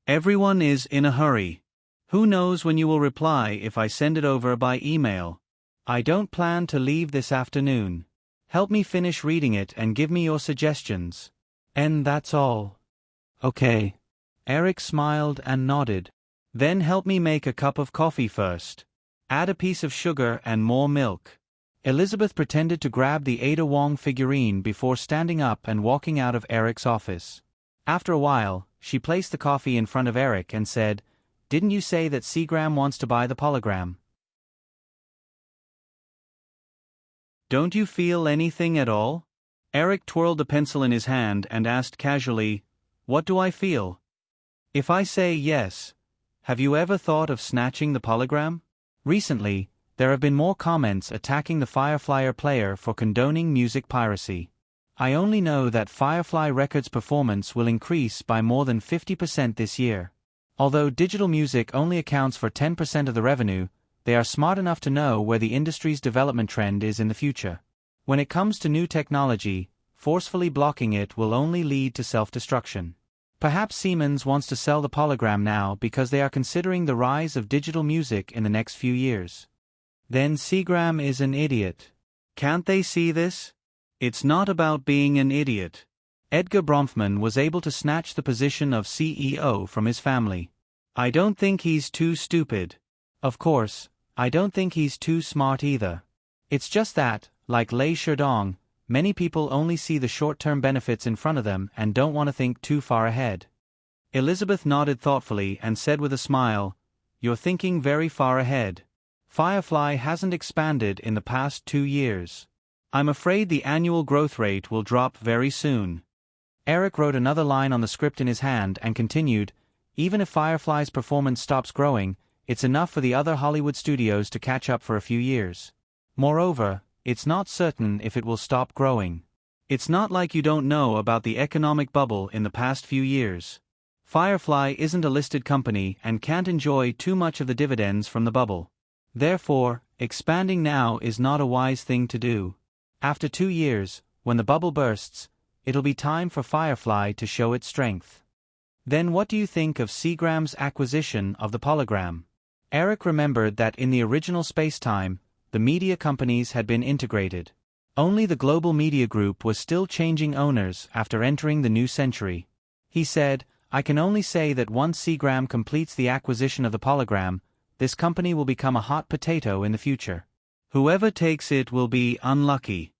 Everyone is in a hurry. Who knows when you will reply if I send it over by email? I don't plan to leave this afternoon. Help me finish reading it and give me your suggestions. And that's all. Okay. Eric smiled and nodded. Then help me make a cup of coffee first. Add a piece of sugar and more milk. Elizabeth pretended to grab the Ada Wong figurine before standing up and walking out of Eric's office. After a while, she placed the coffee in front of Eric and said, Didn't you say that Seagram wants to buy the polygram? Don't you feel anything at all? Eric twirled the pencil in his hand and asked casually, What do I feel? If I say yes, have you ever thought of snatching the polygram? Recently, there have been more comments attacking the Firefly player for condoning music piracy. I only know that Firefly Records' performance will increase by more than 50% this year. Although digital music only accounts for 10% of the revenue, they are smart enough to know where the industry's development trend is in the future. When it comes to new technology, forcefully blocking it will only lead to self-destruction. Perhaps Siemens wants to sell the Polygram now because they are considering the rise of digital music in the next few years. Then Seagram is an idiot. Can't they see this? It's not about being an idiot. Edgar Bronfman was able to snatch the position of CEO from his family. I don't think he's too stupid. Of course, I don't think he's too smart either. It's just that, like Lei Sherdong, many people only see the short-term benefits in front of them and don't want to think too far ahead. Elizabeth nodded thoughtfully and said with a smile, "You're thinking very far ahead. Firefly hasn't expanded in the past 2 years. I'm afraid the annual growth rate will drop very soon." Eric wrote another line on the script in his hand and continued, "Even if Firefly's performance stops growing, it's enough for the other Hollywood studios to catch up for a few years. Moreover, it's not certain if it will stop growing. It's not like you don't know about the economic bubble in the past few years. Firefly isn't a listed company and can't enjoy too much of the dividends from the bubble. Therefore, expanding now is not a wise thing to do. After 2 years, when the bubble bursts, it'll be time for Firefly to show its strength." Then what do you think of Seagram's acquisition of the Polygram? Eric remembered that in the original space-time, the media companies had been integrated. Only the global media group was still changing owners after entering the new century. He said, "I can only say that once Seagram completes the acquisition of the Polygram, this company will become a hot potato in the future. Whoever takes it will be unlucky."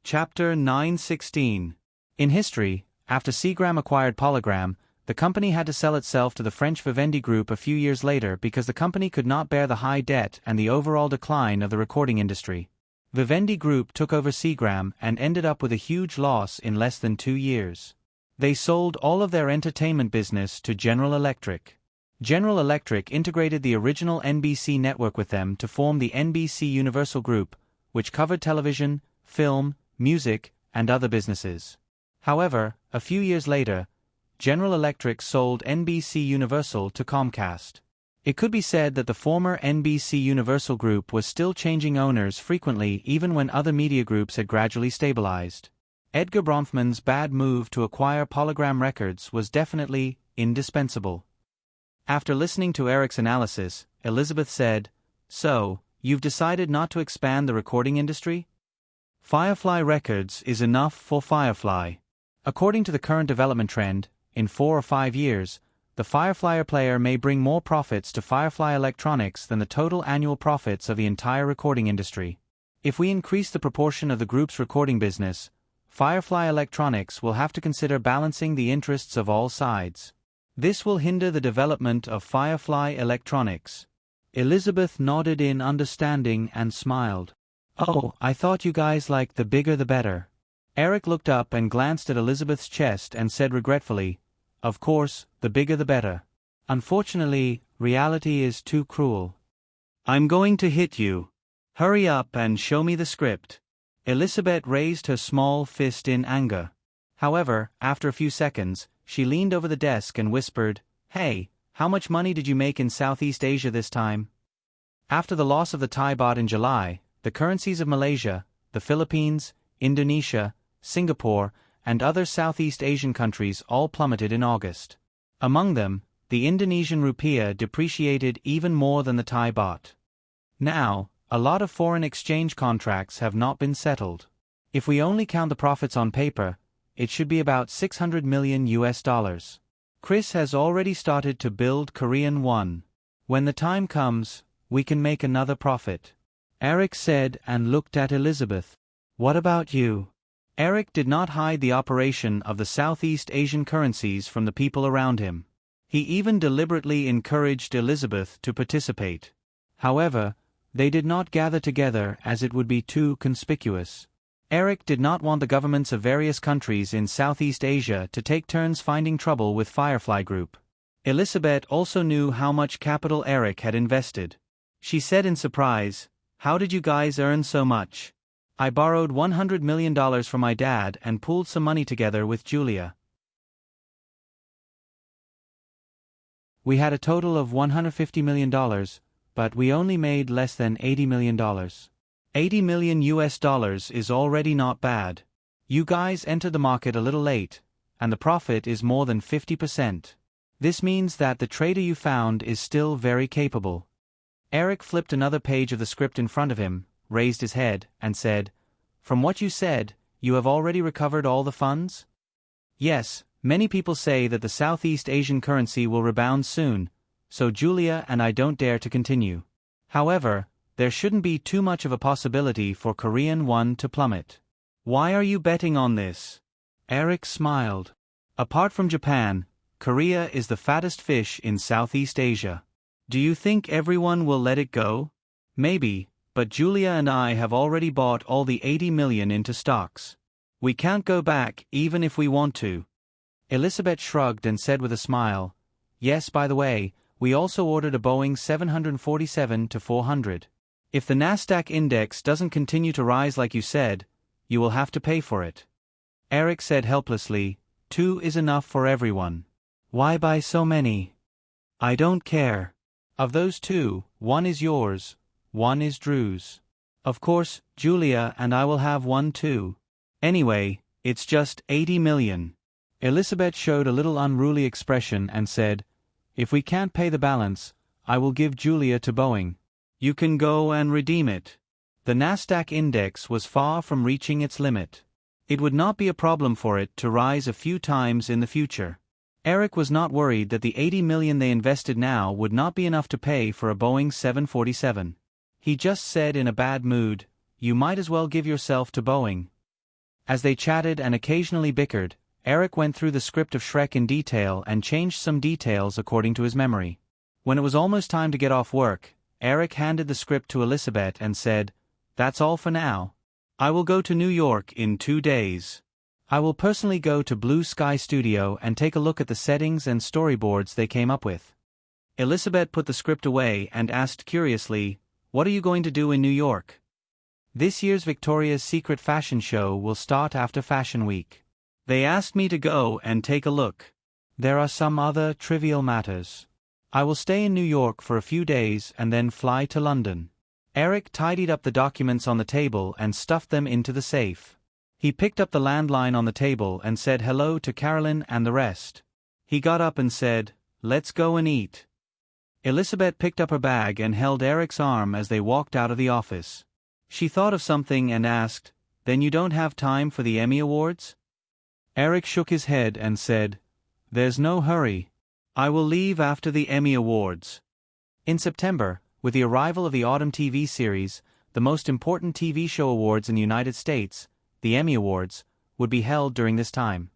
Chapter 916. In history, after Seagram acquired Polygram, the company had to sell itself to the French Vivendi Group a few years later because the company could not bear the high debt and the overall decline of the recording industry. Vivendi Group took over Seagram and ended up with a huge loss in less than 2 years. They sold all of their entertainment business to General Electric. General Electric integrated the original NBC network with them to form the NBC Universal Group, which covered television, film, music, and other businesses. However, a few years later, General Electric sold NBC Universal to Comcast. It could be said that the former NBC Universal Group was still changing owners frequently even when other media groups had gradually stabilized. Edgar Bronfman's bad move to acquire Polygram Records was definitely indispensable. After listening to Eric's analysis, Elizabeth said, "So, you've decided not to expand the recording industry? Firefly Records is enough for Firefly. According to the current development trend, in 4 or 5 years, the Firefly player may bring more profits to Firefly Electronics than the total annual profits of the entire recording industry. If we increase the proportion of the group's recording business, Firefly Electronics will have to consider balancing the interests of all sides. This will hinder the development of Firefly Electronics." Elizabeth nodded in understanding and smiled. "Oh, I thought you guys liked the bigger the better." Eric looked up and glanced at Elizabeth's chest and said regretfully, "Of course, the bigger the better. Unfortunately, reality is too cruel. I'm going to hit you. Hurry up and show me the script." Elizabeth raised her small fist in anger. However, after a few seconds, she leaned over the desk and whispered, "Hey, how much money did you make in Southeast Asia this time?" After the loss of the Thai baht in July, the currencies of Malaysia, the Philippines, Indonesia, Singapore, and other Southeast Asian countries all plummeted in August. Among them, the Indonesian rupiah depreciated even more than the Thai baht. Now, a lot of foreign exchange contracts have not been settled. If we only count the profits on paper, it should be about $600 million. Chris has already started to build Korean won. When the time comes, we can make another profit," Eric said and looked at Elizabeth. "What about you?" Eric did not hide the operation of the Southeast Asian currencies from the people around him. He even deliberately encouraged Elizabeth to participate. However, they did not gather together as it would be too conspicuous. Eric did not want the governments of various countries in Southeast Asia to take turns finding trouble with Firefly Group. Elizabeth also knew how much capital Eric had invested. She said in surprise, "How did you guys earn so much?" "I borrowed $100 million from my dad and pooled some money together with Julia. We had a total of $150 million, but we only made less than $80 million. $80 million is already not bad. You guys entered the market a little late, and the profit is more than 50%. This means that the trader you found is still very capable." Eric flipped another page of the script in front of him, raised his head, and said, "From what you said, you have already recovered all the funds?" "Yes, many people say that the Southeast Asian currency will rebound soon, so Julia and I don't dare to continue. However, there shouldn't be too much of a possibility for Korean won to plummet." "Why are you betting on this?" Eric smiled. "Apart from Japan, Korea is the fattest fish in Southeast Asia. Do you think everyone will let it go?" "Maybe, but Julia and I have already bought all the $80 million into stocks. We can't go back even if we want to." Elizabeth shrugged and said with a smile, "Yes, by the way, we also ordered a Boeing 747-400. If the Nasdaq index doesn't continue to rise like you said, you will have to pay for it." Eric said helplessly, "Two is enough for everyone. Why buy so many?" "I don't care. Of those two, one is yours, one is Drew's. Of course, Julia and I will have one too. Anyway, it's just $80 million. Elizabeth showed a little unruly expression and said, "If we can't pay the balance, I will give Julia to Boeing. You can go and redeem it." The Nasdaq index was far from reaching its limit. It would not be a problem for it to rise a few times in the future. Eric was not worried that the $80 million they invested now would not be enough to pay for a Boeing 747. He just said in a bad mood, "You might as well give yourself to Boeing." As they chatted and occasionally bickered, Eric went through the script of Shrek in detail and changed some details according to his memory. When it was almost time to get off work, Eric handed the script to Elizabeth and said, "That's all for now. I will go to New York in 2 days. I will personally go to Blue Sky Studio and take a look at the settings and storyboards they came up with." Elizabeth put the script away and asked curiously, "What are you going to do in New York?" "This year's Victoria's Secret fashion show will start after Fashion Week. They asked me to go and take a look. There are some other trivial matters. I will stay in New York for a few days and then fly to London." Eric tidied up the documents on the table and stuffed them into the safe. He picked up the landline on the table and said hello to Carolyn and the rest. He got up and said, "Let's go and eat." Elizabeth picked up her bag and held Eric's arm as they walked out of the office. She thought of something and asked, "Then you don't have time for the Emmy Awards?" Eric shook his head and said, "There's no hurry. I will leave after the Emmy Awards." In September, with the arrival of the autumn TV series, the most important TV show awards in the United States, the Emmy Awards, would be held during this time.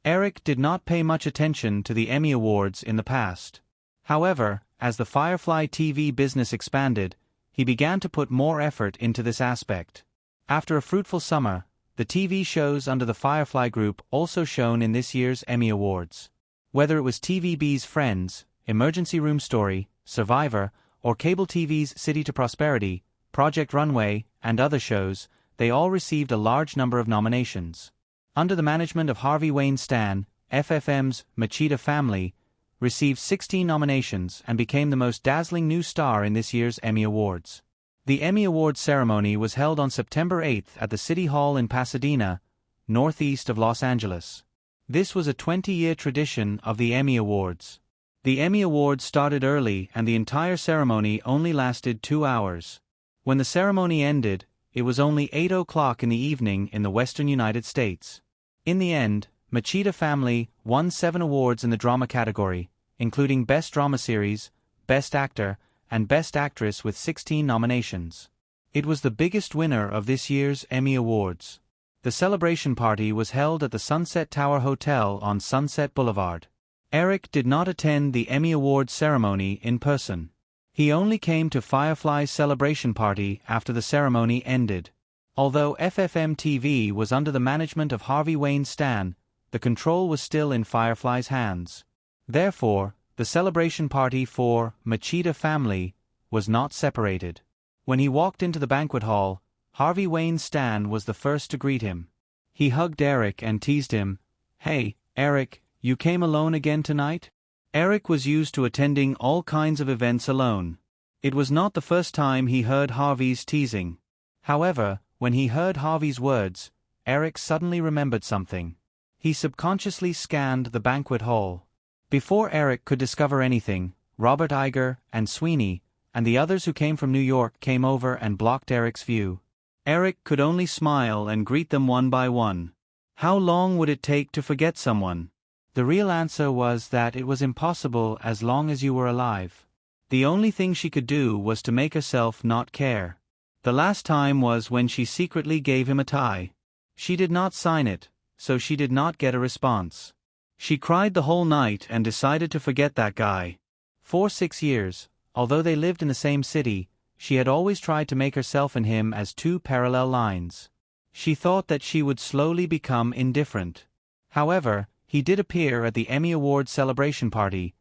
Eric did not pay much attention to the Emmy Awards in the past. However, as the Firefly TV business expanded, he began to put more effort into this aspect. After a fruitful summer, the TV shows under the Firefly Group also shone in this year's Emmy Awards. Whether it was TVB's Friends, Emergency Room Story, Survivor, or cable TV's City to Prosperity, Project Runway, and other shows, they all received a large number of nominations. Under the management of Harvey Weinstein, FFM's Machida Family received 16 nominations and became the most dazzling new star in this year's Emmy Awards. The Emmy Awards ceremony was held on September 8 at the City Hall in Pasadena, northeast of Los Angeles. This was a 20-year tradition of the Emmy Awards. The Emmy Awards started early and the entire ceremony only lasted 2 hours. When the ceremony ended, it was only 8 o'clock in the evening in the western United States. In the end, Machida Family won 7 awards in the drama category, including Best Drama Series, Best Actor, and Best Actress with 16 nominations. It was the biggest winner of this year's Emmy Awards. The celebration party was held at the Sunset Tower Hotel on Sunset Boulevard. Eric did not attend the Emmy Awards ceremony in person. He only came to Firefly's celebration party after the ceremony ended. Although FFM TV was under the management of Harvey Weinstein, the control was still in Firefly's hands. Therefore, the celebration party for Machida family was not separated. When he walked into the banquet hall, Harvey Weinstein was the first to greet him. He hugged Eric and teased him, "Hey, Eric, you came alone again tonight?" Eric was used to attending all kinds of events alone. It was not the first time he heard Harvey's teasing. However, when he heard Harvey's words, Eric suddenly remembered something. He subconsciously scanned the banquet hall. Before Eric could discover anything, Robert Iger and Sweeney and the others who came from New York came over and blocked Eric's view. Eric could only smile and greet them one by one. How long would it take to forget someone? The real answer was that it was impossible as long as you were alive. The only thing she could do was to make herself not care. The last time was when she secretly gave him a tie. She did not sign it, so she did not get a response. She cried the whole night and decided to forget that guy. For 6 years, although they lived in the same city, she had always tried to make herself and him as two parallel lines. She thought that she would slowly become indifferent. However, he did appear at the Emmy Awards celebration party,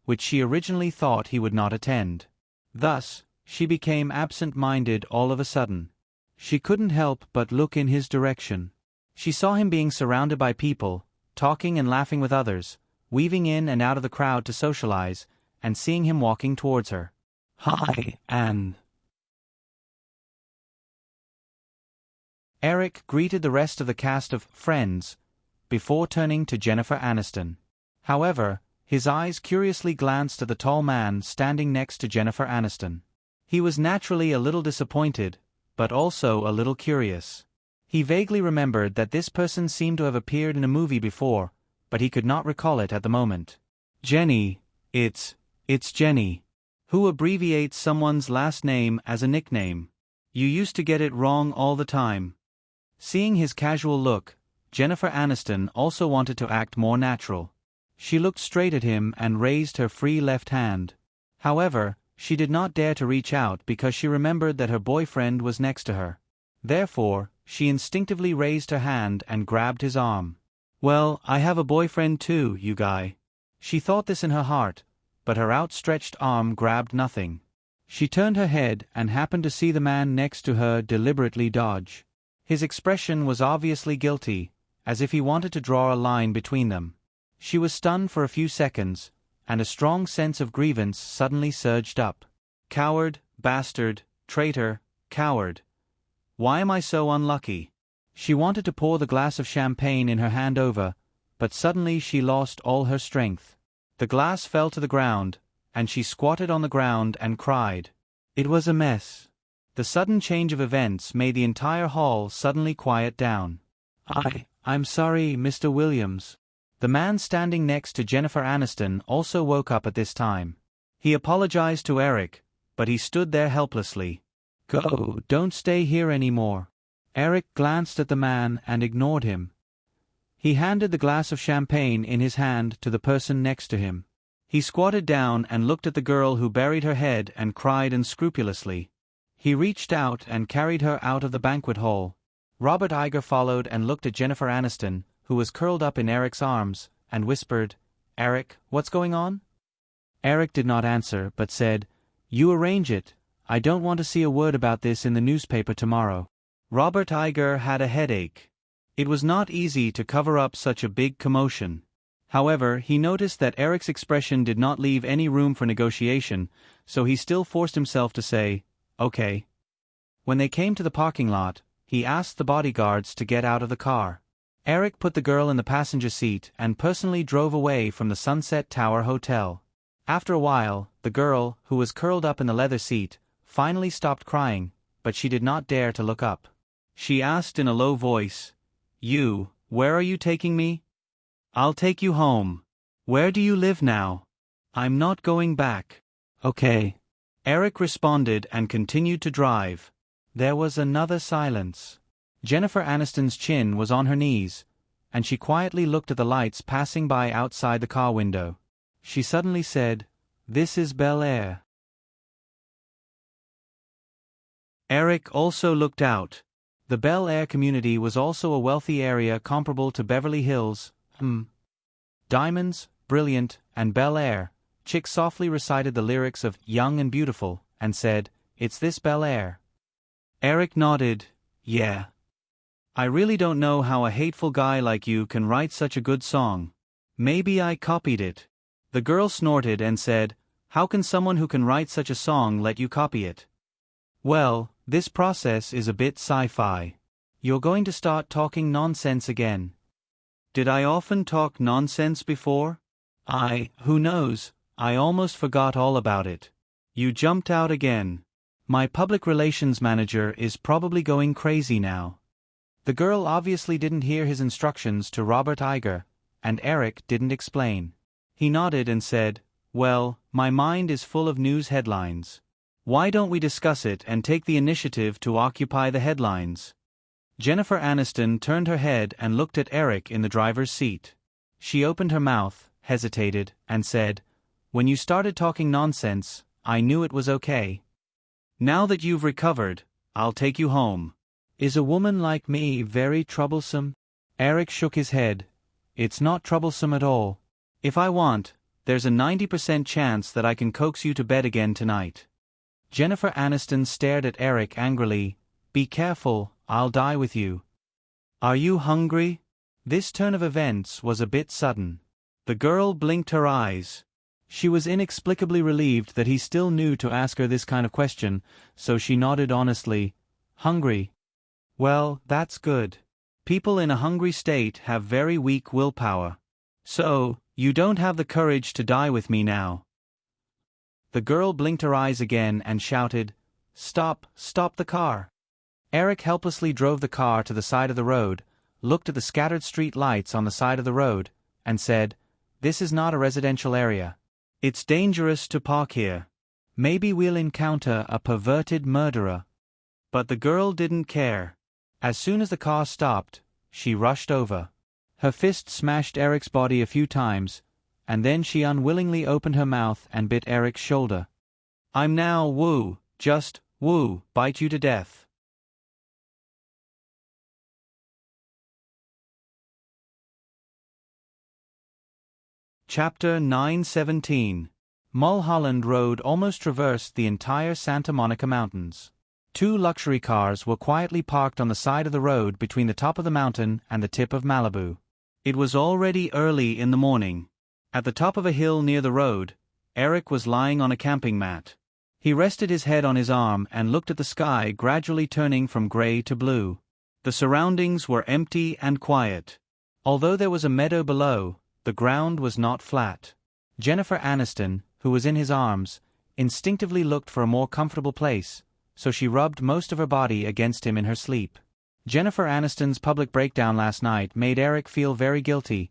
which she originally thought he would not attend. Thus, she became absent-minded all of a sudden. She couldn't help but look in his direction. She saw him being surrounded by people, talking and laughing with others, weaving in and out of the crowd to socialize, and seeing him walking towards her. "Hi, Anne." Eric greeted the rest of the cast of Friends, before turning to Jennifer Aniston. However, his eyes curiously glanced at the tall man standing next to Jennifer Aniston. He was naturally a little disappointed, but also a little curious. He vaguely remembered that this person seemed to have appeared in a movie before, but he could not recall it at the moment. "Jenny, it's Jenny. Who abbreviates someone's last name as a nickname? You used to get it wrong all the time." Seeing his casual look, Jennifer Aniston also wanted to act more natural. She looked straight at him and raised her free left hand. However, she did not dare to reach out because she remembered that her boyfriend was next to her. Therefore, she instinctively raised her hand and grabbed his arm. "Well, I have a boyfriend too, you guy." She thought this in her heart, but her outstretched arm grabbed nothing. She turned her head and happened to see the man next to her deliberately dodge. His expression was obviously guilty, as if he wanted to draw a line between them. She was stunned for a few seconds, and a strong sense of grievance suddenly surged up. Coward, bastard, traitor, coward. Why am I so unlucky? She wanted to pour the glass of champagne in her hand over, but suddenly she lost all her strength. The glass fell to the ground, and she squatted on the ground and cried. It was a mess. The sudden change of events made the entire hall suddenly quiet down. I'm sorry, Mr. Williams." The man standing next to Jennifer Aniston also woke up at this time. He apologized to Eric, but he stood there helplessly. "Go, don't stay here anymore." Eric glanced at the man and ignored him. He handed the glass of champagne in his hand to the person next to him. He squatted down and looked at the girl who buried her head and cried unscrupulously. He reached out and carried her out of the banquet hall. Robert Iger followed and looked at Jennifer Aniston, who was curled up in Eric's arms, and whispered, "Eric, what's going on?" Eric did not answer, but said, "You arrange it. I don't want to see a word about this in the newspaper tomorrow." Robert Iger had a headache. It was not easy to cover up such a big commotion. However, he noticed that Eric's expression did not leave any room for negotiation, so he still forced himself to say, "Okay." When they came to the parking lot, he asked the bodyguards to get out of the car. Eric put the girl in the passenger seat and personally drove away from the Sunset Tower Hotel. After a while, the girl, who was curled up in the leather seat, finally stopped crying, but she did not dare to look up. She asked in a low voice, "Where are you taking me?" "I'll take you home." "Where do you live now?" "I'm not going back." "Okay." Eric responded and continued to drive. There was another silence. Jennifer Aniston's chin was on her knees, and she quietly looked at the lights passing by outside the car window. She suddenly said, "This is Bel Air." Eric also looked out. The Bel Air community was also a wealthy area comparable to Beverly Hills. Diamonds, brilliant, and Bel Air. Chick softly recited the lyrics of Young and Beautiful, and said, "It's this Bel Air." Eric nodded, "Yeah. I really don't know how a hateful guy like you can write such a good song. Maybe I copied it." The girl snorted and said, "How can someone who can write such a song let you copy it?" "Well, this process is a bit sci-fi. You're going to start talking nonsense again." "Did I often talk nonsense before?" Who knows, I almost forgot all about it." "You jumped out again. My public relations manager is probably going crazy now." The girl obviously didn't hear his instructions to Robert Iger, and Eric didn't explain. He nodded and said, "Well, my mind is full of news headlines. Why don't we discuss it and take the initiative to occupy the headlines?" Jennifer Aniston turned her head and looked at Eric in the driver's seat. She opened her mouth, hesitated, and said, "When you started talking nonsense, I knew it was okay. Now that you've recovered, I'll take you home." "Is a woman like me very troublesome?" Eric shook his head. "It's not troublesome at all. If I want, there's a 90% chance that I can coax you to bed again tonight." Jennifer Aniston stared at Eric angrily. "Be careful, I'll die with you." "Are you hungry?" This turn of events was a bit sudden. The girl blinked her eyes. She was inexplicably relieved that he still knew to ask her this kind of question, so she nodded honestly. "Hungry? Well, that's good. People in a hungry state have very weak willpower. So, you don't have the courage to die with me now?" The girl blinked her eyes again and shouted, "Stop the car." Eric helplessly drove the car to the side of the road, looked at the scattered street lights on the side of the road, and said, "This is not a residential area. It's dangerous to park here. Maybe we'll encounter a perverted murderer." But the girl didn't care. As soon as the car stopped, she rushed over. Her fist smashed Eric's body a few times, and then she unwillingly opened her mouth and bit Eric's shoulder. "I'm now just bite you to death." Chapter 9:17. Mulholland Road almost traversed the entire Santa Monica Mountains. 2 luxury cars were quietly parked on the side of the road between the top of the mountain and the tip of Malibu. It was already early in the morning. At the top of a hill near the road, Eric was lying on a camping mat. He rested his head on his arm and looked at the sky gradually turning from gray to blue. The surroundings were empty and quiet. Although there was a meadow below, the ground was not flat. Jennifer Aniston, who was in his arms, instinctively looked for a more comfortable place, so she rubbed most of her body against him in her sleep. Jennifer Aniston's public breakdown last night made Eric feel very guilty,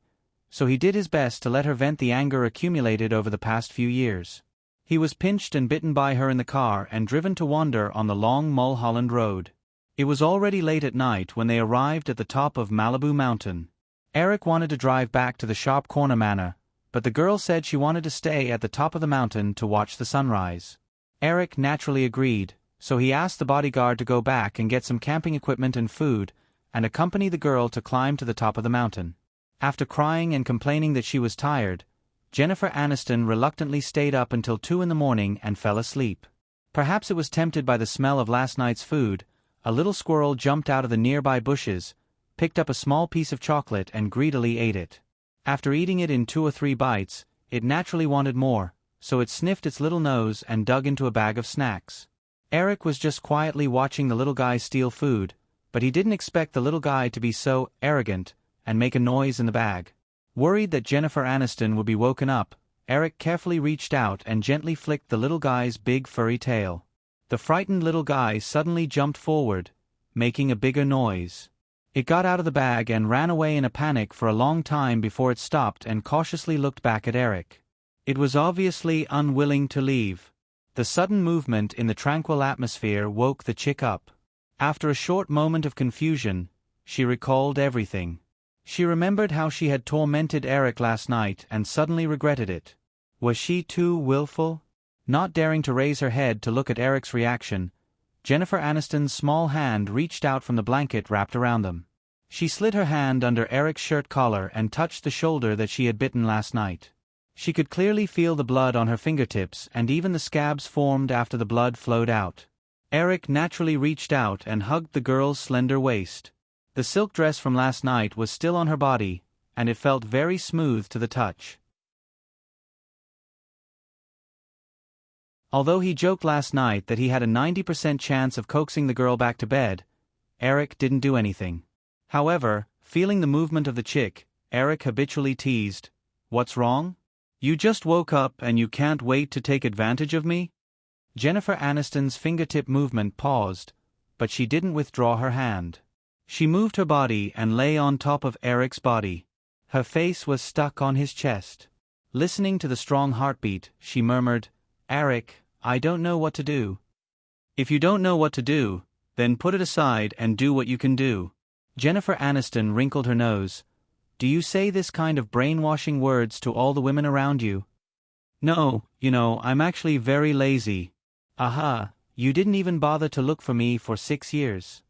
so he did his best to let her vent the anger accumulated over the past few years. He was pinched and bitten by her in the car and driven to wander on the long Mulholland Road. It was already late at night when they arrived at the top of Malibu Mountain. Eric wanted to drive back to the Sharp Corner Manor, but the girl said she wanted to stay at the top of the mountain to watch the sunrise. Eric naturally agreed, so he asked the bodyguard to go back and get some camping equipment and food, and accompany the girl to climb to the top of the mountain. After crying and complaining that she was tired, Jennifer Aniston reluctantly stayed up until 2 in the morning and fell asleep. Perhaps it was tempted by the smell of last night's food, a little squirrel jumped out of the nearby bushes, picked up a small piece of chocolate and greedily ate it. After eating it in 2 or 3 bites, it naturally wanted more, so it sniffed its little nose and dug into a bag of snacks. Eric was just quietly watching the little guy steal food, but he didn't expect the little guy to be so arrogant and make a noise in the bag. Worried that Jennifer Aniston would be woken up, Eric carefully reached out and gently flicked the little guy's big furry tail. The frightened little guy suddenly jumped forward, making a bigger noise. It got out of the bag and ran away in a panic for a long time before it stopped and cautiously looked back at Eric. It was obviously unwilling to leave. The sudden movement in the tranquil atmosphere woke the chick up. After a short moment of confusion, she recalled everything. She remembered how she had tormented Eric last night and suddenly regretted it. Was she too willful? Not daring to raise her head to look at Eric's reaction, Jennifer Aniston's small hand reached out from the blanket wrapped around them. She slid her hand under Eric's shirt collar and touched the shoulder that she had bitten last night. She could clearly feel the blood on her fingertips and even the scabs formed after the blood flowed out. Eric naturally reached out and hugged the girl's slender waist. The silk dress from last night was still on her body, and it felt very smooth to the touch. Although he joked last night that he had a 90% chance of coaxing the girl back to bed, Eric didn't do anything. However, feeling the movement of the chick, Eric habitually teased, "What's wrong? You just woke up and you can't wait to take advantage of me?" Jennifer Aniston's fingertip movement paused, but she didn't withdraw her hand. She moved her body and lay on top of Eric's body. Her face was stuck on his chest. Listening to the strong heartbeat, she murmured, "Eric, I don't know what to do." "If you don't know what to do, then put it aside and do what you can do." Jennifer Aniston wrinkled her nose. "Do you say this kind of brainwashing words to all the women around you?" "No, I'm actually very lazy." "Aha, you didn't even bother to look for me for 6 years.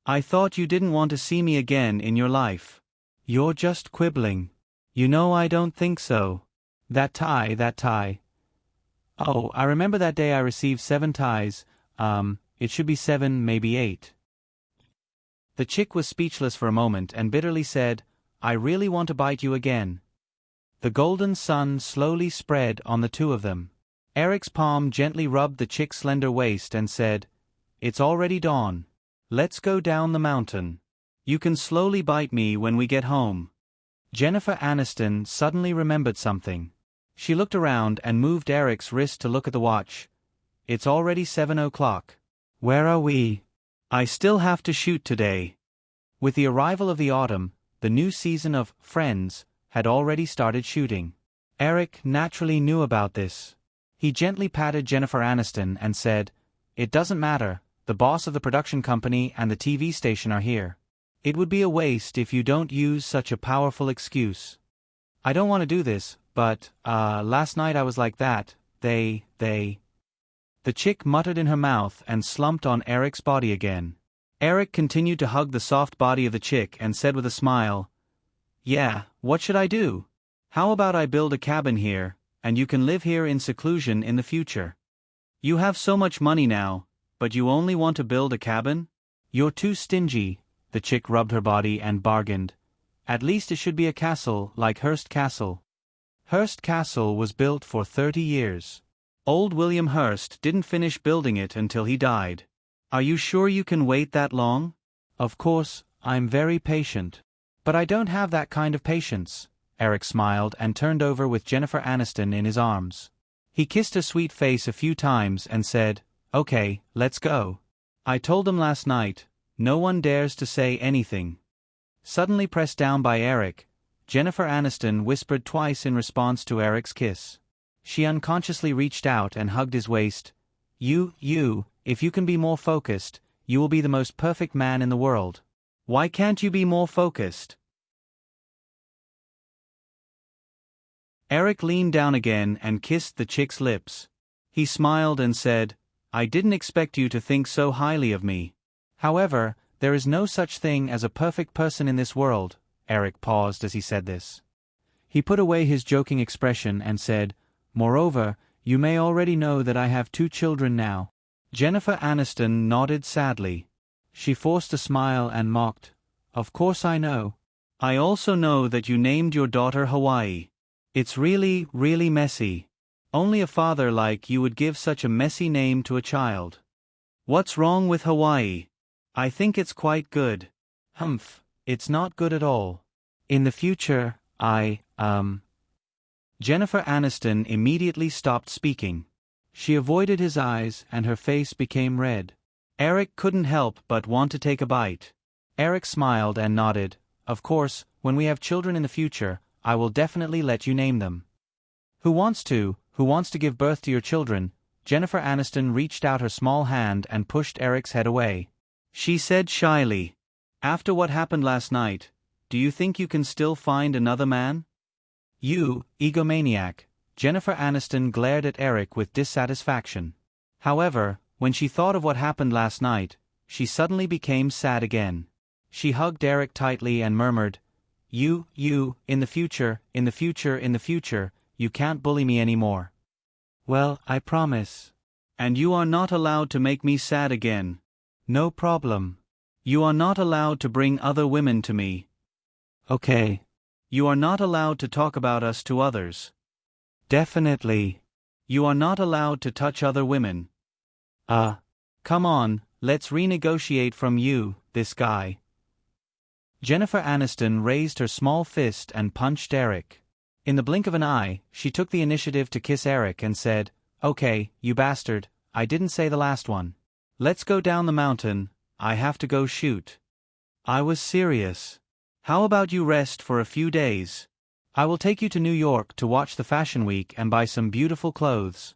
I thought you didn't want to see me again in your life." "You're just quibbling." I don't think so." That tie. "Oh, I remember that day I received 7 ties, it should be 7, maybe 8. The chick was speechless for a moment and bitterly said, "I really want to bite you again." The golden sun slowly spread on the two of them. Eric's palm gently rubbed the chick's slender waist and said, "It's already dawn. Let's go down the mountain. You can slowly bite me when we get home." Jennifer Aniston suddenly remembered something. She looked around and moved Eric's wrist to look at the watch. "It's already 7 o'clock. Where are we? I still have to shoot today." With the arrival of the autumn, the new season of Friends had already started shooting. Eric naturally knew about this. He gently patted Jennifer Aniston and said, "It doesn't matter, the boss of the production company and the TV station are here. It would be a waste if you don't use such a powerful excuse. I don't want to do this, but, last night I was like that, they. The chick muttered in her mouth and slumped on Eric's body again. Eric continued to hug the soft body of the chick and said with a smile, "Yeah, what should I do? How about I build a cabin here, and you can live here in seclusion in the future? You have so much money now, but you only want to build a cabin? You're too stingy." The chick rubbed her body and bargained, "At least it should be a castle like Hearst Castle." Hearst Castle was built for 30 years. Old William Hearst didn't finish building it until he died. "Are you sure you can wait that long?" "Of course, I'm very patient. But I don't have that kind of patience." Eric smiled and turned over with Jennifer Aniston in his arms. He kissed her sweet face a few times and said, "Okay, let's go. I told them last night, no one dares to say anything." Suddenly pressed down by Eric, Jennifer Aniston whispered twice in response to Eric's kiss. She unconsciously reached out and hugged his waist. If you can be more focused, you will be the most perfect man in the world. Why can't you be more focused?" Eric leaned down again and kissed the chick's lips. He smiled and said, "I didn't expect you to think so highly of me. However, there is no such thing as a perfect person in this world." Eric paused as he said this. He put away his joking expression and said, "Moreover, you may already know that I have 2 children now." Jennifer Aniston nodded sadly. She forced a smile and mocked, "Of course I know. I also know that you named your daughter Hawaii. It's really, really messy. Only a father like you would give such a messy name to a child." "What's wrong with Hawaii? I think it's quite good." "Humph, it's not good at all. In the future, Jennifer Aniston immediately stopped speaking. She avoided his eyes and her face became red. Eric couldn't help but want to take a bite. Eric smiled and nodded, "Of course, when we have children in the future, I will definitely let you name them." Who wants to give birth to your children?" Jennifer Aniston reached out her small hand and pushed Eric's head away. She said shyly, "After what happened last night, do you think you can still find another man?" "You, egomaniac." Jennifer Aniston glared at Eric with dissatisfaction. However, When she thought of what happened last night, she suddenly became sad again. She hugged Eric tightly and murmured, You, in the future, you can't bully me anymore. Well, I promise. And you are not allowed to make me sad again. No problem. You are not allowed to bring other women to me. Okay. You are not allowed to talk about us to others. Definitely. You are not allowed to touch other women. Come on, let's renegotiate from this guy. Jennifer Aniston raised her small fist and punched Eric. In the blink of an eye, she took the initiative to kiss Eric and said, Okay, you bastard, I didn't say the last one. Let's go down the mountain, I have to go shoot. I was serious. How about you rest for a few days? I will take you to New York to watch the Fashion Week and buy some beautiful clothes.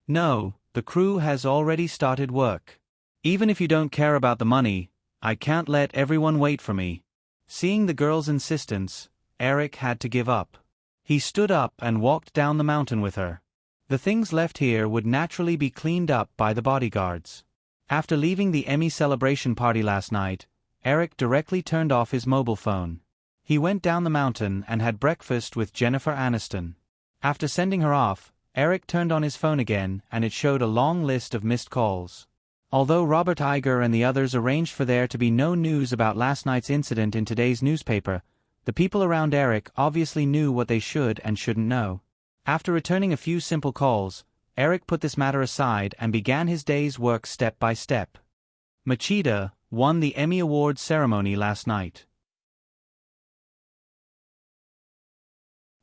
No, the crew has already started work. Even if you don't care about the money, I can't let everyone wait for me. Seeing the girl's insistence, Eric had to give up. He stood up and walked down the mountain with her. The things left here would naturally be cleaned up by the bodyguards. After leaving the Emmy celebration party last night, Eric directly turned off his mobile phone. He went down the mountain and had breakfast with Jennifer Aniston. After sending her off, Eric turned on his phone again and it showed a long list of missed calls. Although Robert Iger and the others arranged for there to be no news about last night's incident in today's newspaper, the people around Eric obviously knew what they should and shouldn't know. After returning a few simple calls, Eric put this matter aside and began his day's work step by step. Machida won the Emmy Awards ceremony last night.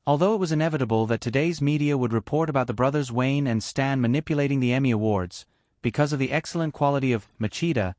Although it was inevitable that today's media would report about the brothers Wayne and Stan manipulating the Emmy Awards, because of the excellent quality of Machida,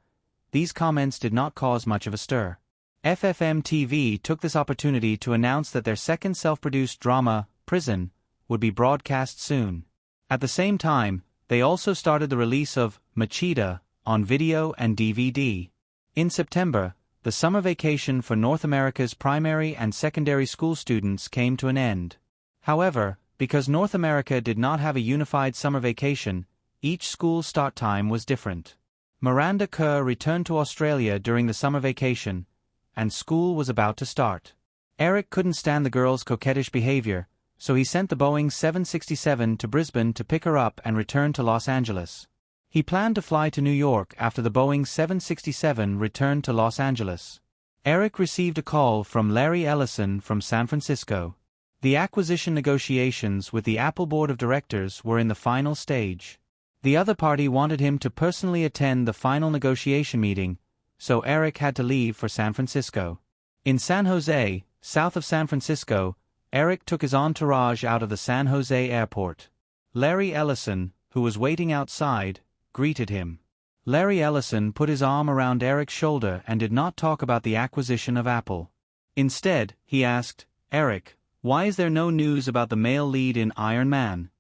these comments did not cause much of a stir. FFM TV took this opportunity to announce that their second self-produced drama, Prison, would be broadcast soon. At the same time, they also started the release of Machida on video and DVD. In September, the summer vacation for North America's primary and secondary school students came to an end. However, because North America did not have a unified summer vacation, each school start time was different. Miranda Kerr returned to Australia during the summer vacation, and school was about to start. Eric couldn't stand the girl's coquettish behavior, so he sent the Boeing 767 to Brisbane to pick her up and return to Los Angeles. He planned to fly to New York after the Boeing 767 returned to Los Angeles. Eric received a call from Larry Ellison from San Francisco. The acquisition negotiations with the Apple Board of Directors were in the final stage. The other party wanted him to personally attend the final negotiation meeting, so Eric had to leave for San Francisco. In San Jose, south of San Francisco, Eric took his entourage out of the San Jose airport. Larry Ellison, who was waiting outside, greeted him. Larry Ellison put his arm around Eric's shoulder and did not talk about the acquisition of Apple. Instead, he asked, Eric, why is there no news about the male lead in Iron Man?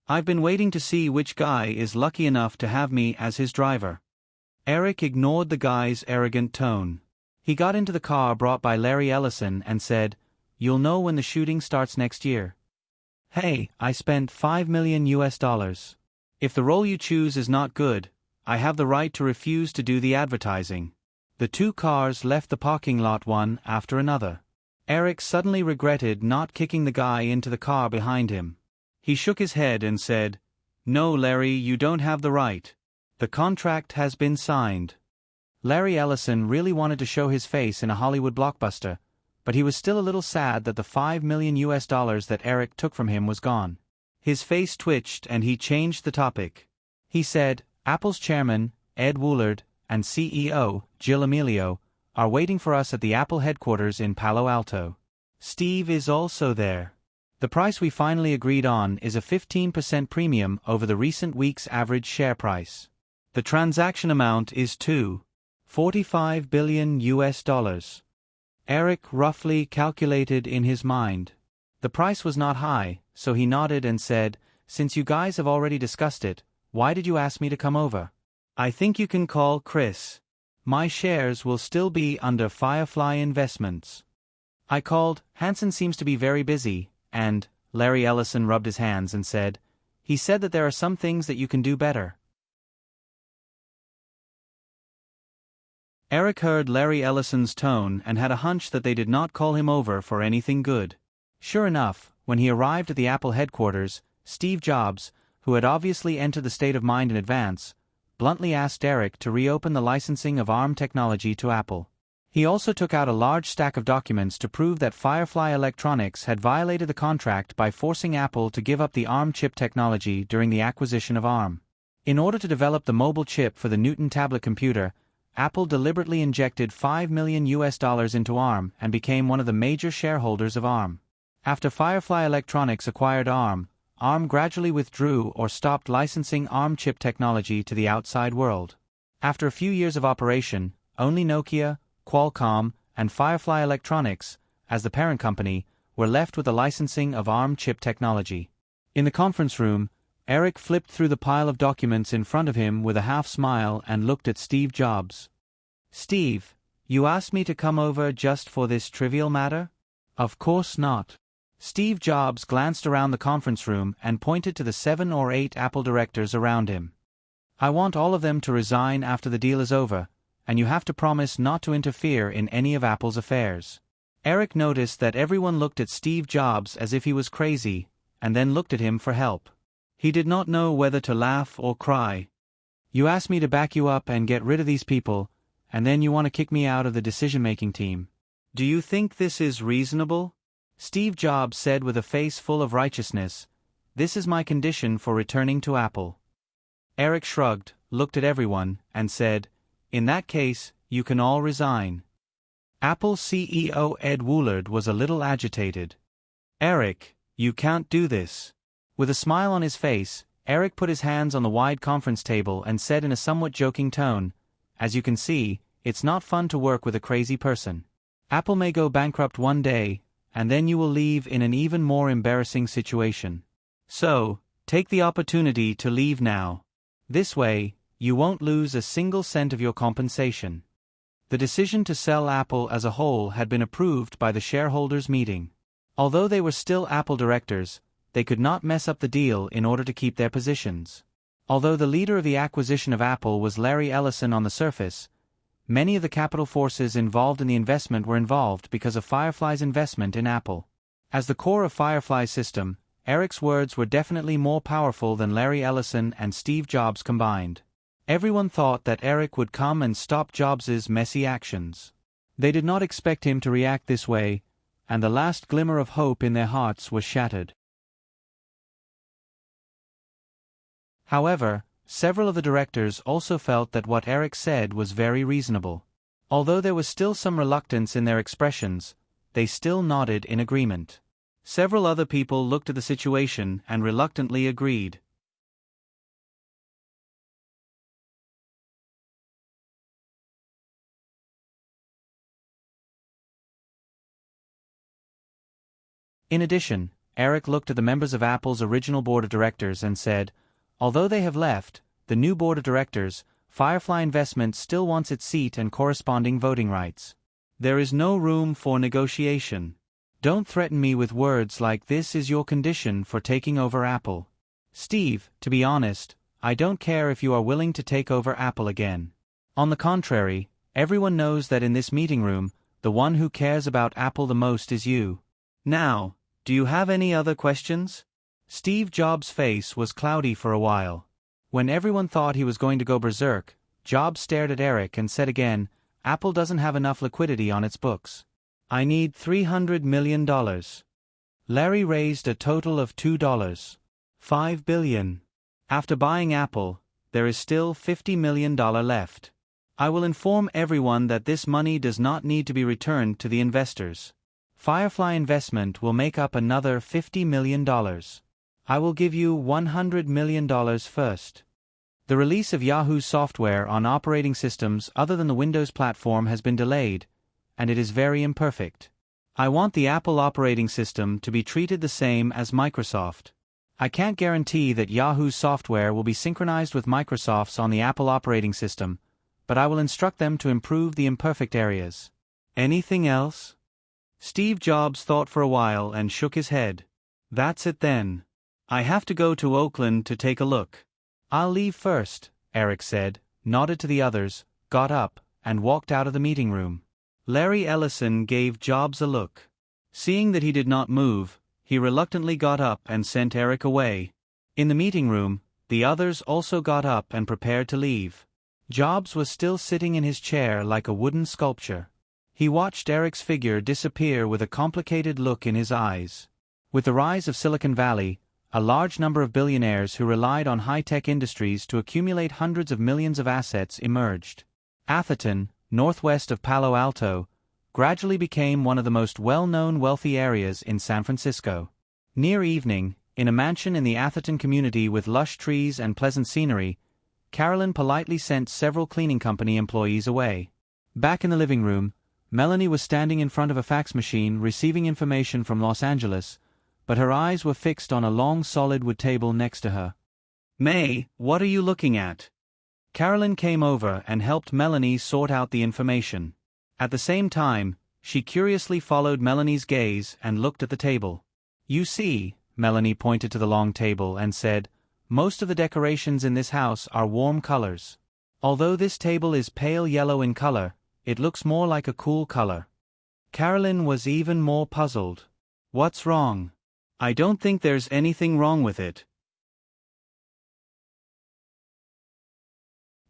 I've been waiting to see which guy is lucky enough to have me as his driver. Eric ignored the guy's arrogant tone. He got into the car brought by Larry Ellison and said, You'll know when the shooting starts next year. Hey, I spent $5 million. If the role you choose is not good, I have the right to refuse to do the advertising. The two cars left the parking lot one after another. Eric suddenly regretted not kicking the guy into the car behind him. He shook his head and said, No, Larry, you don't have the right. The contract has been signed. Larry Ellison really wanted to show his face in a Hollywood blockbuster, but he was still a little sad that the $5 million that Eric took from him was gone. His face twitched and he changed the topic. He said, Apple's chairman, Ed Woolard, and CEO, Jill Amelio, are waiting for us at the Apple headquarters in Palo Alto. Steve is also there. The price we finally agreed on is a 15% premium over the recent week's average share price. The transaction amount is $2.45 billion. Eric roughly calculated in his mind. The price was not high, so he nodded and said, Since you guys have already discussed it, why did you ask me to come over? I think you can call Chris. My shares will still be under Firefly Investments. I called, Hanson seems to be very busy, and, Larry Ellison rubbed his hands and said, he said that there are some things that you can do better. Eric heard Larry Ellison's tone and had a hunch that they did not call him over for anything good. Sure enough, when he arrived at the Apple headquarters, Steve Jobs, who had obviously entered the state of mind in advance, bluntly asked Eric to reopen the licensing of ARM technology to Apple. He also took out a large stack of documents to prove that Firefly Electronics had violated the contract by forcing Apple to give up the ARM chip technology during the acquisition of ARM. In order to develop the mobile chip for the Newton tablet computer, Apple deliberately injected $5 million into ARM and became one of the major shareholders of ARM. After Firefly Electronics acquired ARM, ARM gradually withdrew or stopped licensing ARM chip technology to the outside world. After a few years of operation, only Nokia, Qualcomm, and Firefly Electronics, as the parent company, were left with the licensing of ARM chip technology. In the conference room, Eric flipped through the pile of documents in front of him with a half-smile and looked at Steve Jobs. "Steve, you asked me to come over just for this trivial matter?" "Of course not." Steve Jobs glanced around the conference room and pointed to the 7 or 8 Apple directors around him. "I want all of them to resign after the deal is over, and you have to promise not to interfere in any of Apple's affairs." Eric noticed that everyone looked at Steve Jobs as if he was crazy, and then looked at him for help. He did not know whether to laugh or cry. "You asked me to back you up and get rid of these people, and then you want to kick me out of the decision-making team. Do you think this is reasonable?" Steve Jobs said with a face full of righteousness, "This is my condition for returning to Apple." Eric shrugged, looked at everyone, and said, "In that case, you can all resign." Apple CEO Ed Woolard was a little agitated. "Eric, you can't do this." With a smile on his face, Eric put his hands on the wide conference table and said in a somewhat joking tone, "As you can see, it's not fun to work with a crazy person. Apple may go bankrupt one day, and then you will leave in an even more embarrassing situation. So, take the opportunity to leave now. This way, you won't lose a single cent of your compensation." The decision to sell Apple as a whole had been approved by the shareholders' meeting. Although they were still Apple directors, they could not mess up the deal in order to keep their positions. Although the leader of the acquisition of Apple was Larry Ellison on the surface, many of the capital forces involved in the investment were involved because of Firefly's investment in Apple. As the core of Firefly's system, Eric's words were definitely more powerful than Larry Ellison and Steve Jobs combined. Everyone thought that Eric would come and stop Jobs's messy actions. They did not expect him to react this way, and the last glimmer of hope in their hearts was shattered. However, several of the directors also felt that what Eric said was very reasonable. Although there was still some reluctance in their expressions, they still nodded in agreement. Several other people looked at the situation and reluctantly agreed. In addition, Eric looked at the members of Apple's original board of directors and said, "Although they have left, the new board of directors, Firefly Investments still wants its seat and corresponding voting rights. There is no room for negotiation. Don't threaten me with words like this is your condition for taking over Apple. Steve, to be honest, I don't care if you are willing to take over Apple again. On the contrary, everyone knows that in this meeting room, the one who cares about Apple the most is you. Now, do you have any other questions?" Steve Jobs' face was cloudy for a while. When everyone thought he was going to go berserk, Jobs stared at Eric and said again, "Apple doesn't have enough liquidity on its books. I need $300 million. Larry raised a total of $2.5 billion. After buying Apple, there is still $50 million left. I will inform everyone that this money does not need to be returned to the investors. Firefly Investment will make up another $50 million. I will give you $100 million first. The release of Yahoo's software on operating systems other than the Windows platform has been delayed, and it is very imperfect. I want the Apple operating system to be treated the same as Microsoft. I can't guarantee that Yahoo's software will be synchronized with Microsoft's on the Apple operating system, but I will instruct them to improve the imperfect areas. Anything else?" Steve Jobs thought for a while and shook his head. "That's it then. I have to go to Oakland to take a look." "I'll leave first," Eric said, nodded to the others, got up, and walked out of the meeting room. Larry Ellison gave Jobs a look. Seeing that he did not move, he reluctantly got up and sent Eric away. In the meeting room, the others also got up and prepared to leave. Jobs was still sitting in his chair like a wooden sculpture. He watched Eric's figure disappear with a complicated look in his eyes. With the rise of Silicon Valley, a large number of billionaires who relied on high-tech industries to accumulate hundreds of millions of assets emerged. Atherton, northwest of Palo Alto, gradually became one of the most well-known wealthy areas in San Francisco. Near evening, in a mansion in the Atherton community with lush trees and pleasant scenery, Carolyn politely sent several cleaning company employees away. Back in the living room, Melanie was standing in front of a fax machine receiving information from Los Angeles, but her eyes were fixed on a long solid wood table next to her. "May, what are you looking at?" Carolyn came over and helped Melanie sort out the information. At the same time, she curiously followed Melanie's gaze and looked at the table. "You see," Melanie pointed to the long table and said, "most of the decorations in this house are warm colors. Although this table is pale yellow in color, it looks more like a cool color." Carolyn was even more puzzled. "What's wrong?" "I don't think there's anything wrong with it."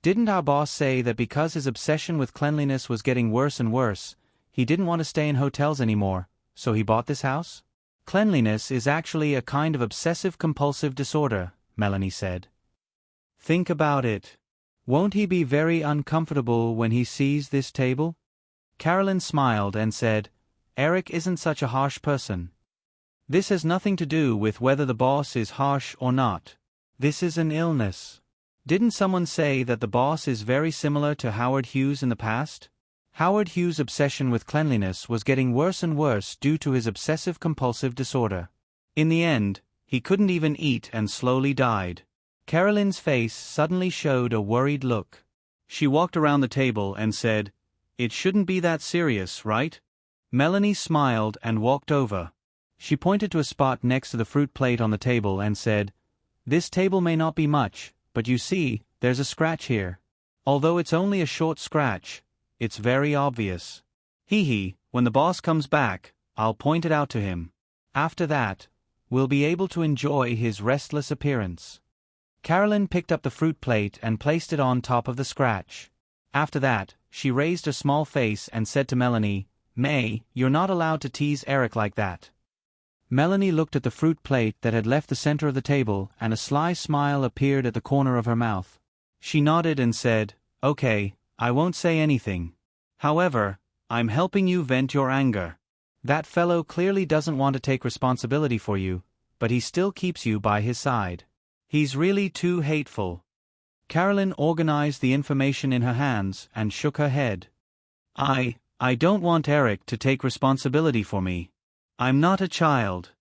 "Didn't our boss say that because his obsession with cleanliness was getting worse and worse, he didn't want to stay in hotels anymore, so he bought this house?" "Cleanliness is actually a kind of obsessive-compulsive disorder," Melanie said. "Think about it. Won't he be very uncomfortable when he sees this table?" Carolyn smiled and said, "Eric isn't such a harsh person. This has nothing to do with whether the boss is harsh or not. This is an illness. Didn't someone say that the boss is very similar to Howard Hughes in the past?" Howard Hughes' obsession with cleanliness was getting worse and worse due to his obsessive-compulsive disorder. In the end, he couldn't even eat and slowly died. Carolyn's face suddenly showed a worried look. She walked around the table and said, "It shouldn't be that serious, right?" Melanie smiled and walked over. She pointed to a spot next to the fruit plate on the table and said, "This table may not be much, but you see, there's a scratch here. Although it's only a short scratch, it's very obvious. When the boss comes back, I'll point it out to him. After that, we'll be able to enjoy his restless appearance." Carolyn picked up the fruit plate and placed it on top of the scratch. After that, she raised a small face and said to Melanie, "May, you're not allowed to tease Eric like that." Melanie looked at the fruit plate that had left the center of the table and a sly smile appeared at the corner of her mouth. She nodded and said, "Okay, I won't say anything. However, I'm helping you vent your anger. That fellow clearly doesn't want to take responsibility for you, but he still keeps you by his side. He's really too hateful." Carolyn organized the information in her hands and shook her head. I don't want Eric to take responsibility for me. I'm not a child."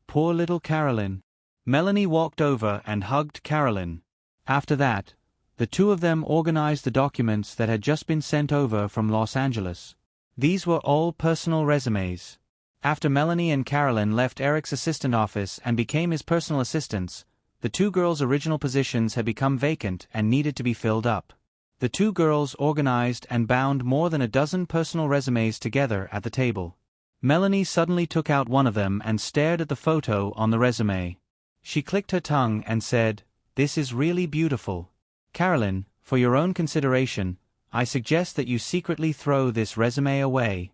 Poor little Carolyn. Melanie walked over and hugged Carolyn. After that, the two of them organized the documents that had just been sent over from Los Angeles. These were all personal resumes. After Melanie and Carolyn left Eric's assistant office and became his personal assistants, the two girls' original positions had become vacant and needed to be filled up. The two girls organized and bound more than a dozen personal resumes together at the table. Melanie suddenly took out one of them and stared at the photo on the resume. She clicked her tongue and said, "This is really beautiful. Carolyn, for your own consideration, I suggest that you secretly throw this resume away."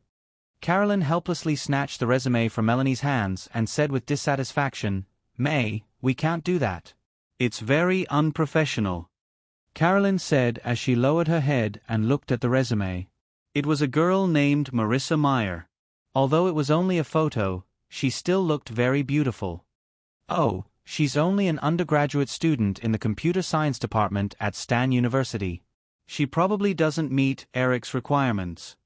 Carolyn helplessly snatched the resume from Melanie's hands and said with dissatisfaction, "May, we can't do that. It's very unprofessional." Carolyn said as she lowered her head and looked at the resume. It was a girl named Marissa Meyer. Although it was only a photo, she still looked very beautiful. "Oh, she's only an undergraduate student in the computer science department at Stan University. She probably doesn't meet Eric's requirements."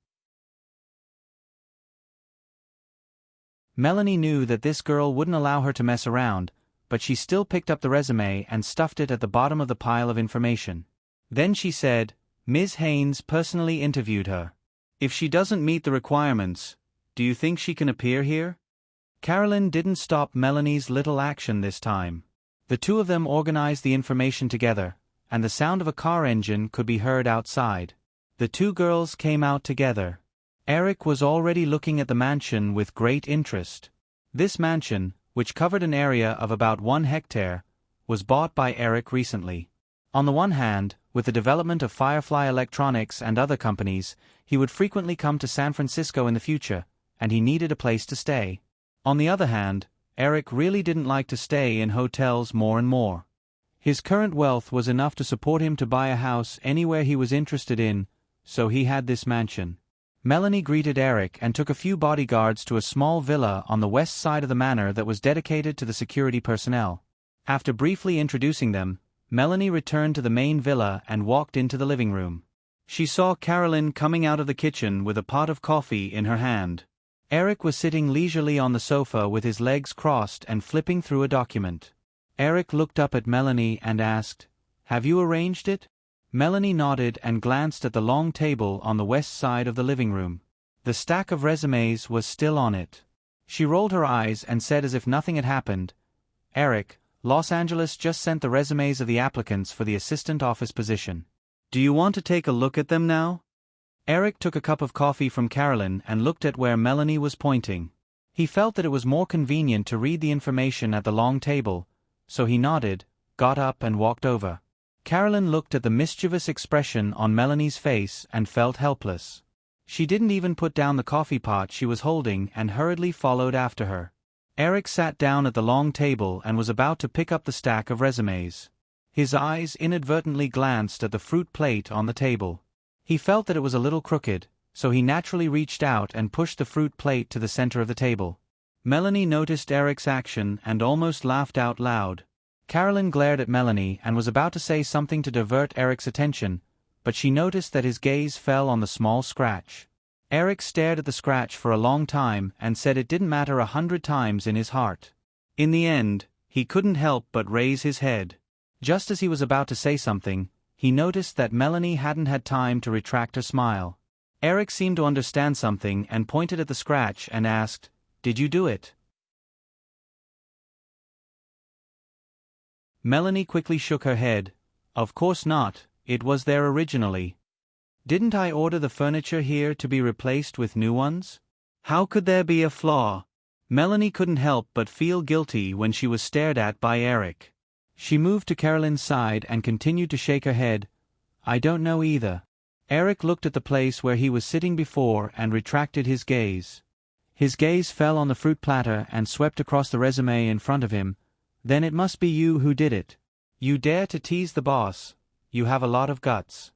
Melanie knew that this girl wouldn't allow her to mess around, but she still picked up the resume and stuffed it at the bottom of the pile of information. Then she said, "Ms. Haynes personally interviewed her. If she doesn't meet the requirements, do you think she can appear here?" Carolyn didn't stop Melanie's little action this time. The two of them organized the information together, and the sound of a car engine could be heard outside. The two girls came out together. Eric was already looking at the mansion with great interest. This mansion, which covered an area of about 1 hectare, was bought by Eric recently. On the one hand, with the development of Firefly Electronics and other companies, he would frequently come to San Francisco in the future, and he needed a place to stay. On the other hand, Eric really didn't like to stay in hotels more and more. His current wealth was enough to support him to buy a house anywhere he was interested in, so he had this mansion. Melanie greeted Eric and took a few bodyguards to a small villa on the west side of the manor that was dedicated to the security personnel. After briefly introducing them, Melanie returned to the main villa and walked into the living room. She saw Carolyn coming out of the kitchen with a pot of coffee in her hand. Eric was sitting leisurely on the sofa with his legs crossed and flipping through a document. Eric looked up at Melanie and asked, "Have you arranged it?" Melanie nodded and glanced at the long table on the west side of the living room. The stack of resumes was still on it. She rolled her eyes and said as if nothing had happened, "Eric, Los Angeles just sent the resumes of the applicants for the assistant office position. Do you want to take a look at them now?" Eric took a cup of coffee from Carolyn and looked at where Melanie was pointing. He felt that it was more convenient to read the information at the long table, so he nodded, got up and walked over. Carolyn looked at the mischievous expression on Melanie's face and felt helpless. She didn't even put down the coffee pot she was holding and hurriedly followed after her. Eric sat down at the long table and was about to pick up the stack of resumes. His eyes inadvertently glanced at the fruit plate on the table. He felt that it was a little crooked, so he naturally reached out and pushed the fruit plate to the center of the table. Melanie noticed Eric's action and almost laughed out loud. Carolyn glared at Melanie and was about to say something to divert Eric's attention, but she noticed that his gaze fell on the small scratch. Eric stared at the scratch for a long time and said it didn't matter 100 times in his heart. In the end, he couldn't help but raise his head. Just as he was about to say something, he noticed that Melanie hadn't had time to retract her smile. Eric seemed to understand something and pointed at the scratch and asked, "Did you do it?" Melanie quickly shook her head. "Of course not, it was there originally. Didn't I order the furniture here to be replaced with new ones? How could there be a flaw?" Melanie couldn't help but feel guilty when she was stared at by Eric. She moved to Carolyn's side and continued to shake her head. "I don't know either." Eric looked at the place where he was sitting before and retracted his gaze. His gaze fell on the fruit platter and swept across the resume in front of him. "Then it must be you who did it. You dare to tease the boss. You have a lot of guts."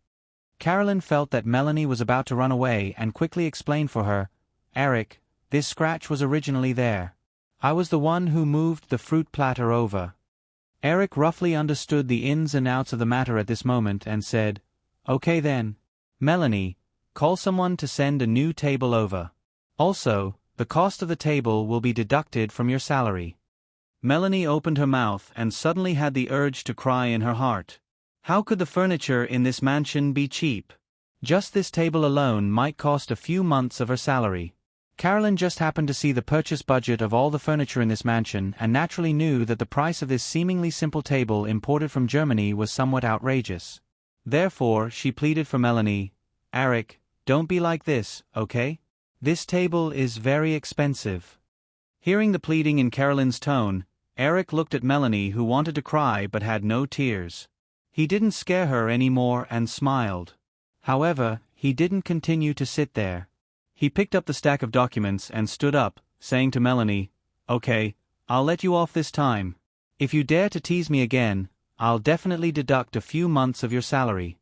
Carolyn felt that Melanie was about to run away and quickly explained for her, "Eric, this scratch was originally there. I was the one who moved the fruit platter over." Eric roughly understood the ins and outs of the matter at this moment and said, "Okay then. Melanie, call someone to send a new table over. Also, the cost of the table will be deducted from your salary." Melanie opened her mouth and suddenly had the urge to cry in her heart. How could the furniture in this mansion be cheap? Just this table alone might cost a few months of her salary. Carolyn just happened to see the purchase budget of all the furniture in this mansion and naturally knew that the price of this seemingly simple table imported from Germany was somewhat outrageous. Therefore, she pleaded for Melanie, "Eric, don't be like this, okay? This table is very expensive." Hearing the pleading in Carolyn's tone, Eric looked at Melanie, who wanted to cry but had no tears. He didn't scare her anymore and smiled. However, he didn't continue to sit there. He picked up the stack of documents and stood up, saying to Melanie, "Okay, I'll let you off this time. If you dare to tease me again, I'll definitely deduct a few months of your salary."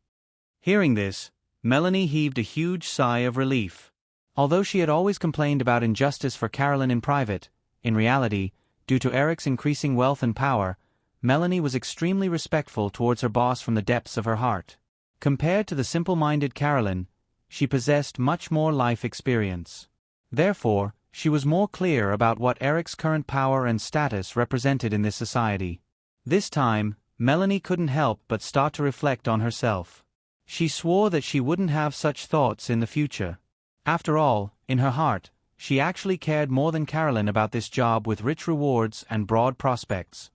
Hearing this, Melanie heaved a huge sigh of relief. Although she had always complained about injustice for Carolyn in private, in reality, due to Eric's increasing wealth and power, Melanie was extremely respectful towards her boss from the depths of her heart. Compared to the simple-minded Carolyn, she possessed much more life experience. Therefore, she was more clear about what Eric's current power and status represented in this society. This time, Melanie couldn't help but start to reflect on herself. She swore that she wouldn't have such thoughts in the future. After all, in her heart, she actually cared more than Carolyn about this job with rich rewards and broad prospects.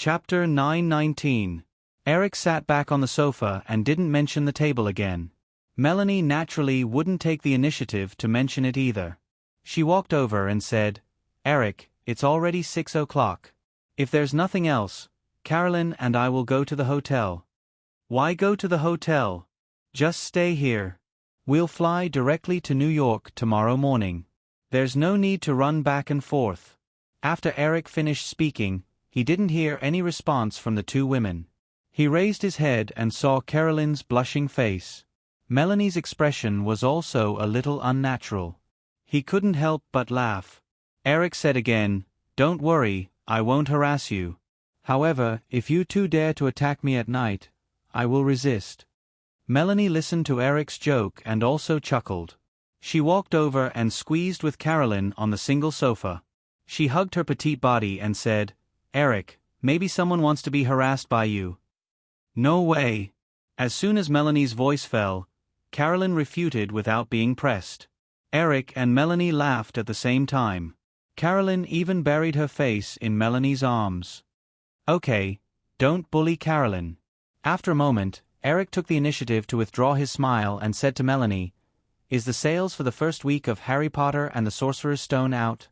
Chapter 919. Eric sat back on the sofa and didn't mention the table again. Melanie naturally wouldn't take the initiative to mention it either. She walked over and said, "Eric, it's already 6 o'clock. If there's nothing else, Carolyn and I will go to the hotel." "Why go to the hotel? Just stay here. We'll fly directly to New York tomorrow morning. There's no need to run back and forth." After Eric finished speaking, he didn't hear any response from the two women. He raised his head and saw Carolyn's blushing face. Melanie's expression was also a little unnatural. He couldn't help but laugh. Eric said again, "Don't worry, I won't harass you. However, if you two dare to attack me at night, I will resist." Melanie listened to Eric's joke and also chuckled. She walked over and squeezed with Carolyn on the single sofa. She hugged her petite body and said, "Eric, maybe someone wants to be harassed by you." "No way." As soon as Melanie's voice fell, Carolyn refuted without being pressed. Eric and Melanie laughed at the same time. Carolyn even buried her face in Melanie's arms. "Okay, don't bully Carolyn." After a moment, Eric took the initiative to withdraw his smile and said to Melanie, "Is the sales for the first week of Harry Potter and the Sorcerer's Stone out?"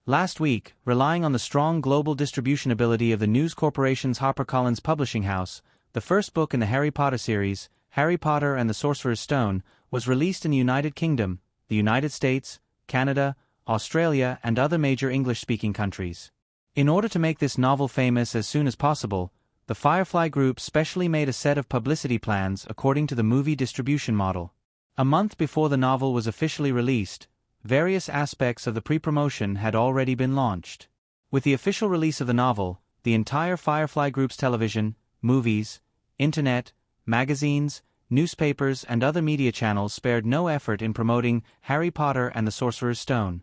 Last week, relying on the strong global distribution ability of the News Corporation's HarperCollins publishing house, the first book in the Harry Potter series, Harry Potter and the Sorcerer's Stone, was released in the United Kingdom, the United States, Canada, Australia and other major English-speaking countries. In order to make this novel famous as soon as possible, the Firefly Group specially made a set of publicity plans according to the movie distribution model. A month before the novel was officially released, various aspects of the pre-promotion had already been launched. With the official release of the novel, the entire Firefly Group's television, movies, internet, magazines, newspapers and other media channels spared no effort in promoting Harry Potter and the Sorcerer's Stone.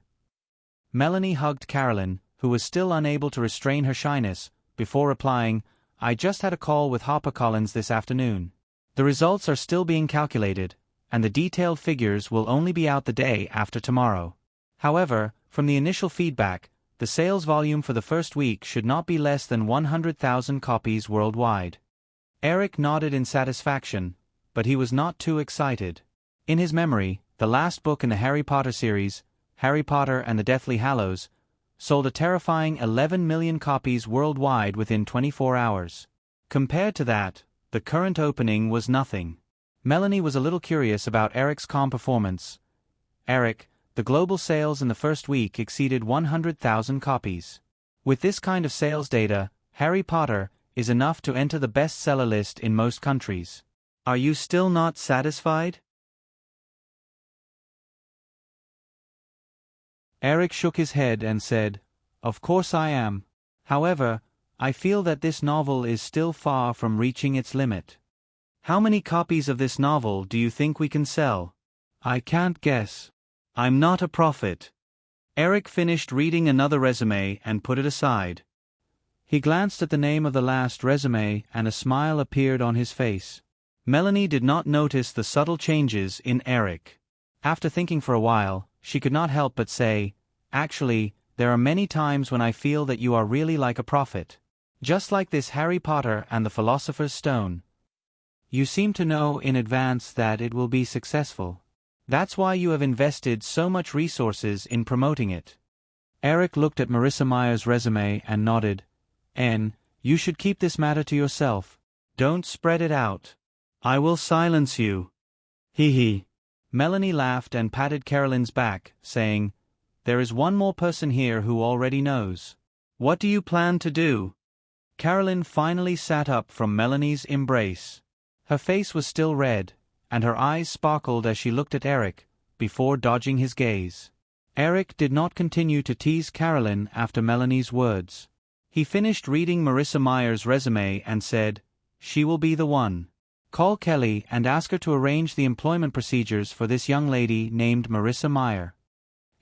Melanie hugged Carolyn, who was still unable to restrain her shyness, before replying, "I just had a call with HarperCollins this afternoon. The results are still being calculated, and the detailed figures will only be out the day after tomorrow. However, from the initial feedback, the sales volume for the first week should not be less than 100,000 copies worldwide." Eric nodded in satisfaction, but he was not too excited. In his memory, the last book in the Harry Potter series, Harry Potter and the Deathly Hallows, sold a terrifying 11 million copies worldwide within 24 hours. Compared to that, the current opening was nothing. Melanie was a little curious about Eric's calm performance. "Eric, the global sales in the first week exceeded 100,000 copies. With this kind of sales data, Harry Potter is enough to enter the bestseller list in most countries. Are you still not satisfied?" Eric shook his head and said, "Of course I am. However, I feel that this novel is still far from reaching its limit. How many copies of this novel do you think we can sell?" "I can't guess. I'm not a prophet." Eric finished reading another resume and put it aside. He glanced at the name of the last resume and a smile appeared on his face. Melanie did not notice the subtle changes in Eric. After thinking for a while, she could not help but say, "Actually, there are many times when I feel that you are really like a prophet. Just like this Harry Potter and the Philosopher's Stone. You seem to know in advance that it will be successful. That's why you have invested so much resources in promoting it." Eric looked at Marissa Meyer's resume and nodded. You should keep this matter to yourself. Don't spread it out. I will silence you." "Hee hee." Melanie laughed and patted Carolyn's back, saying, "There is one more person here who already knows. What do you plan to do?" Carolyn finally sat up from Melanie's embrace. Her face was still red, and her eyes sparkled as she looked at Eric, before dodging his gaze. Eric did not continue to tease Carolyn after Melanie's words. He finished reading Marissa Meyer's resume and said, "She will be the one. Call Kelly and ask her to arrange the employment procedures for this young lady named Marissa Meyer."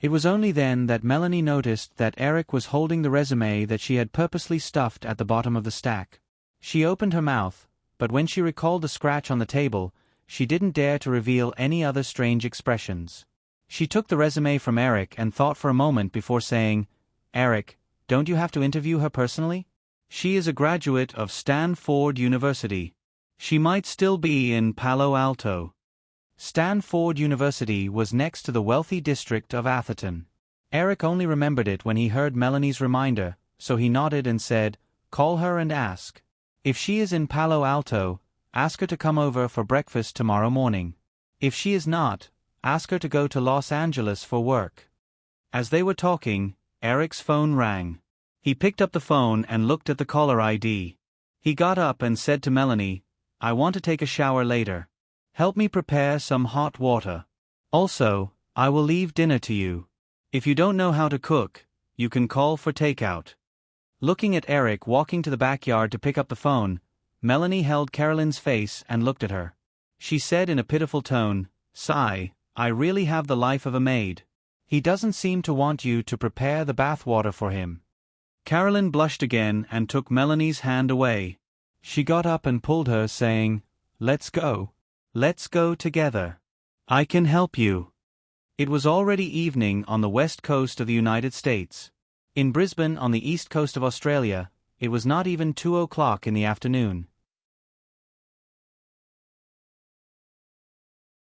It was only then that Melanie noticed that Eric was holding the resume that she had purposely stuffed at the bottom of the stack. She opened her mouth, but when she recalled the scratch on the table, she didn't dare to reveal any other strange expressions. She took the resume from Eric and thought for a moment before saying, "Eric, don't you have to interview her personally?" She is a graduate of Stanford University. She might still be in Palo Alto. Stanford University was next to the wealthy district of Atherton. Eric only remembered it when he heard Melanie's reminder, so he nodded and said, "Call her and ask. If she is in Palo Alto, ask her to come over for breakfast tomorrow morning. If she is not, ask her to go to Los Angeles for work." As they were talking, Eric's phone rang. He picked up the phone and looked at the caller ID. He got up and said to Melanie, "I want to take a shower later. Help me prepare some hot water. Also, I will leave dinner to you. If you don't know how to cook, you can call for takeout." Looking at Eric walking to the backyard to pick up the phone, Melanie held Carolyn's face and looked at her. She said in a pitiful tone, "Sigh, I really have the life of a maid. He doesn't seem to want you to prepare the bathwater for him." Carolyn blushed again and took Melanie's hand away. She got up and pulled her, saying, "Let's go. Let's go together. I can help you." It was already evening on the west coast of the United States. In Brisbane on the east coast of Australia, it was not even 2 o'clock in the afternoon.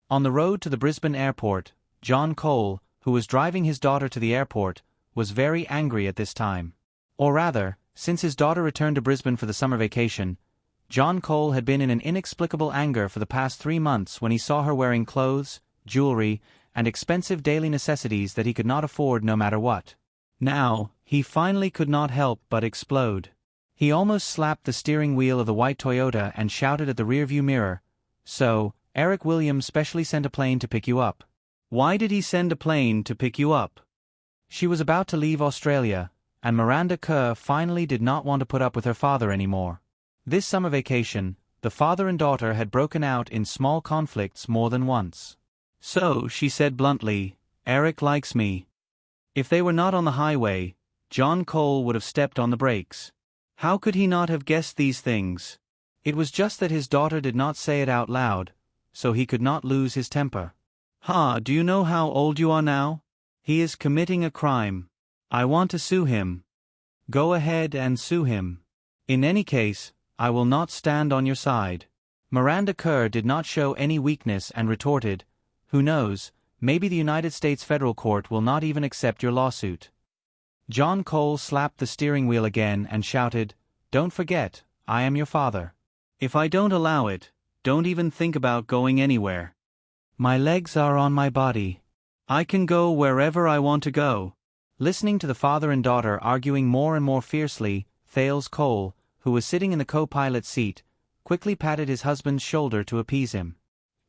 On the road to the Brisbane airport, John Cole, who was driving his daughter to the airport, was very angry at this time. Or rather, since his daughter returned to Brisbane for the summer vacation, John Cole had been in an inexplicable anger for the past 3 months when he saw her wearing clothes, jewelry, and expensive daily necessities that he could not afford no matter what. Now, he finally could not help but explode. He almost slapped the steering wheel of the white Toyota and shouted at the rearview mirror, "So, Eric Williams specially sent a plane to pick you up. Why did he send a plane to pick you up?" She was about to leave Australia, and Miranda Kerr finally did not want to put up with her father anymore. This summer vacation, the father and daughter had broken out in small conflicts more than once. "So," she said bluntly, "Eric likes me." If they were not on the highway, John Cole would have stepped on the brakes. How could he not have guessed these things? It was just that his daughter did not say it out loud, so he could not lose his temper. Do you know how old you are now? He is committing a crime. I want to sue him." "Go ahead and sue him. In any case, I will not stand on your side." Miranda Kerr did not show any weakness and retorted, "Who knows, maybe the United States federal court will not even accept your lawsuit." John Cole slapped the steering wheel again and shouted, "Don't forget, I am your father. If I don't allow it, don't even think about going anywhere. My legs are on my body. I can go wherever I want to go." Listening to the father and daughter arguing more and more fiercely, Thales Cole, who was sitting in the co-pilot seat, quickly patted his husband's shoulder to appease him.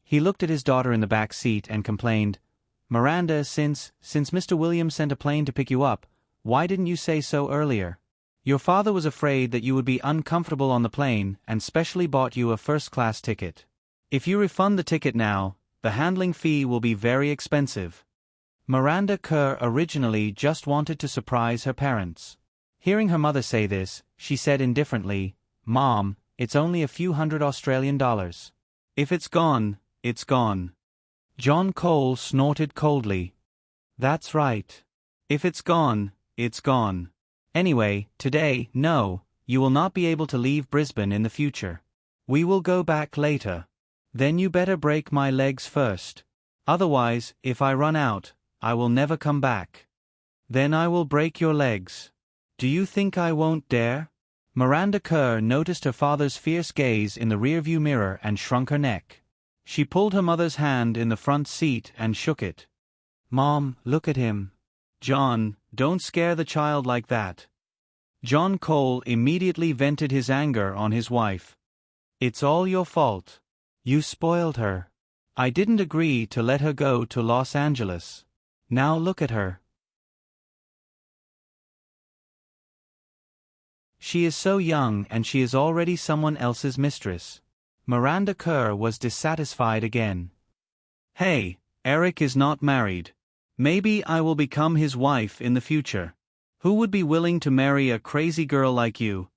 He looked at his daughter in the back seat and complained, "Miranda, since Mr. Williams sent a plane to pick you up, why didn't you say so earlier? Your father was afraid that you would be uncomfortable on the plane and specially bought you a first-class ticket. If you refund the ticket now, the handling fee will be very expensive." Miranda Kerr originally just wanted to surprise her parents. Hearing her mother say this, she said indifferently, "Mom, it's only a few $100 Australian. If it's gone, it's gone." John Cole snorted coldly. "That's right. If it's gone, it's gone. Anyway, today, no, you will not be able to leave Brisbane in the future. We will go back later. Then you better break my legs first. Otherwise, if I run out, I will never come back. Then I will break your legs. Do you think I won't dare?" Miranda Kerr noticed her father's fierce gaze in the rearview mirror and shrunk her neck. She pulled her mother's hand in the front seat and shook it. "Mom, look at him." "John, don't scare the child like that." John Cole immediately vented his anger on his wife. "It's all your fault. You spoiled her. I didn't agree to let her go to Los Angeles. Now look at her. She is so young and she is already someone else's mistress." Miranda Kerr was dissatisfied again. "Hey, Eric is not married. Maybe I will become his wife in the future. Who would be willing to marry a crazy girl like you?"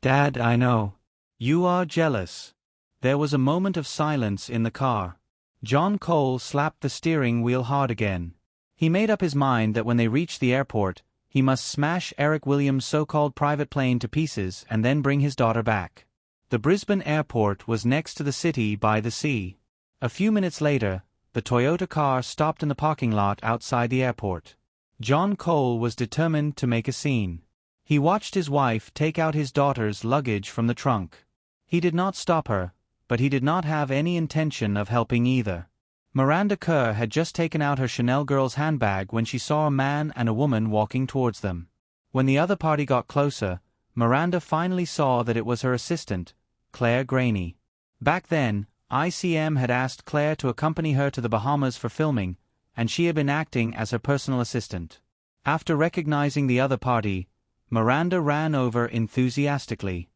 "Dad, I know. You are jealous." There was a moment of silence in the car. John Cole slapped the steering wheel hard again. He made up his mind that when they reached the airport, He must smash Eric Williams' so-called private plane to pieces and then bring his daughter back. The Brisbane airport was next to the city by the sea. A few minutes later, the Toyota car stopped in the parking lot outside the airport. John Cole was determined to make a scene. He watched his wife take out his daughter's luggage from the trunk. He did not stop her, but he did not have any intention of helping either. Miranda Kerr had just taken out her Chanel girl's handbag when she saw a man and a woman walking towards them. When the other party got closer, Miranda finally saw that it was her assistant, Claire Graney. Back then, ICM had asked Claire to accompany her to the Bahamas for filming, and she had been acting as her personal assistant. After recognizing the other party, Miranda ran over enthusiastically.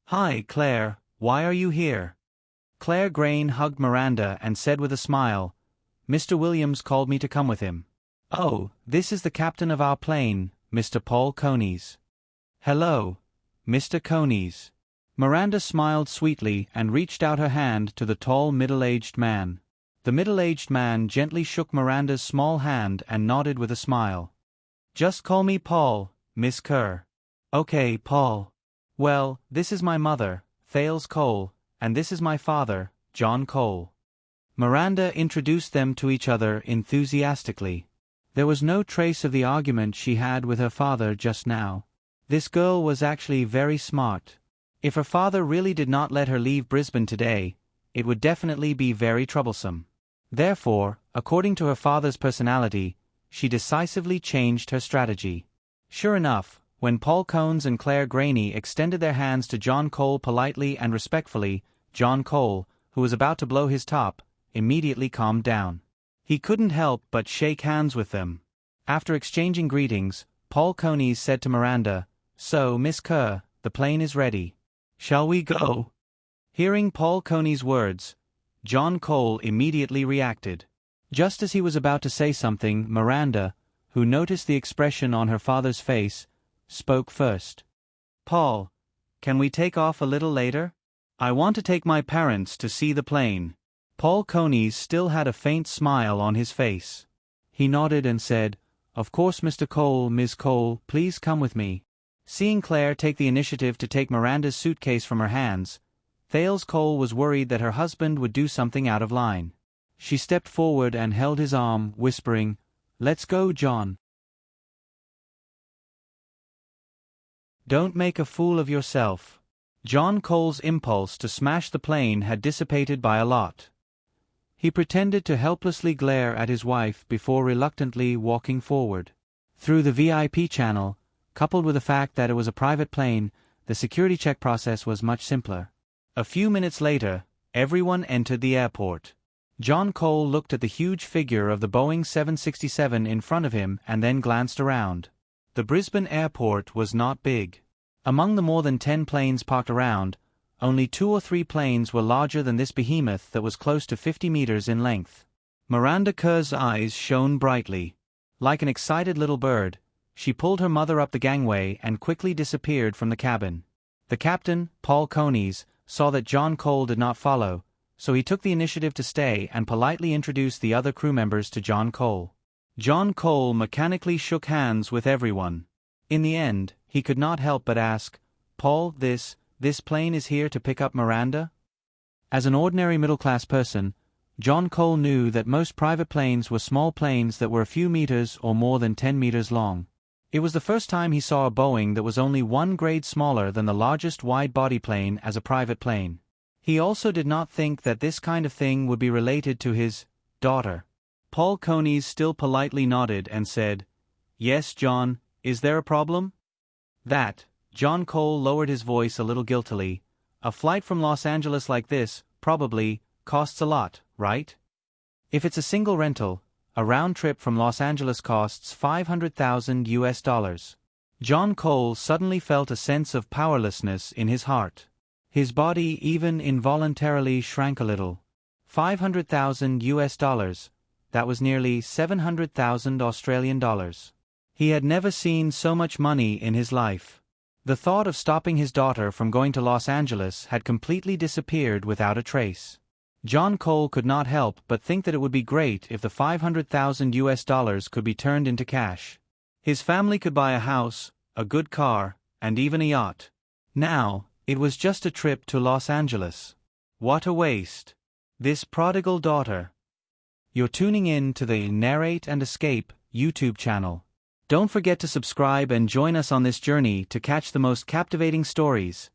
"Hi, Claire, why are you here?" Claire Grain hugged Miranda and said with a smile, "Mr. Williams called me to come with him." "Oh, this is the captain of our plane, Mr. Paul Conies." "Hello, Mr. Conies." Miranda smiled sweetly and reached out her hand to the tall middle-aged man. The middle-aged man gently shook Miranda's small hand and nodded with a smile. "Just call me Paul, Miss Kerr." "Okay, Paul. Well, this is my mother, Thales Cole, and this is my father, John Cole." Miranda introduced them to each other enthusiastically. There was no trace of the argument she had with her father just now. This girl was actually very smart. If her father really did not let her leave Brisbane today, it would definitely be very troublesome. Therefore, according to her father's personality, she decisively changed her strategy. Sure enough, when Paul Cones and Claire Graney extended their hands to John Cole politely and respectfully, John Cole, who was about to blow his top, immediately calmed down. He couldn't help but shake hands with them. After exchanging greetings, Paul Conies said to Miranda, "So, Miss Kerr, the plane is ready. Shall we go?" Hearing Paul Conies' words, John Cole immediately reacted. Just as he was about to say something, Miranda, who noticed the expression on her father's face, spoke first. "Paul, can we take off a little later? I want to take my parents to see the plane." Paul Conies still had a faint smile on his face. He nodded and said, "Of course, Mr. Cole, Ms. Cole, please come with me." Seeing Claire take the initiative to take Miranda's suitcase from her hands, Thales Cole was worried that her husband would do something out of line. She stepped forward and held his arm, whispering, "Let's go, John. Don't make a fool of yourself." John Cole's impulse to smash the plane had dissipated by a lot. He pretended to helplessly glare at his wife before reluctantly walking forward. Through the VIP channel, coupled with the fact that it was a private plane, the security check process was much simpler. A few minutes later, everyone entered the airport. John Cole looked at the huge figure of the Boeing 767 in front of him and then glanced around. The Brisbane airport was not big. Among the more than 10 planes parked around, only 2 or 3 planes were larger than this behemoth that was close to 50 meters in length. Miranda Kerr's eyes shone brightly. Like an excited little bird, she pulled her mother up the gangway and quickly disappeared from the cabin. The captain, Paul Conies, saw that John Cole did not follow, so he took the initiative to stay and politely introduced the other crew members to John Cole. John Cole mechanically shook hands with everyone. In the end, he could not help but ask, "Paul, this plane is here to pick up Miranda?" As an ordinary middle-class person, John Cole knew that most private planes were small planes that were a few meters or more than 10 meters long. It was the first time he saw a Boeing that was only 1 grade smaller than the largest wide-body plane as a private plane. He also did not think that this kind of thing would be related to his daughter. Paul Conies still politely nodded and said, "Yes, John, is there a problem?" John Cole lowered his voice a little guiltily. "A flight from Los Angeles like this, probably, costs a lot, right? If it's a single rental, a round trip from Los Angeles costs $500,000 US. John Cole suddenly felt a sense of powerlessness in his heart. His body even involuntarily shrank a little. $500,000 US, that was nearly 700,000 Australian dollars. He had never seen so much money in his life. The thought of stopping his daughter from going to Los Angeles had completely disappeared without a trace. John Cole could not help but think that it would be great if the $500,000 US could be turned into cash. His family could buy a house, a good car, and even a yacht. Now, it was just a trip to Los Angeles. What a waste. This prodigal daughter. You're tuning in to the Narrate and Escape YouTube channel. Don't forget to subscribe and join us on this journey to catch the most captivating stories.